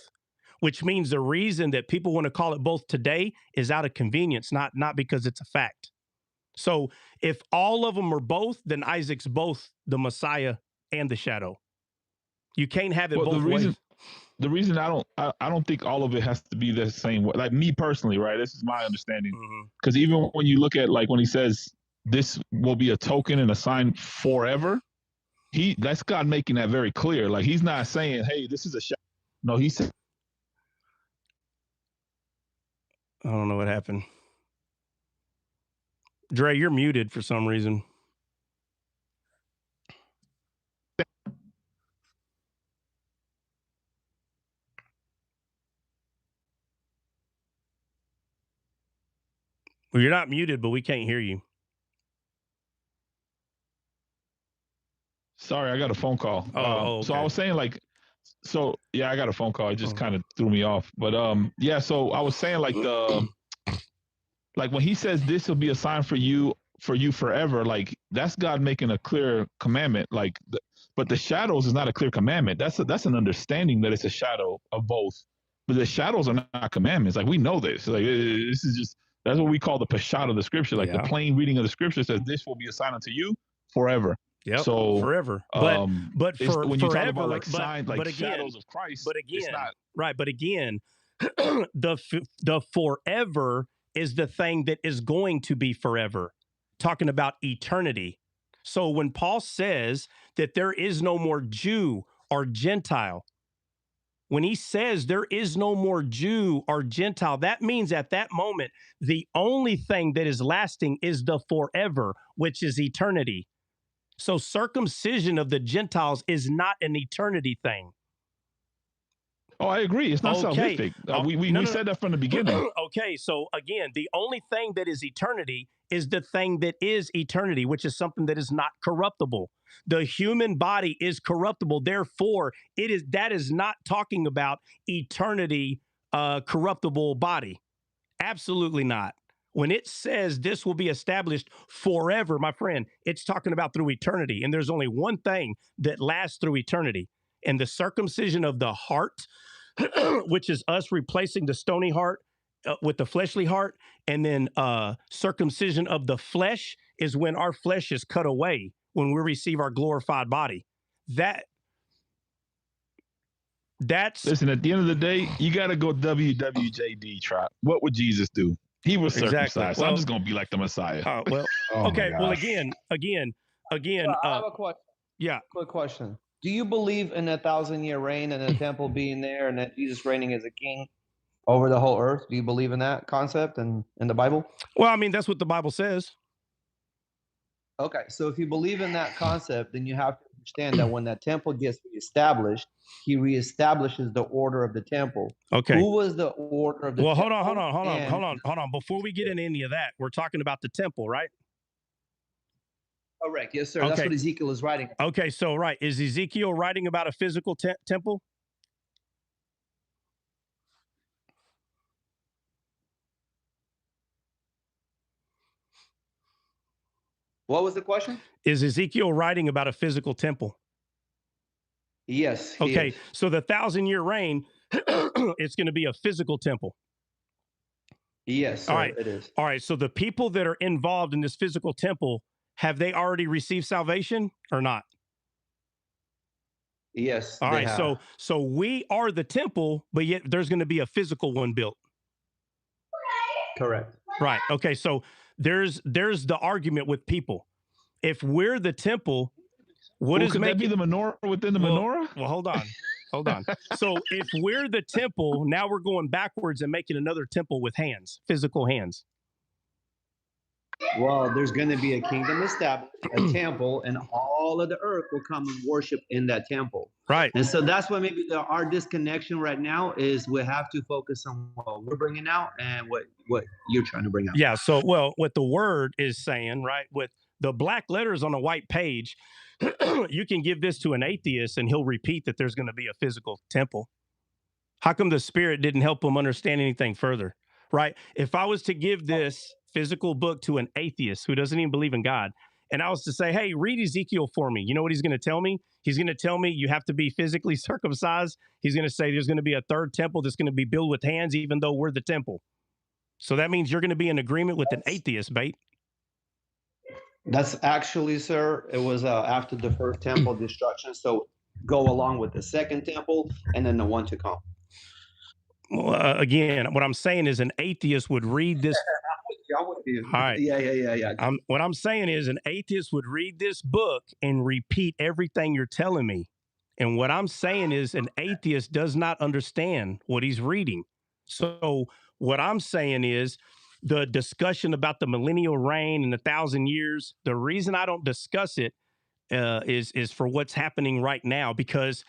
Which means the reason that people want to call it both today is out of convenience, not because it's a fact. So if all of them are both, then Isaac's both the Messiah and the shadow. You can't have it both ways. The reason I don't think all of it has to be the same way. Like me personally, right? This is my understanding. Because even when you look at, like, when he says this will be a token and a sign forever, that's God making that very clear. Like he's not saying, hey, this is a shadow. No, he said. I don't know what happened. Dre, you're muted for some reason. Well, you're not muted, but we can't hear you. Sorry, I got a phone call. Okay. So I was saying, like, so yeah, I got a phone call. It just kind of threw me off. But yeah, so I was saying, like, like when he says this will be a sign for you forever, like that's God making a clear commandment. Like, but the shadows is not a clear commandment. That's an understanding that it's a shadow of both. But the shadows are not commandments. Like we know this. Like this is just, that's what we call the pashat of the scripture. Like the plain reading of the scripture says, this will be a sign unto you forever. Yep. So forever. But for when you forever, talk about like signs, like shadows of Christ, but again, it's not right. But again, the forever is the thing that is going to be forever. Talking about eternity. So when Paul says that there is no more Jew or Gentile, when he says there is no more Jew or Gentile, that means at that moment, the only thing that is lasting is the forever, which is eternity. So circumcision of the Gentiles is not an eternity thing. Oh, I agree. It's not salvific. We said that from the beginning. Okay, so again, the only thing that is eternity is the thing that is eternity, which is something that is not corruptible. The human body is corruptible. Therefore, that is not talking about eternity, corruptible body. Absolutely not. When it says this will be established forever, my friend, it's talking about through eternity. And there's only one thing that lasts through eternity. And the circumcision of the heart, which is us replacing the stony heart with the fleshly heart. And then circumcision of the flesh is when our flesh is cut away, when we receive our glorified body. That's listen, at the end of the day, you got to go WWJD trap. What would Jesus do? He was circumcised. Exactly. So I'm just going to be like the Messiah. Okay. Well, again. I have a question. Yeah. Quick question. Do you believe in a 1,000-year reign and the temple being there and that Jesus reigning as a king? over the whole earth. Do you believe in that concept and in the Bible? Well, I mean, that's what the Bible says. Okay, so if you believe in that concept, then you have to understand that when that temple gets reestablished, he reestablishes the order of the temple. Okay. Who was the order of the Well, temple? hold on. Before we get into any of that, we're talking about the temple, right? Correct. Yes, sir. Okay. That's what Ezekiel is writing. Okay, so right. Is Ezekiel writing about a physical temple? What was the question? Is Ezekiel writing about a physical temple? Yes. Okay, so the 1,000-year reign, it's going to be a physical temple. Yes, sir, all right. It is. All right, so the people that are involved in this physical temple, have they already received salvation or not? Yes. All right, so we are the temple, but yet there's going to be a physical one built. Correct. Right. Okay, so there's the argument with people. If we're the temple, could that be the menorah within the menorah? Well, hold on. So if we're the temple, now we're going backwards and making another temple with hands, physical hands. Well, there's going to be a kingdom established, a temple, and all of the earth will come and worship in that temple. Right. And so that's why maybe our disconnection right now is we have to focus on what we're bringing out and what you're trying to bring out. Yeah. So, well, what the word is saying, right, with the black letters on a white page, you can give this to an atheist and he'll repeat that there's going to be a physical temple. How come the Spirit didn't help him understand anything further? Right. If I was to give this physical book to an atheist who doesn't even believe in God, and I was to say, hey, read Ezekiel for me, you know what he's going to tell me? He's going to tell me you have to be physically circumcised. He's going to say there's going to be a third temple that's going to be built with hands, even though we're the temple. So that means you're going to be in agreement with an atheist, Bait. That's actually, sir, it was after the first temple destruction. So go along with the second temple and then the one to come. Well, again, what I'm saying is an atheist would read this. All right. Yeah. What I'm saying is an atheist would read this book and repeat everything you're telling me. And what I'm saying is an atheist does not understand what he's reading. So what I'm saying is the discussion about the millennial reign and 1,000 years, the reason I don't discuss it is for what's happening right now, because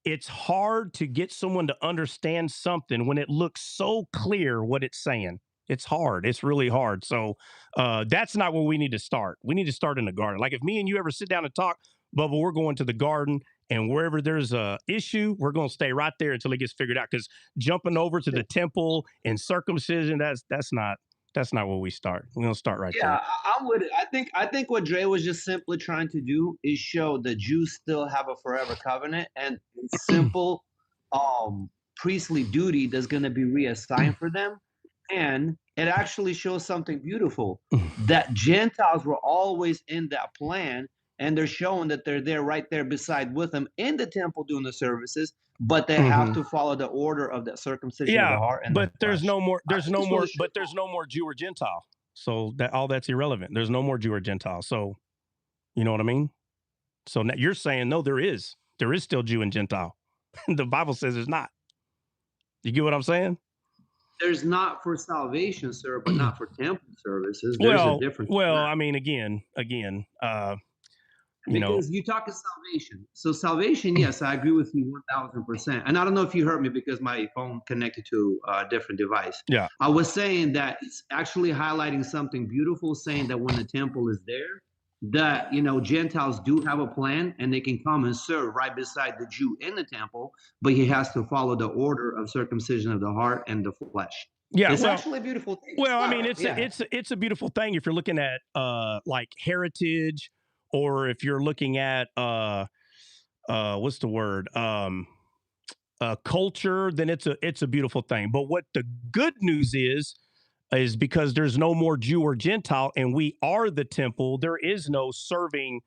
it's hard to get someone to understand something when it looks so clear what it's saying. It's hard. It's really hard. So that's not where we need to start. We need to start in the garden. Like if me and you ever sit down and talk, Bubba, we're going to the garden, and wherever there's a issue, we're going to stay right there until it gets figured out. Because jumping over to the temple and circumcision, that's not where we start. We're going to start right there. Yeah, I'm with it. I think what Dre was just simply trying to do is show the Jews still have a forever covenant and simple priestly duty that's going to be reassigned for them. And it actually shows something beautiful, that Gentiles were always in that plan, and they're showing that they're there right there beside with them in the temple doing the services, but they have to follow the order of the circumcision of the heart. And but there's no more Jew or Gentile. So that's irrelevant. There's no more Jew or Gentile. So you know what I mean? So now you're saying, no, there is still Jew and Gentile. The Bible says there's not. You get what I'm saying? There's not for salvation, sir, but not for temple services. There's a difference. Well, I mean, again, because you talk of salvation. So salvation, yes, I agree with you 1,000%. And I don't know if you heard me because my phone connected to a different device. Yeah. I was saying that it's actually highlighting something beautiful, saying that when the temple is there, that, Gentiles do have a plan and they can come and serve right beside the Jew in the temple, but he has to follow the order of circumcision of the heart and the flesh. Yeah, it's actually a beautiful thing. Well, I mean, it's a beautiful thing if you're looking at like heritage, or if you're looking at what's the word? Culture, then it's a beautiful thing. But what the good news is because there's no more Jew or Gentile, and we are the temple. There is no serving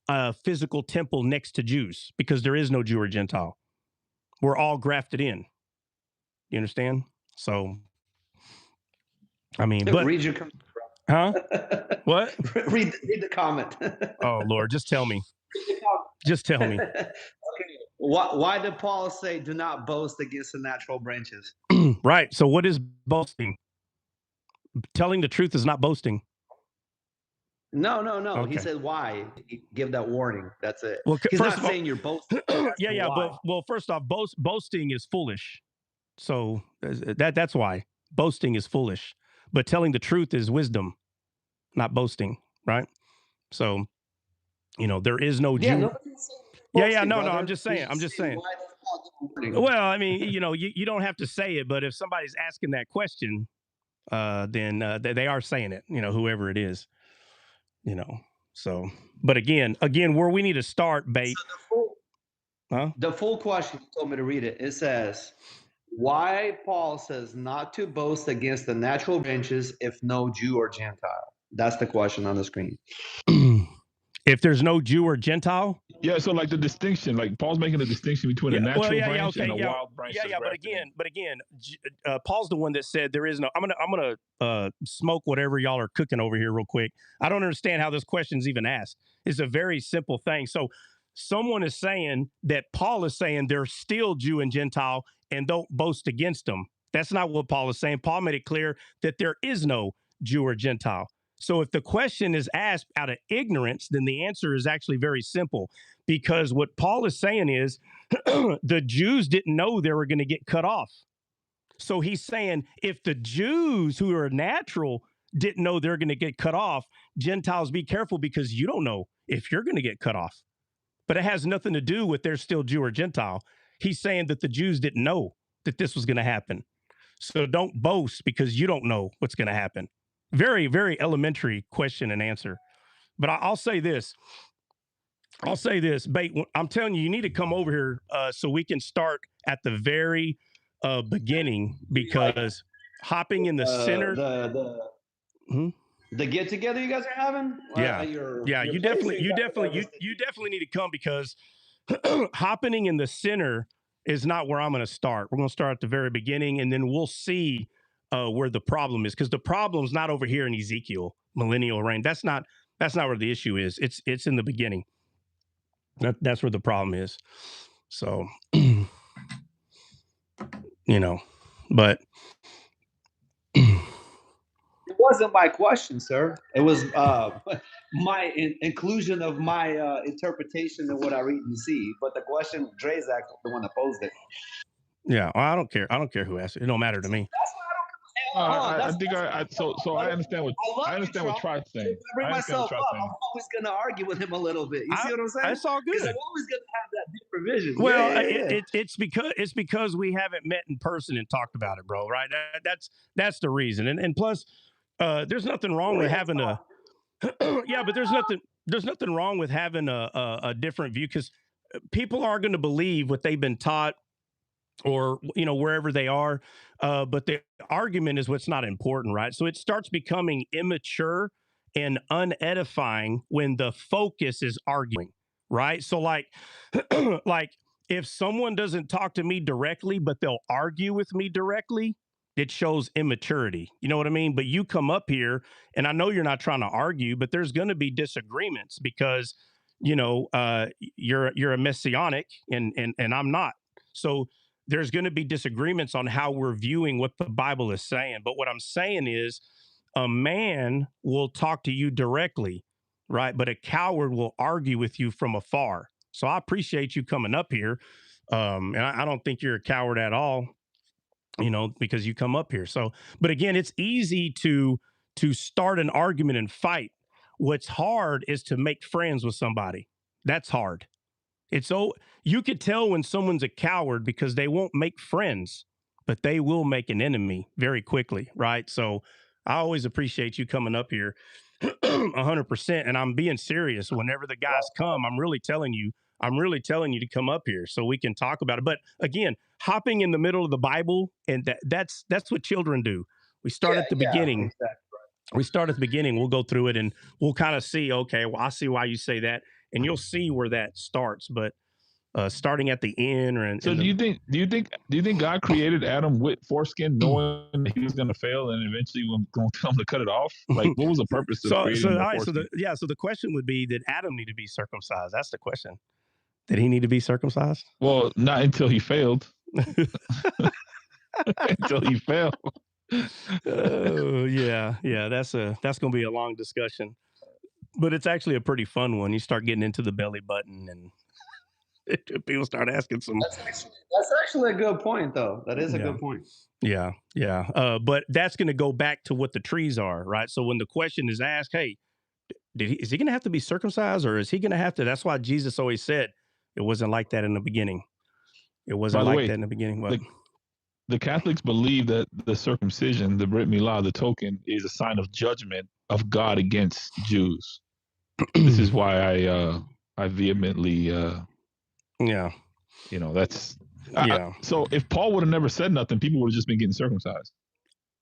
a physical temple next to Jews, because there is no Jew or Gentile. We're all grafted in. You understand? So, I mean, but read your huh? What? read the comment. Oh Lord, just tell me. Just tell me. Okay. Why did Paul say, "Do not boast against the natural branches"? Right. So what is boasting? Telling the truth is not boasting. No. Okay. He said why. Give that warning. That's it. Well, He's first not of all, saying you're boasting. yeah. Why. But first off, boasting is foolish. So that's why boasting is foolish. But telling the truth is wisdom, not boasting. Right. So there is no Yeah, Jew. nobody's saying Yeah. boasting, No. brother. I'm just saying. I'm just saying. Why does Paul give a warning? Well, I mean, you don't have to say it, but if somebody's asking that question, then they are saying it. Whoever it is. So, but again, where we need to start, bait. The full question, you told me to read it. It says, why Paul says not to boast against the natural branches if no Jew or Gentile. That's the question on the screen. If there's no Jew or Gentile. Yeah, so like the distinction, like Paul's making a distinction between a natural branch and a wild branch. Yeah. But again, Paul's the one that said there is no. I'm gonna smoke whatever y'all are cooking over here real quick. I don't understand how this question's even asked. It's a very simple thing. So someone is saying that Paul is saying they're still Jew and Gentile and don't boast against them. That's not what Paul is saying. Paul made it clear that there is no Jew or Gentile. So if the question is asked out of ignorance, then the answer is actually very simple, because what Paul is saying is the Jews didn't know they were going to get cut off. So he's saying if the Jews who are natural didn't know they're going to get cut off, Gentiles, be careful, because you don't know if you're going to get cut off. But it has nothing to do with they're still Jew or Gentile. He's saying that the Jews didn't know that this was going to happen. So don't boast because you don't know what's going to happen. Very, very elementary question and answer. But I'll say this. Bait, I'm telling you, you need to come over here so we can start at the very beginning, because hopping in the center. The get together you guys are having? You definitely need to come, because hopping in the center is not where I'm going to start. We're going to start at the very beginning, and then we'll see where the problem is, because the problem's not over here in Ezekiel, millennial reign. That's not where the issue is. It's in the beginning. That's where the problem is. So, but it wasn't my question, sir. It was my inclusion of my interpretation of what I read and see. But the question, Dre's actually the one that posed it. Yeah, I don't care. I don't care who asks it. It don't matter to me. I understand what Tri's saying. I bring myself up. I'm always going to argue with him a little bit. You see what I'm saying? That's all good. Because I'm always going to have that deeper vision. Well, it's because we haven't met in person and talked about it, bro. Right? That's the reason. And plus, there's nothing wrong with having a. Yeah, but there's nothing wrong with having a different view, because people are going to believe what they've been taught, or wherever they are, but the argument is what's not important, right? So it starts becoming immature and unedifying when the focus is arguing, right? So like if someone doesn't talk to me directly but they'll argue with me directly, it shows immaturity. You know what I mean? But you come up here, and I know you're not trying to argue, but there's going to be disagreements, because you're a messianic and I'm not. So there's going to be disagreements on how we're viewing what the Bible is saying. But what I'm saying is, a man will talk to you directly, right? But a coward will argue with you from afar. So I appreciate you coming up here. And I don't think you're a coward at all, because you come up here. So, but again, it's easy to start an argument and fight. What's hard is to make friends with somebody. That's hard. You could tell when someone's a coward because they won't make friends, but they will make an enemy very quickly, right? So I always appreciate you coming up here 100%. And I'm being serious. Whenever the guys come, I'm really telling you to come up here so we can talk about it. But again, hopping in the middle of the Bible, and that's what children do. We start at the beginning. Exactly. We start at the beginning. We'll go through it and we'll kind of see, okay, well, I see why you say that. And you'll see where that starts, but starting at the end. So do you think God created Adam with foreskin, knowing he was going to fail, and eventually was going to come to cut it off? Like, what was the purpose of creating the foreskin? So the question would be, did Adam need to be circumcised? That's the question. Did he need to be circumcised? Well, not until he failed. Until he failed. Oh yeah, that's gonna be a long discussion, but it's actually a pretty fun one. You start getting into the belly button, and people start asking some. That's actually a good point, though. That is a good point. Yeah. But that's going to go back to what the trees are, right? So when the question is asked, hey, is he going to have to be circumcised, or is he going to have to? That's why Jesus always said it wasn't like that in the beginning. It wasn't like that in the beginning. What? The Catholics believe that the circumcision, the Brit Milah, the token, is a sign of judgment of God against Jews. This is why I vehemently, that's. So if Paul would have never said nothing, people would have just been getting circumcised.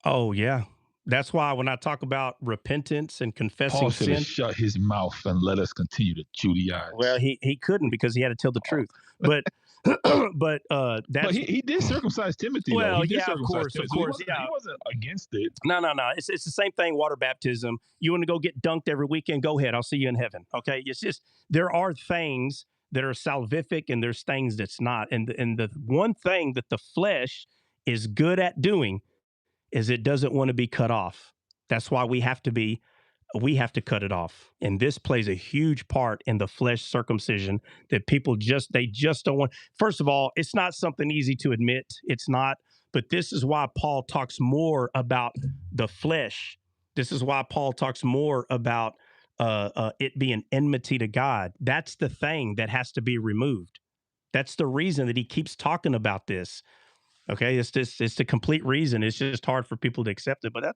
Oh yeah, that's why when I talk about repentance and confessing Paul should have sin, shut his mouth and let us continue to Judaize. Well, he couldn't because he had to tell the truth. But but he did circumcise Timothy. Well, though. He did of course, Timothy, of course, so he wasn't against it. No. It's the same thing. Water baptism. You want to go get dunked every weekend? Go ahead. I'll see you in heaven. Okay. It's just there are things that are salvific and there's things that's not. And the one thing that the flesh is good at doing is it doesn't want to be cut off. That's why we have to cut it off. And this plays a huge part in the flesh circumcision that people just don't want. First of all, it's not something easy to admit. It's not. But this is why Paul talks more about the flesh. This is why Paul talks more about it being enmity to God. That's the thing that has to be removed. That's the reason that he keeps talking about this. Okay, it's the complete reason. It's just hard for people to accept it. But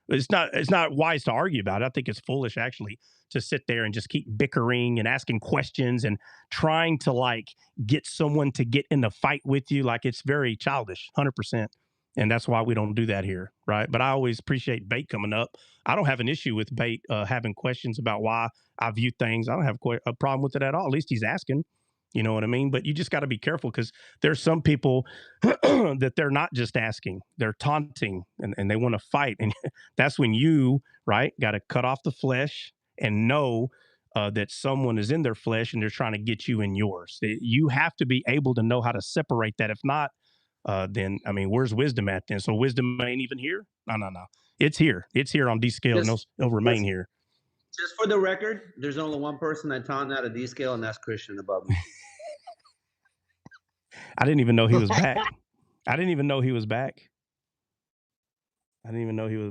it's not wise to argue about it. I think it's foolish actually to sit there and just keep bickering and asking questions and trying to get someone to get in the fight with you. Like it's very childish, 100%. And that's why we don't do that here, right? But I always appreciate Bait coming up. I don't have an issue with Bait having questions about why I view things. I don't have a problem with it at all. At least he's asking. You know what I mean? But you just got to be careful because there's some people that they're not just asking, they're taunting and they want to fight. And that's when you, right, got to cut off the flesh and know that someone is in their flesh and they're trying to get you in yours. You have to be able to know how to separate that. If not, then, where's wisdom at then? So wisdom ain't even here? No. It's here. It's here on D-scale and it'll remain here. Just for the record, there's only one person that taught me how to D-scale, and that's Christian above me. I didn't even know he was back. I didn't even know he was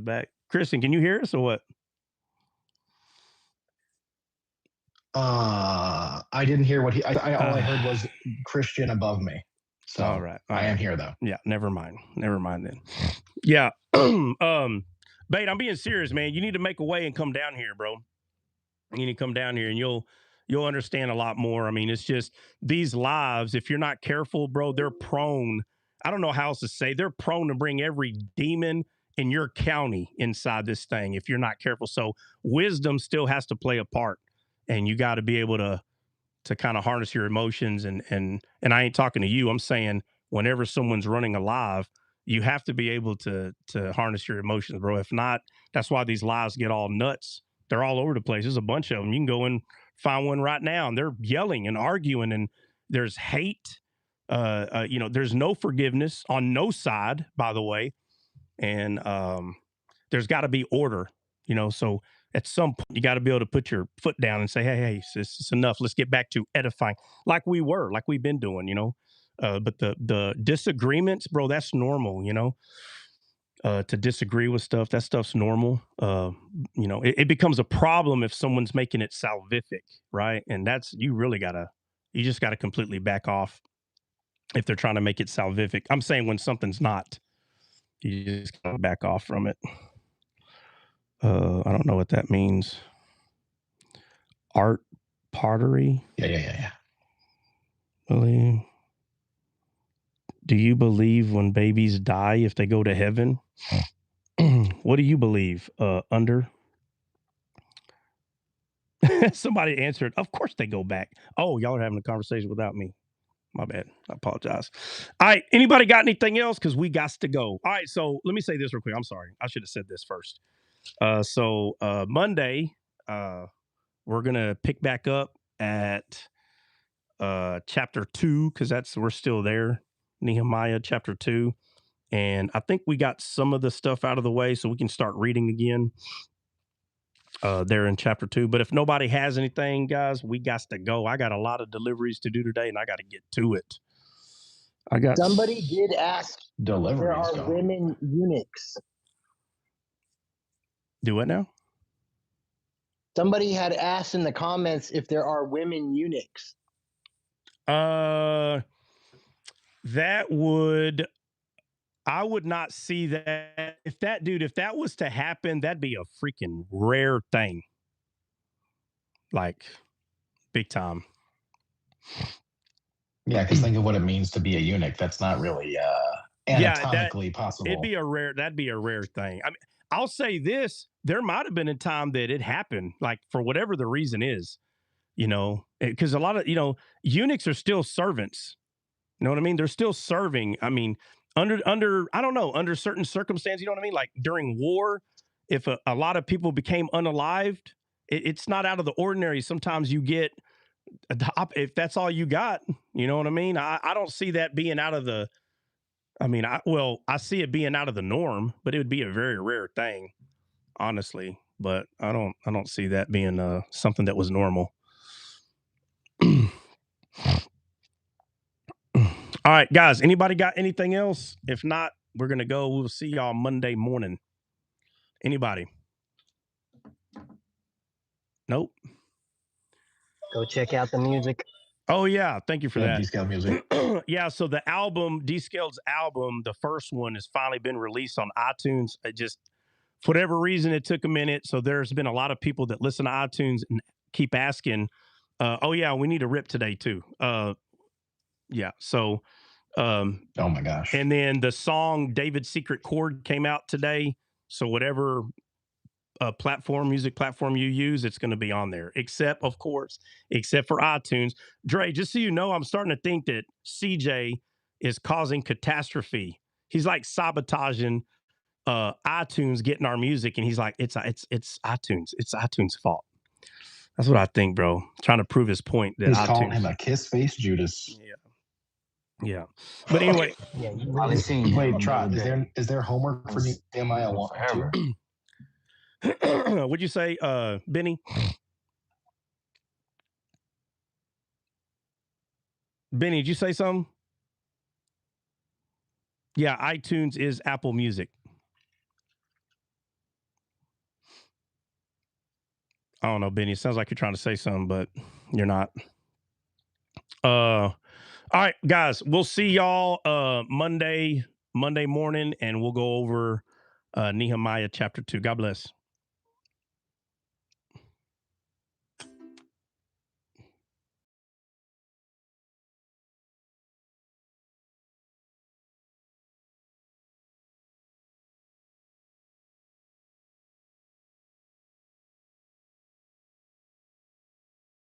back. Christian, can you hear us or what? I didn't hear what all I heard was Christian above me. So all right. I am here though. Yeah, never mind then. Yeah. Bait, I'm being serious, man. You need to make a way and come down here, bro. You need to come down here and you'll understand a lot more. It's just these lives, if you're not careful, bro, they're prone. I don't know how else to say. They're prone to bring every demon in your county inside this thing if you're not careful. So wisdom still has to play a part, and you got to be able to kind of harness your emotions. And I ain't talking to you. I'm saying whenever someone's running alive, you have to be able to harness your emotions, bro. If not, that's why these lives get all nuts. They're all over the place. There's a bunch of them. You can go and find one right now, and they're yelling and arguing, and there's hate. There's no forgiveness on no side, by the way, and there's got to be order. So at some point, you got to be able to put your foot down and say, "Hey, it's enough. Let's get back to edifying, like we've been doing." But the disagreements, bro, that's normal. To disagree with stuff, that stuff's normal. It becomes a problem if someone's making it salvific, right? And that's, you just gotta completely back off if they're trying to make it salvific. I'm saying when something's not, you just gotta back off from it. I don't know what that means. Art, pottery. Yeah. Believe. Do you believe when babies die if they go to heaven? What do you believe? Under? Somebody answered, of course they go back. Oh, y'all are having a conversation without me. My bad. I apologize. All right. Anybody got anything else? Because we got to go. All right. So let me say this real quick. I'm sorry. I should have said this first. So Monday, we're going to pick back up at chapter 2, because we're still there. Nehemiah chapter 2. And I think we got some of the stuff out of the way so we can start reading again there in chapter 2. But if nobody has anything, guys, we got to go. I got a lot of deliveries to do today, and I got to get to it. Somebody did ask if there are women eunuchs. Do what now? Somebody had asked in the comments if there are women eunuchs. I would not see that. If that was to happen, that'd be a freaking rare thing. Like, big time. Yeah, because think of what it means to be a eunuch. That's not really anatomically possible. That'd be a rare thing. I mean, I'll say this: there might have been a time that it happened, like for whatever the reason is, because a lot of eunuchs are still servants. You know what I mean? They're still serving. I mean, under I don't know, under certain circumstances, you know what I mean? Like during war, if a lot of people became unalived, it's not out of the ordinary. Sometimes you get if that's all you got, you know what I mean? I don't see that being out of the. I mean, I see it being out of the norm, but it would be a very rare thing, honestly. But I don't see that being something that was normal. All right, guys, anybody got anything else? If not, we're going to go. We'll see y'all Monday morning. Anybody? Nope. Go check out the music. Oh, yeah. Thank you for that. Descaled music. Yeah, so the album, Descaled's album, the first one has finally been released on iTunes. It just, for whatever reason, it took a minute. So there's been a lot of people that listen to iTunes and keep asking, oh, yeah, we need a rip today, too. Yeah, so... oh my gosh. And then the song David's Secret Chord came out today. So whatever music platform you use, it's going to be on there, except for iTunes. Dre, just so you know, I'm starting to think that CJ is causing catastrophe. He's like sabotaging iTunes getting our music, and he's like, it's iTunes. It's iTunes' fault. That's what I think, bro. Trying to prove his point that he's iTunes calling him a kiss face Judas. Yeah. But anyway, wait, Trot, is there homework for Nehemiah 1 and 2? What'd you say, Benny? Benny, did you say something? Yeah, iTunes is Apple Music. I don't know, Benny. It sounds like you're trying to say something, but you're not. All right, guys, we'll see y'all Monday morning, and we'll go over Nehemiah chapter 2. God bless.